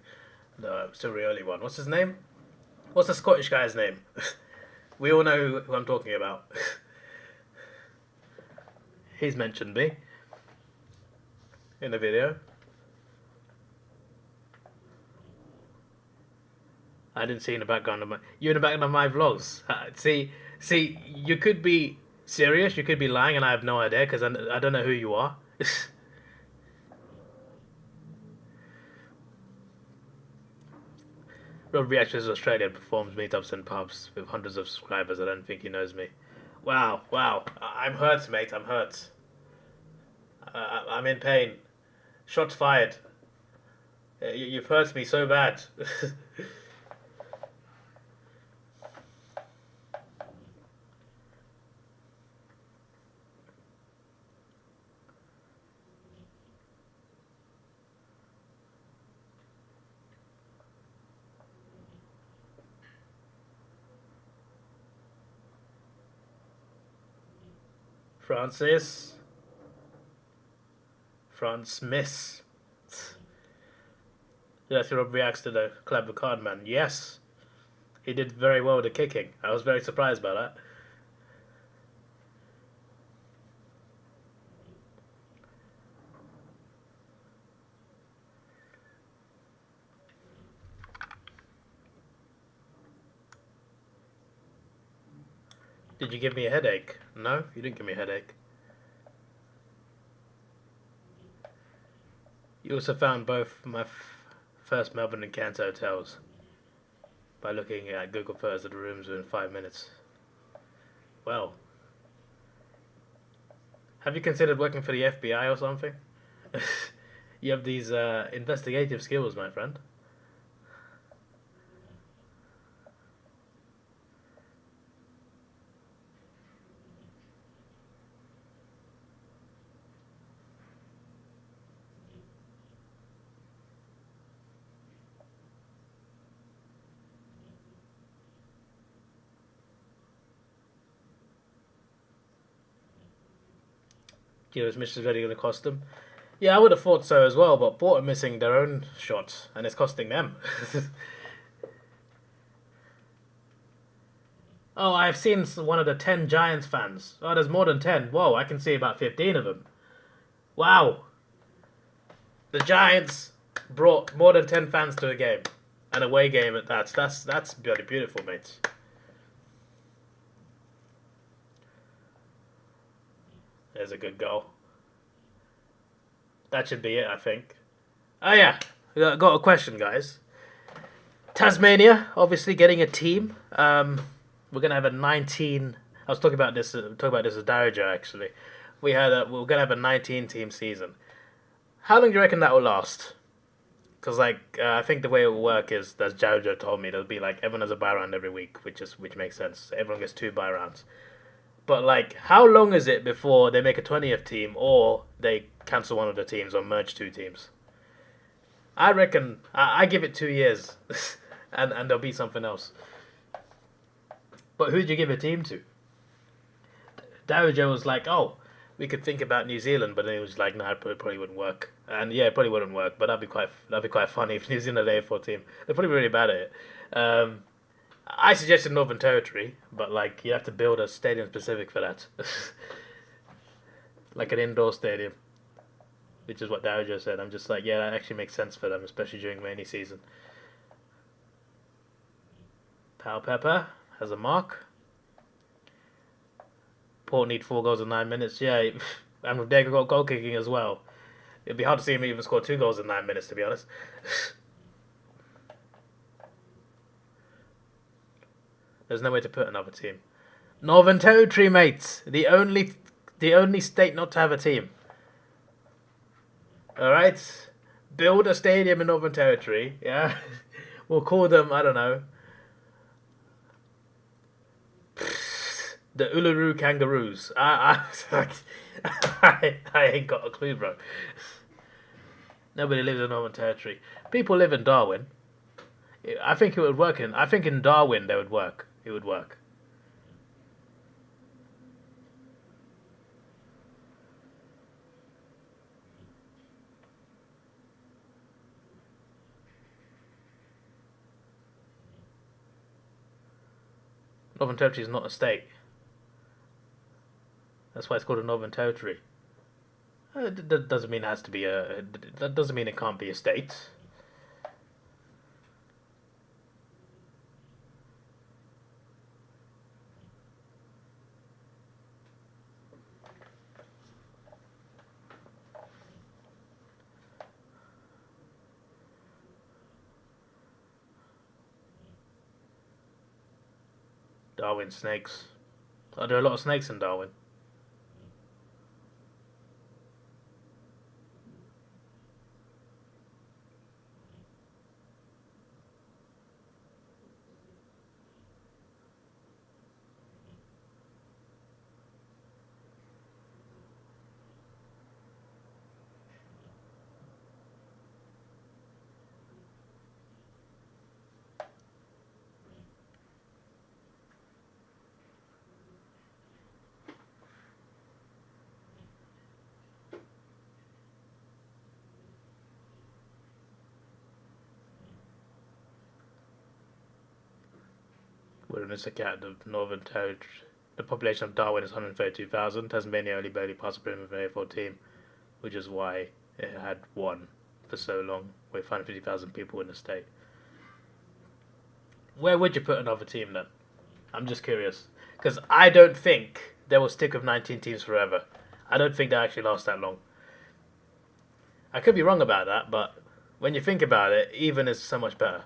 the still really early one. What's his name? What's the Scottish guy's name? We all know who I'm talking about. He's mentioned me in the video. I didn't see in the background of you in the background of my vlogs. See, you could be serious, you could be lying, and I have no idea because I don't know who you are. Rob Reactions Australia performs meetups in pubs with hundreds of subscribers. I don't think he knows me. Wow. I'm hurt, mate. I'm hurt. I'm in pain. Shots fired. You've hurt me so bad. France Miss. Yes, Rob reacts to the clever card man. Yes, he did very well with the kicking. I was very surprised by that. Did you give me a headache? No, you didn't give me a headache. You also found both my first Melbourne and Cairns hotels by looking at Google Photos of the rooms within 5 minutes. Well, have you considered working for the FBI or something? You have these investigative skills, my friend. You know, is Mrs. Ready going to cost them? Yeah, I would have thought so as well, but Port are missing their own shots, and it's costing them. Oh, I've seen one of the 10 Giants fans. Oh, there's more than 10. Whoa, I can see about 15 of them. Wow. The Giants brought more than 10 fans to a game. An away game at that. That's bloody beautiful, mates. There's a good goal. That should be it, I think. Oh, yeah. Got a question, guys. Tasmania, obviously getting a team. We're gonna have a 19. I was talking about this. As Dowager actually. We're gonna have a 19-team season. How long do you reckon that will last? Because I think the way it will work is, as Jojo told me, there'll be like everyone has a bye round every week, which makes sense. Everyone gets 2 bye rounds. But like, how long is it before they make a 20th team, or they cancel one of the teams, or merge 2 teams? I reckon I give it 2 years, and there'll be something else. But who'd you give a team to? Dowager was like, oh, we could think about New Zealand, but then he was like, no, it probably wouldn't work. And yeah, it probably wouldn't work, but that'd be quite funny if New Zealand had an A4 team. They're probably really bad at it. I suggested Northern Territory, but like you have to build a stadium specific for that, like an indoor stadium, which is what Dowager said. I'm just like, yeah, that actually makes sense for them, especially during rainy season. Pal Pepper has a mark. Port need 4 goals in 9 minutes. Yeah, and Rodega got goal kicking as well. It'd be hard to see him even score 2 goals in 9 minutes, to be honest. There's no way to put another team. Northern Territory, mates. The only state not to have a team. Alright? Build a stadium in Northern Territory, yeah? We'll call them, I don't know, the Uluru Kangaroos. I ain't got a clue, bro. Nobody lives in Northern Territory. People live in Darwin. I think it would work I think in Darwin they would work. It would work. Northern Territory is not a state. That's why it's called a Northern Territory. That doesn't mean it has to be a. That doesn't mean it can't be a state. Darwin snakes. Are there a lot of snakes in Darwin? Wilderness cat, the Northern Territory. The population of Darwin is 132,000. Tasmania only barely passed the brim of an A4 team, which is why it had won for so long, with 150,000 people in the state. Where would you put another team then? I'm just curious. Because I don't think they will stick with 19 teams forever. I don't think they actually last that long. I could be wrong about that, but when you think about it, even is so much better.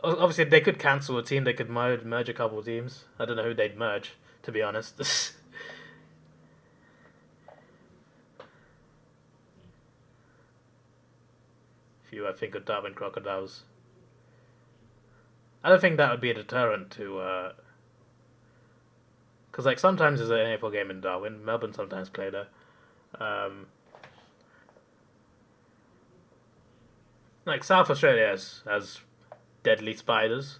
Obviously, they could cancel a team. They could merge a couple of teams. I don't know who they'd merge, to be honest. Few, I think, of Darwin Crocodiles. I don't think that would be a deterrent to. Because like sometimes there's an AFL game in Darwin. Melbourne sometimes play there. Like South Australia has deadly spiders.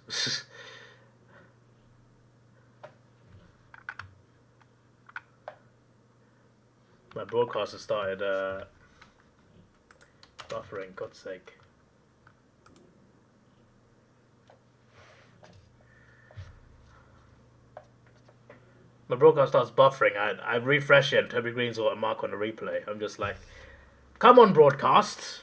My broadcaster started buffering, God's sake. My broadcast starts buffering. I refresh it and Toby Green's got a mark on the replay. I'm just like, come on, broadcast.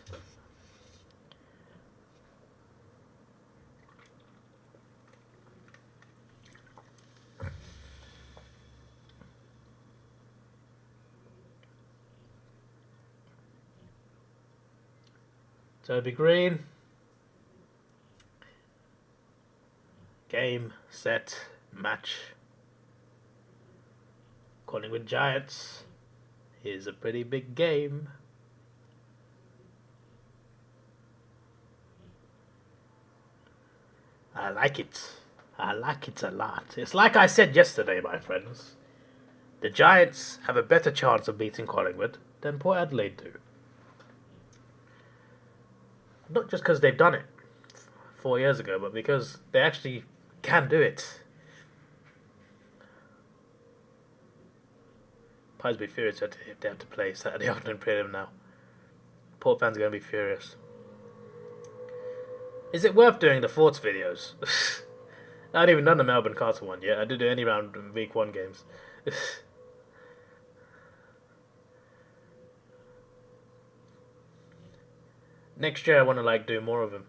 Toby Green. Game, set, match. Collingwood Giants. Here's a pretty big game. I like it. I like it a lot. It's like I said yesterday, my friends. The Giants have a better chance of beating Collingwood than Port Adelaide do. Not just because they've done it 4 years ago, but because they actually can do it. Pies will be furious if they have to play Saturday afternoon prelim now. Port fans are going to be furious. Is it worth doing the Forts videos? I haven't even done the Melbourne Castle one yet. I did do any round week 1 games. Next year I want to like do more of them,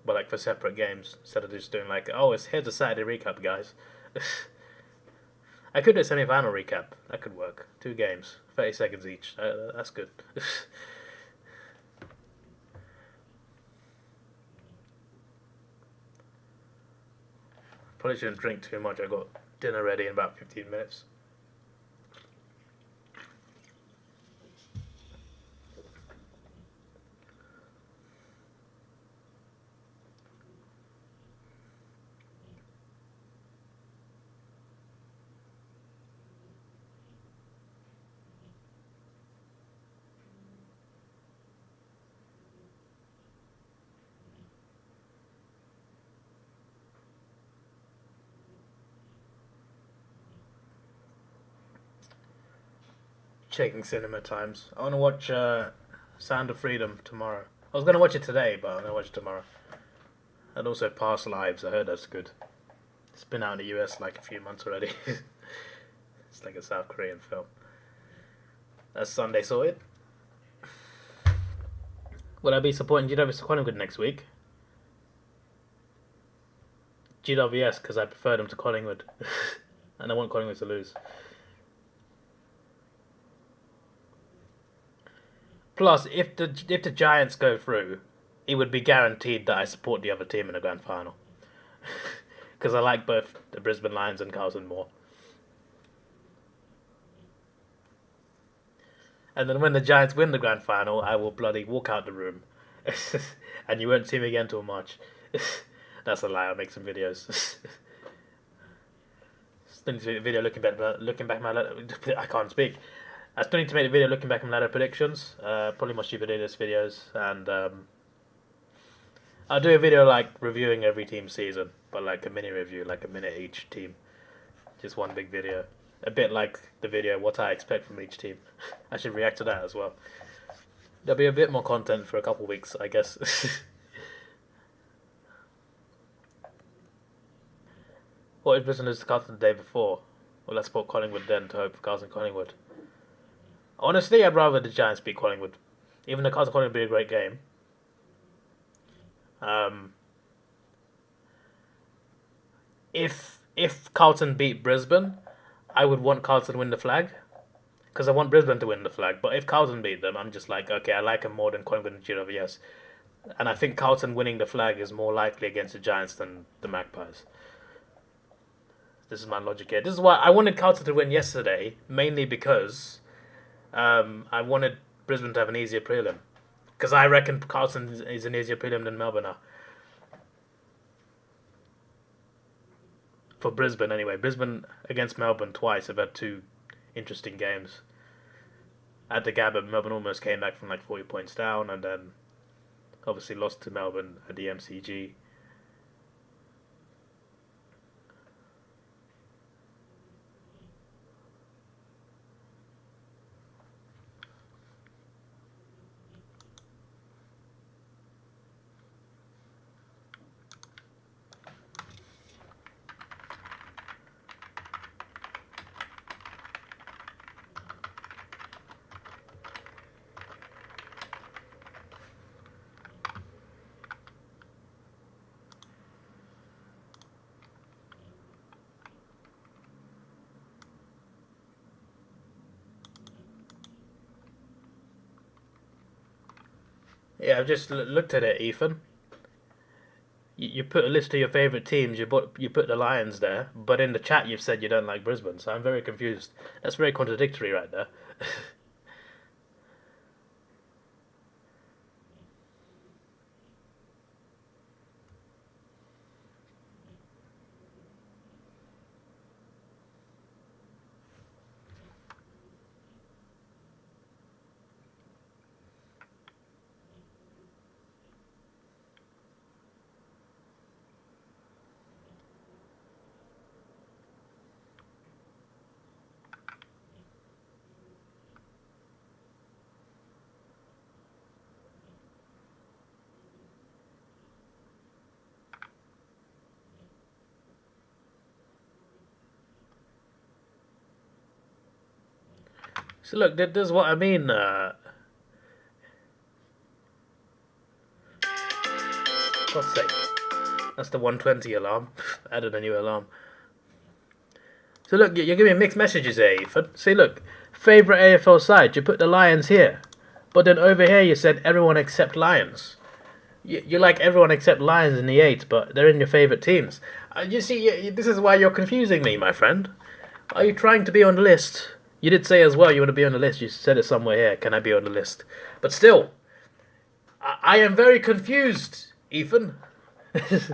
but like for separate games instead of just doing like, oh, here's a Saturday recap, guys. I could do a semi-final recap. That could work. 2 games, 30 seconds each. That's good. Probably shouldn't drink too much. I got dinner ready in about 15 minutes. Checking cinema times. I want to watch Sound of Freedom tomorrow. I was going to watch it today, but I'm going to watch it tomorrow. And also Past Lives. I heard that's good. It's been out in the US like a few months already. It's like a South Korean film. That's Sunday sorted. Will I be supporting GWS Collingwood next week? GWS, because I prefer them to Collingwood. And I want Collingwood to lose. Plus, if the Giants go through, it would be guaranteed that I support the other team in the grand final. Because I like both the Brisbane Lions and Carlton more. And then when the Giants win the grand final, I will bloody walk out the room. And you won't see me again till March. That's a lie, I'll make some videos. Still need to make a video looking back my I can't speak. I still need to make a video looking back on ladder predictions. Probably my stupid idiots videos, and I'll do a video like reviewing every team season, but like a mini review, like a minute each team, just one big video. A bit like the video what I expect from each team. I should react to that as well. There'll be a bit more content for a couple of weeks, I guess. What if Brisbane loses to Carlton the day before? Well, let's put Collingwood then to hope for Carlton Collingwood. Honestly, I'd rather the Giants beat Collingwood. Even though Carlton Collingwood would be a great game. If Carlton beat Brisbane, I would want Carlton to win the flag. Because I want Brisbane to win the flag. But if Carlton beat them, I'm just like, okay, I like them more than Collingwood and GWS. And I think Carlton winning the flag is more likely against the Giants than the Magpies. This is my logic here. This is why I wanted Carlton to win yesterday, mainly because I wanted Brisbane to have an easier prelim. Because I reckon Carlton is an easier prelim than Melbourne are. For Brisbane, anyway. Brisbane against Melbourne twice have had two interesting games. At the Gabba, Melbourne almost came back from like 40 points down, and then obviously lost to Melbourne at the MCG. Yeah, I've just looked at it, Ethan. You put a list of your favourite teams, you put the Lions there, but in the chat you've said you don't like Brisbane, so I'm very confused. That's very contradictory right there. So look, this is what I mean. God's sake. That's the 120 alarm. Added a new alarm. So look, you're giving me mixed messages here, Ethan. See, look, favourite AFL side, you put the Lions here. But then over here you said everyone except Lions. You like everyone except Lions in the 8, but they're in your favourite teams. You see, this is why you're confusing me, my friend. Are you trying to be on the list? You did say as well you want to be on the list. You said it somewhere here. Can I be on the list? But still, I am very confused, Ethan. If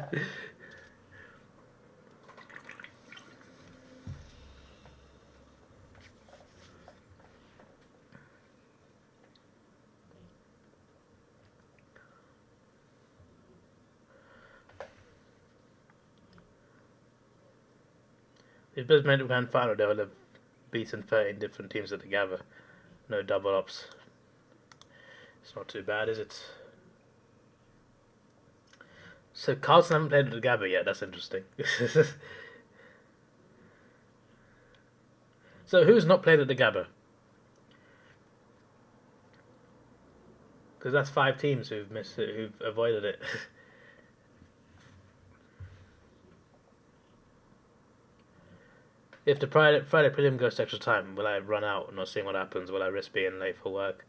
Brisbane made grand final, they would have beaten 13 different teams at the Gabba. No double ups. It's not too bad, is it? So Carlton haven't played at the Gabba yet. That's interesting. So who's not played at the Gabba? Because that's 5 teams who've missed it, who've avoided it. If the Friday prelim goes to extra time, will I run out and not seeing what happens? Will I risk being late for work?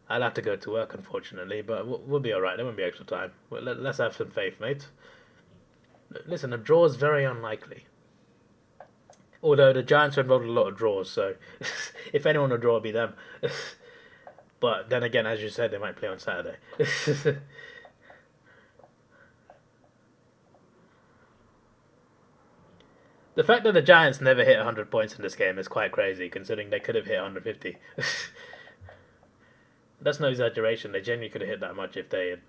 I'll have to go to work, unfortunately, but we'll be alright. There won't be extra time. Let's have some faith, mate. Listen, a draw is very unlikely. Although the Giants are involved in a lot of draws, so if anyone will draw, it'll be them. But then again, as you said, they might play on Saturday. The fact that the Giants never hit 100 points in this game is quite crazy, considering they could have hit 150. That's no exaggeration. They genuinely could have hit that much if they had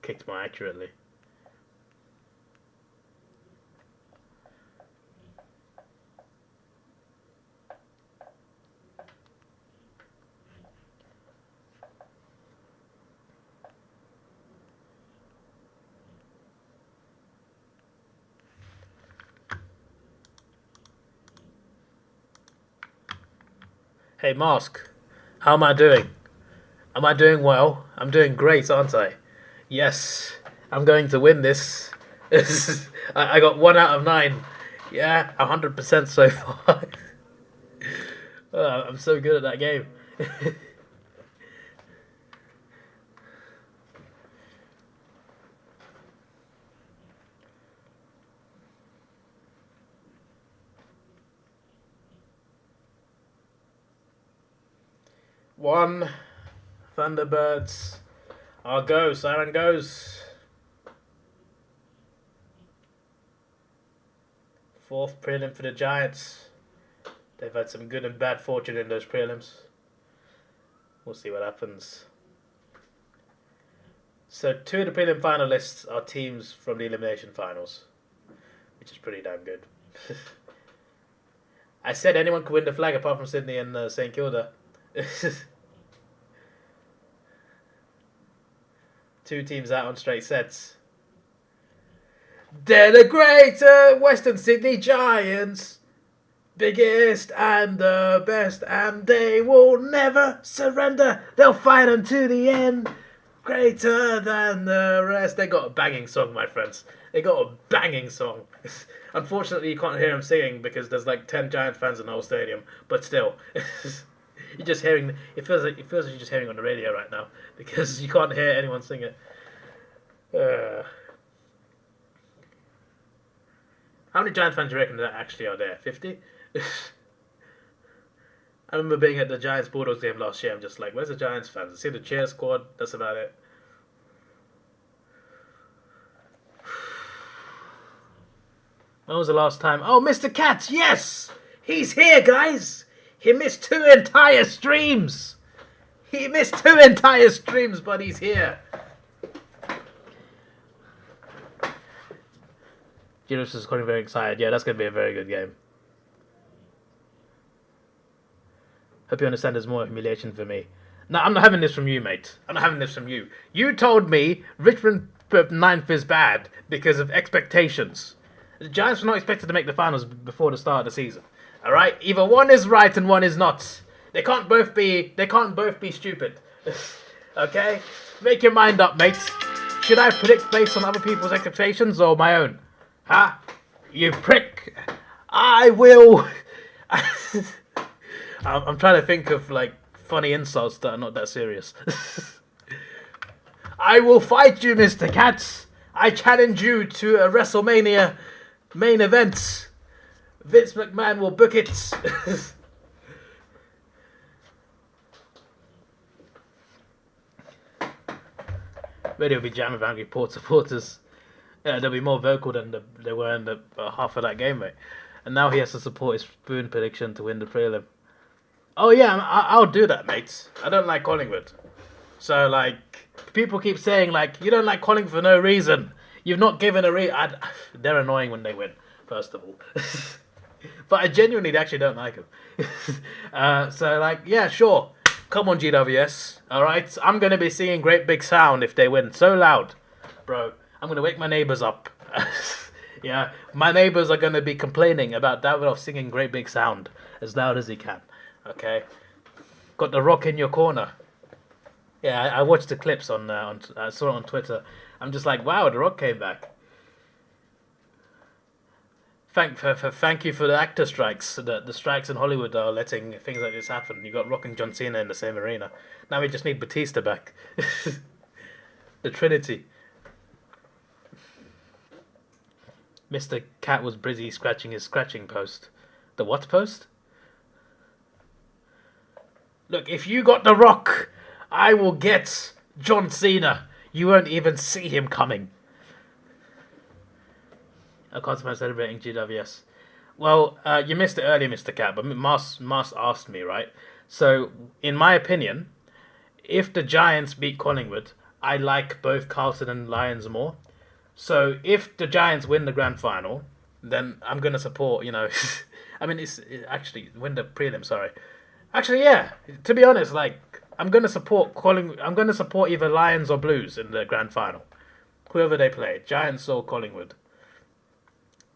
kicked more accurately. Hey, Mask, how am I doing? Am I doing well? I'm doing great, aren't I? Yes, I'm going to win this. I got 1 out of 9. Yeah, 100% so far. I'm so good at that game. 1. Thunderbirds. I'll go. Siren goes. 4th prelim for the Giants. They've had some good and bad fortune in those prelims. We'll see what happens. So 2 of the prelim finalists are teams from the elimination finals, which is pretty damn good. I said anyone could win the flag apart from Sydney and St Kilda. 2 teams out on straight sets. They're the great Western Sydney Giants. Biggest and the best, and they will never surrender. They'll fight until the end. Greater than the rest. They got a banging song, my friends. They got a banging song. Unfortunately, you can't hear them singing because there's like 10 Giant fans in the whole stadium. But still, you're just hearing. It feels like you're just hearing on the radio right now because you can't hear anyone sing it. How many Giant fans do you reckon that actually are there? 50? I remember being at the Giants Bulldogs game last year. I'm just like, where's the Giants fans? I see the cheer squad. That's about it. When was the last time? Oh, Mr. Katz, yes! He's here, guys! He missed 2 entire streams! He missed 2 entire streams, but he's here. GWS is getting very excited. Yeah, that's going to be a very good game. Hope you understand there's more humiliation for me. No, I'm not having this from you, mate. I'm not having this from you. You told me Richmond 9th is bad because of expectations. The Giants were not expected to make the finals before the start of the season. All right, either one is right and one is not. They can't both be stupid. Okay, make your mind up, mate. Should I predict based on other people's expectations or my own? Huh? You prick. I will. I'm trying to think of like funny insults that are not that serious. I will fight you, Mr. Katz. I challenge you to a WrestleMania main event. Vince McMahon will book it. Radio will be jamming with angry Port supporters. Yeah, they'll be more vocal than they were in the half of that game, mate. And now he has to support his spoon prediction to win the prelim. Oh yeah, I'll do that, mate. I don't like Collingwood. So, like, people keep saying, like, you don't like Collingwood for no reason. You've not given a reason. They're annoying when they win, first of all. But I genuinely actually don't like them. So, like, yeah, sure. Come on, GWS. All right? I'm going to be singing Great Big Sound if they win. So loud. Bro, I'm going to wake my neighbours up. Yeah, my neighbours are going to be complaining about Davidoff singing Great Big Sound as loud as he can. Okay? Got the Rock in your corner. Yeah, I watched the clips I saw it on Twitter. I'm just like, wow, the Rock came back. Thank you for the actor strikes. The strikes in Hollywood are letting things like this happen. You got Rock and John Cena in the same arena. Now we just need Batista back. The Trinity. Mr. Cat was busy scratching his scratching post. The what post? Look, if you got The Rock, I will get John Cena. You won't even see him coming. I can't imagine celebrating GWS. Well, you missed it earlier, Mr. Cat, but Mars asked me, right? So, in my opinion, if the Giants beat Collingwood, I like both Carlton and Lions more. So, if the Giants win the grand final, then I'm going to support, I mean, it's actually, win the prelim, sorry. Actually, yeah, to be honest, like, I'm going to support Collingwood. I'm going to support either Lions or Blues in the grand final. Whoever they play, Giants or Collingwood.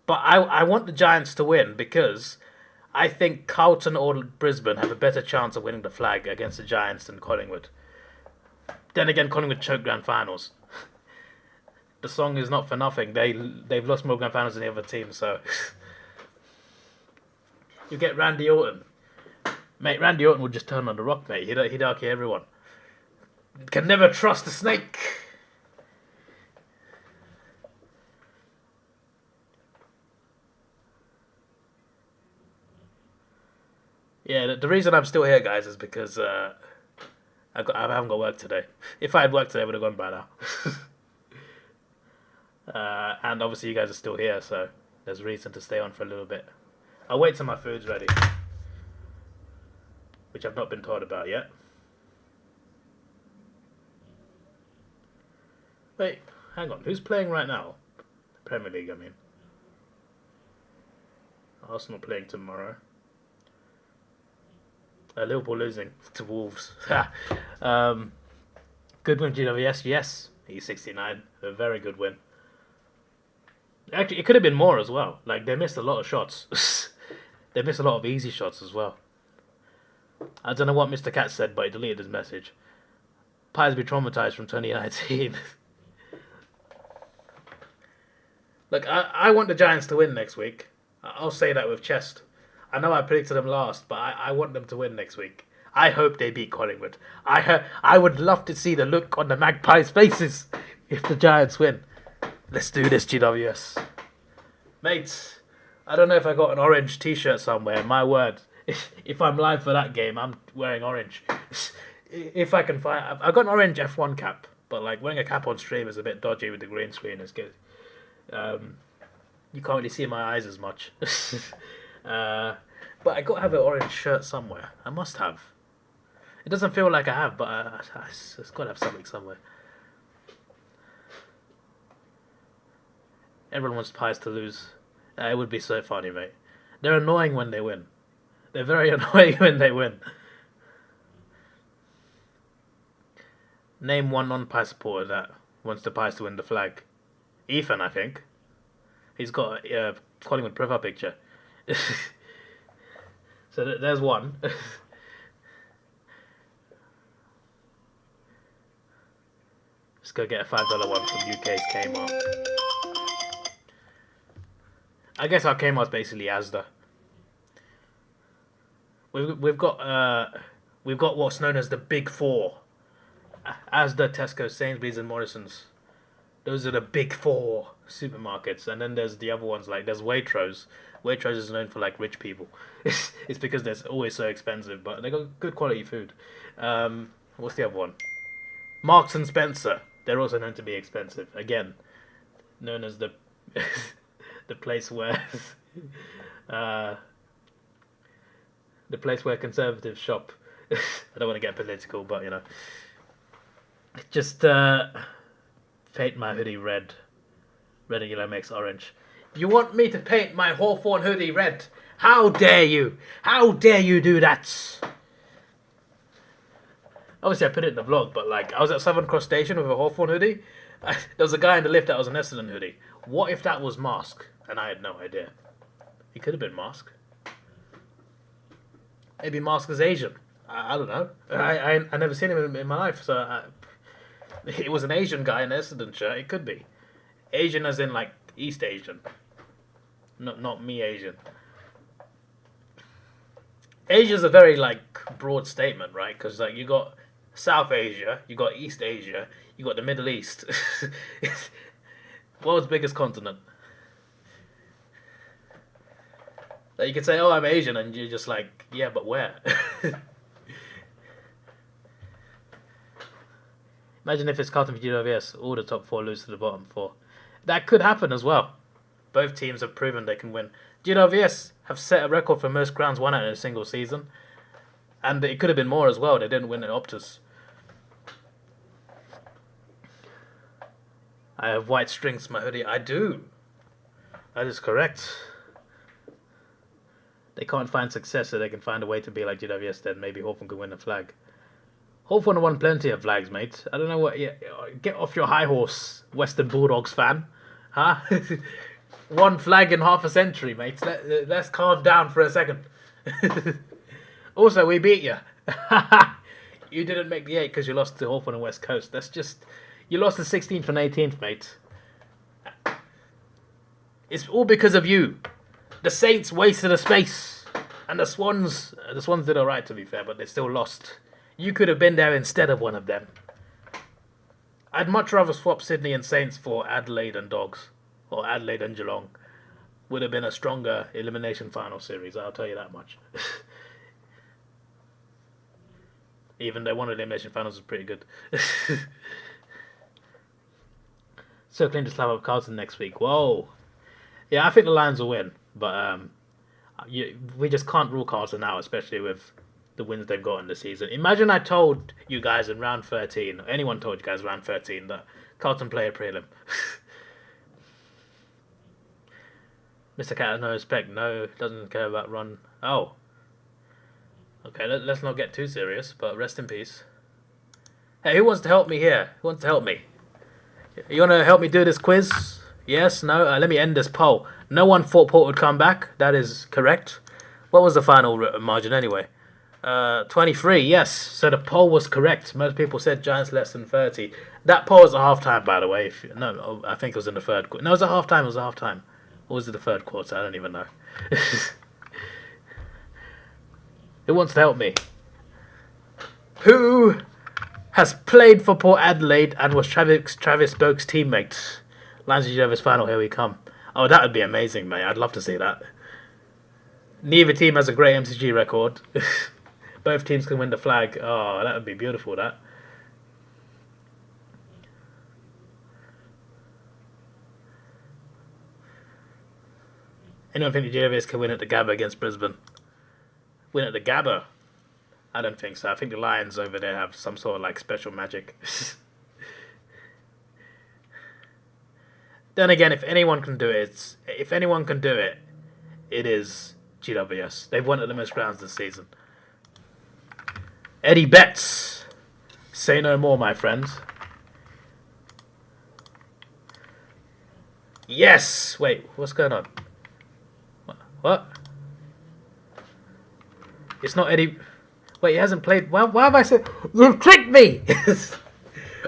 But I want the Giants to win because I think Carlton or Brisbane have a better chance of winning the flag against the Giants than Collingwood. Then again, Collingwood choked grand finals. The song is not for nothing. They've lost more grand finals than the other team, so... You get Randy Orton. Mate, Randy Orton would just turn on The Rock, mate. He'd argue everyone. Can never trust a snake. Yeah, the reason I'm still here, guys, is because I haven't got work today. If I had work today, I would have gone by now. And obviously you guys are still here, so there's reason to stay on for a little bit. I'll wait till my food's ready, which I've not been told about yet. Wait, hang on. Who's playing right now? Premier League, I mean. Arsenal playing tomorrow. Liverpool losing to Wolves. Good win, GWS. Yes, he's 69. A very good win. Actually, it could have been more as well. Like, they missed a lot of shots. They missed a lot of easy shots as well. I don't know what Mr. Cat said, but he deleted his message. Pies be traumatized from 2019. Look, I want the Giants to win next week. I'll say that with chest. I know I predicted them last, but I want them to win next week. I hope they beat Collingwood. I would love to see the look on the Magpies' faces if the Giants win. Let's do this, GWS. Mates, I don't know if I got an orange t-shirt somewhere. My word. If I'm live for that game, I'm wearing orange. If I can find... I've got an orange F1 cap, but like wearing a cap on stream is a bit dodgy with the green screen. It's good. You can't really see my eyes as much. But I got to have an orange shirt somewhere. I must have. It doesn't feel like I have, but I just got to have something somewhere. Everyone wants Pies to lose. It would be so funny, mate. They're annoying when they win. They're very annoying when they win. Name one non-Pie supporter that wants the Pies to win the flag. Ethan, I think. He's got a Collingwood profile picture. So there's one. Let's go get a $5 one from UK's Kmart. I guess our Kmart's basically Asda. We've got what's known as the Big Four: Asda, Tesco, Sainsbury's, and Morrison's. Those are the Big Four supermarkets, and then there's the other ones like there's Waitrose. Waitrose is known for like rich people. It's because they're always so expensive, but they got good quality food. What's the other one? Marks and Spencer. They're also known to be expensive. Again, known as the the place where conservatives shop. I don't want to get political, but you know, just paint my hoodie red. Red and yellow makes orange. You want me to paint my Hawthorn hoodie red? How dare you? How dare you do that? Obviously, I put it in the vlog, but like, I was at Southern Cross Station with a Hawthorn hoodie. There was a guy in the lift that was an Essendon hoodie. What if that was Mask? And I had no idea. He could have been Mask. Maybe Mask is Asian. I don't know. I never seen him in my life, so it was an Asian guy in an Essendon shirt. It could be. Asian as in like East Asian. Not me Asian. Asia's a very like broad statement, right? Because like you got South Asia, you got East Asia, you got the Middle East. World's biggest continent. Like you could say, "Oh, I'm Asian," and you're just like, "Yeah, but where?" Imagine if it's Carlton v GWS, all the top four lose to the bottom four. That could happen as well. Both teams have proven they can win. GWS have set a record for most grounds won out in a single season. And it could have been more as well. They didn't win at Optus. I have white strings to my hoodie. I do. That is correct. They can't find success, so they can find a way to be like GWS. Then maybe Hawthorn could win a flag. Hawthorn won plenty of flags, mate. I don't know what... Yeah, get off your high horse, Western Bulldogs fan. Huh? One flag in half a century, mate. Let's calm down for a second. Also, we beat you. You didn't make the 8 because you lost to Hawthorn and West Coast. That's just... You lost the 16th and 18th, mate. It's all because of you. The Saints wasted a space. And the Swans did alright, to be fair, but they still lost. You could have been there instead of one of them. I'd much rather swap Sydney and Saints for Adelaide and Dogs. Or Adelaide and Geelong. Would have been a stronger elimination final series, I'll tell you that much. even though one of the elimination finals was pretty good. So clean to slap up Carlton next week. Whoa. Yeah, I think the Lions will win, but we just can't rule Carlton out, especially with the wins they've got in the season. Imagine I told you guys in round 13, or anyone told you guys round 13, that Carlton play a prelim. Mr. Cat has no respect. No, doesn't care about run. Oh. Okay, let's not get too serious, but rest in peace. Hey, who wants to help me here? Who wants to help me? You want to help me do this quiz? Yes? No? Let me end this poll. No one thought Port would come back. That is correct. What was the final margin anyway? 23, yes. So the poll was correct. Most people said Giants less than 30. That poll was at halftime, by the way. No, I think it was in the third quarter. No, it was at halftime. It was at halftime. Or was it the third quarter? I don't even know. Who wants to help me? Who has played for Port Adelaide and was Travis Boak's teammate? Lions GWS final, here we come. Oh, that would be amazing, mate. I'd love to see that. Neither team has a great MCG record. Both teams can win the flag. Oh, that would be beautiful, that. Anyone think the GWS can win at the Gabba against Brisbane? Win at the Gabba? I don't think so. I think the Lions over there have some sort of like special magic. Then again, if anyone can do it, it is GWS. They've won at the most grounds this season. Eddie Betts. Say no more, my friends. Yes! Wait, what's going on? What? It's not Eddie... Wait, he hasn't played... Why have I said... You've tricked me!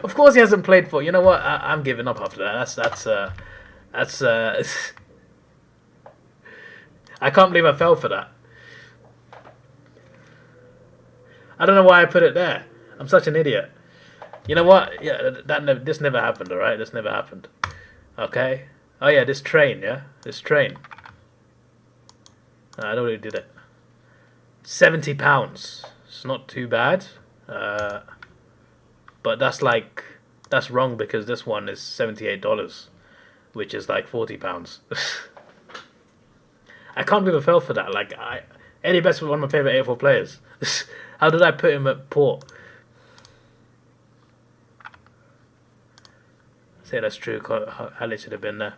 Of course he hasn't played for... You know what? I'm giving up after that. That's I can't believe I fell for that. I don't know why I put it there. I'm such an idiot. You know what? Yeah, this never happened, alright? This never happened. Okay? Oh yeah, this train, yeah? This train. I already did it. £70. It's not too bad. But that's wrong because this one is $78, which is like £40. I can't believe I fell for that. Eddie Betts was one of my favourite AFL players. How did I put him at Port? Say that's true. Hallie should have been there.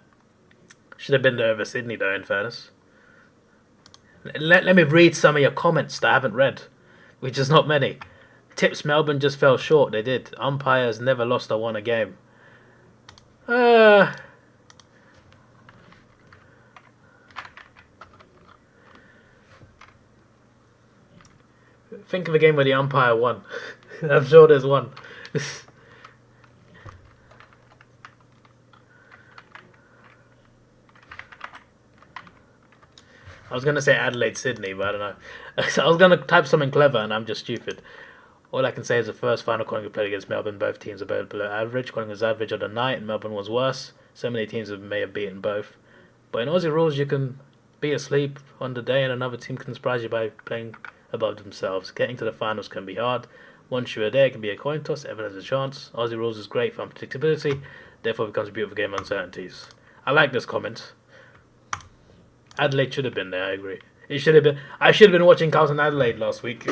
Should have been there over Sydney, though, in fairness. Let me read some of your comments that I haven't read, which is not many. Tips Melbourne just fell short. They did. Umpires never lost or won a game. Think of a game where the umpire won. I'm sure there's one. I was going to say Adelaide, Sydney, but I don't know. I was going to type something clever and I'm just stupid. All I can say is the first final Collingwood played against Melbourne, both teams are both below average. Collingwood was average of the night and Melbourne was worse. So many teams may have beaten both. But in Aussie rules, you can be asleep on the day and another team can surprise you by playing above themselves. Getting to the finals can be hard. Once you are there, it can be a coin toss. Everyone has a chance. Aussie rules is great for unpredictability. Therefore, it becomes a beautiful game of uncertainties. I like this comment. Adelaide should have been there, I agree. It should have been. I should have been watching Carlton Adelaide last week.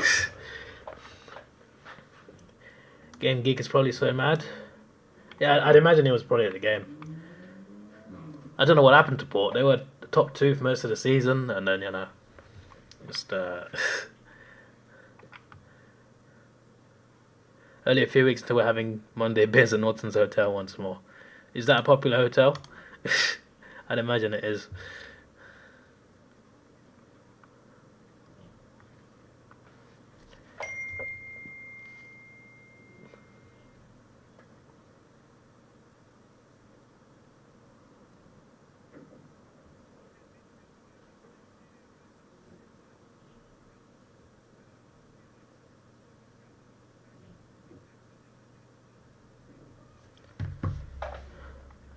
Game Geek is probably so mad. Yeah, I'd imagine he was probably at the game. I don't know what happened to Port. They were the top two for most of the season, and then, just only a few weeks until we're having Monday beers at Norton's Hotel once more. Is that a popular hotel? I'd imagine it is.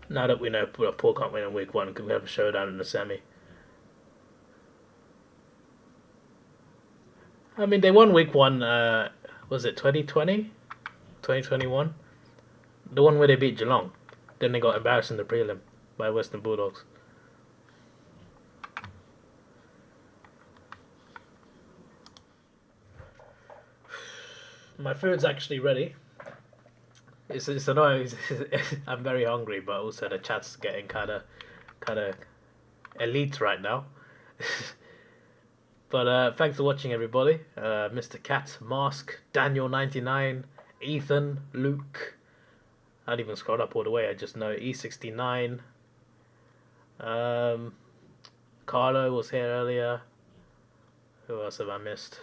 Now that we know Port can't win in week one, can we have a showdown in the semi? I mean, they won week one. Was it 2020? 2021? The one where they beat Geelong. Then they got embarrassed in the prelim by Western Bulldogs. My food's actually ready. It's annoying. I'm very hungry, but also the chat's getting kind of elite right now. But thanks for watching, everybody. Mr. Cat, Mask, Daniel99, Ethan, Luke. I didn't even scroll up all the way. I just know E69. Carlo was here earlier. Who else have I missed?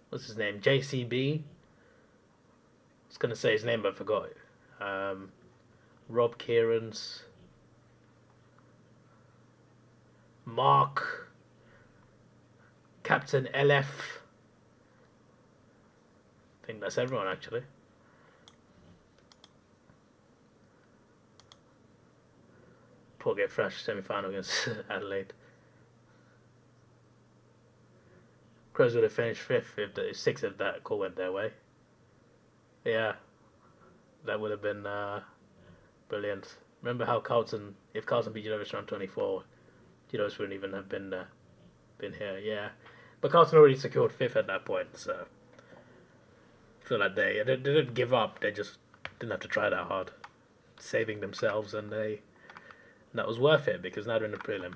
What's his name? JCB. I was gonna say his name, but I forgot. Rob Kieran's. Mark. Captain LF. I think that's everyone, actually. Poor get fresh semi-final against Adelaide. Crows would have finished 5th if 6th if that call went their way. Yeah, that would have been brilliant. Remember how Carlton, if Carlton beat GWS round 24, GWS wouldn't even have been here. Yeah, but Carlton already secured 5th at that point, so I feel like they didn't give up. They just didn't have to try that hard, saving themselves, and that was worth it because now they're in the prelim.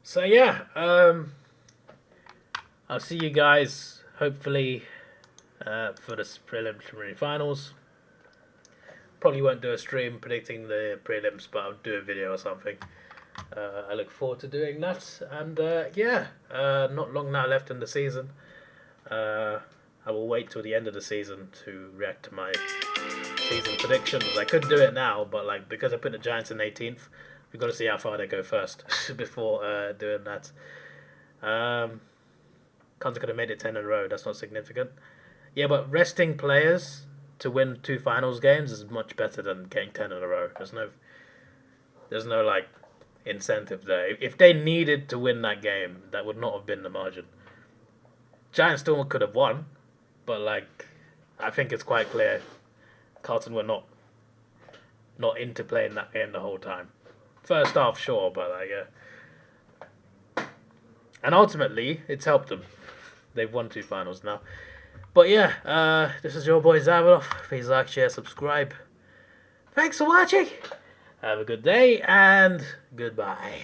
So yeah, I'll see you guys hopefully for the preliminary finals. Probably won't do a stream predicting the prelims, but I'll do a video or something. I look forward to doing that. And yeah, not long now left in the season. I will wait till the end of the season to react to my season predictions. I could do it now, but like because I put the Giants in 18th, we've got to see how far they go first before doing that. Carlton could have made it 10 in a row. That's not significant. Yeah, but resting players to win 2 finals games is much better than getting 10 in a row. There's no like incentive there. If they needed to win that game, that would not have been the margin. Giants still could have won, but like I think it's quite clear Carlton were not into playing that game the whole time. First half, sure, but like and ultimately it's helped them. They've won 2 finals now. But yeah, this is your boy Davidoff. Please like, share, subscribe. Thanks for watching. Have a good day and goodbye.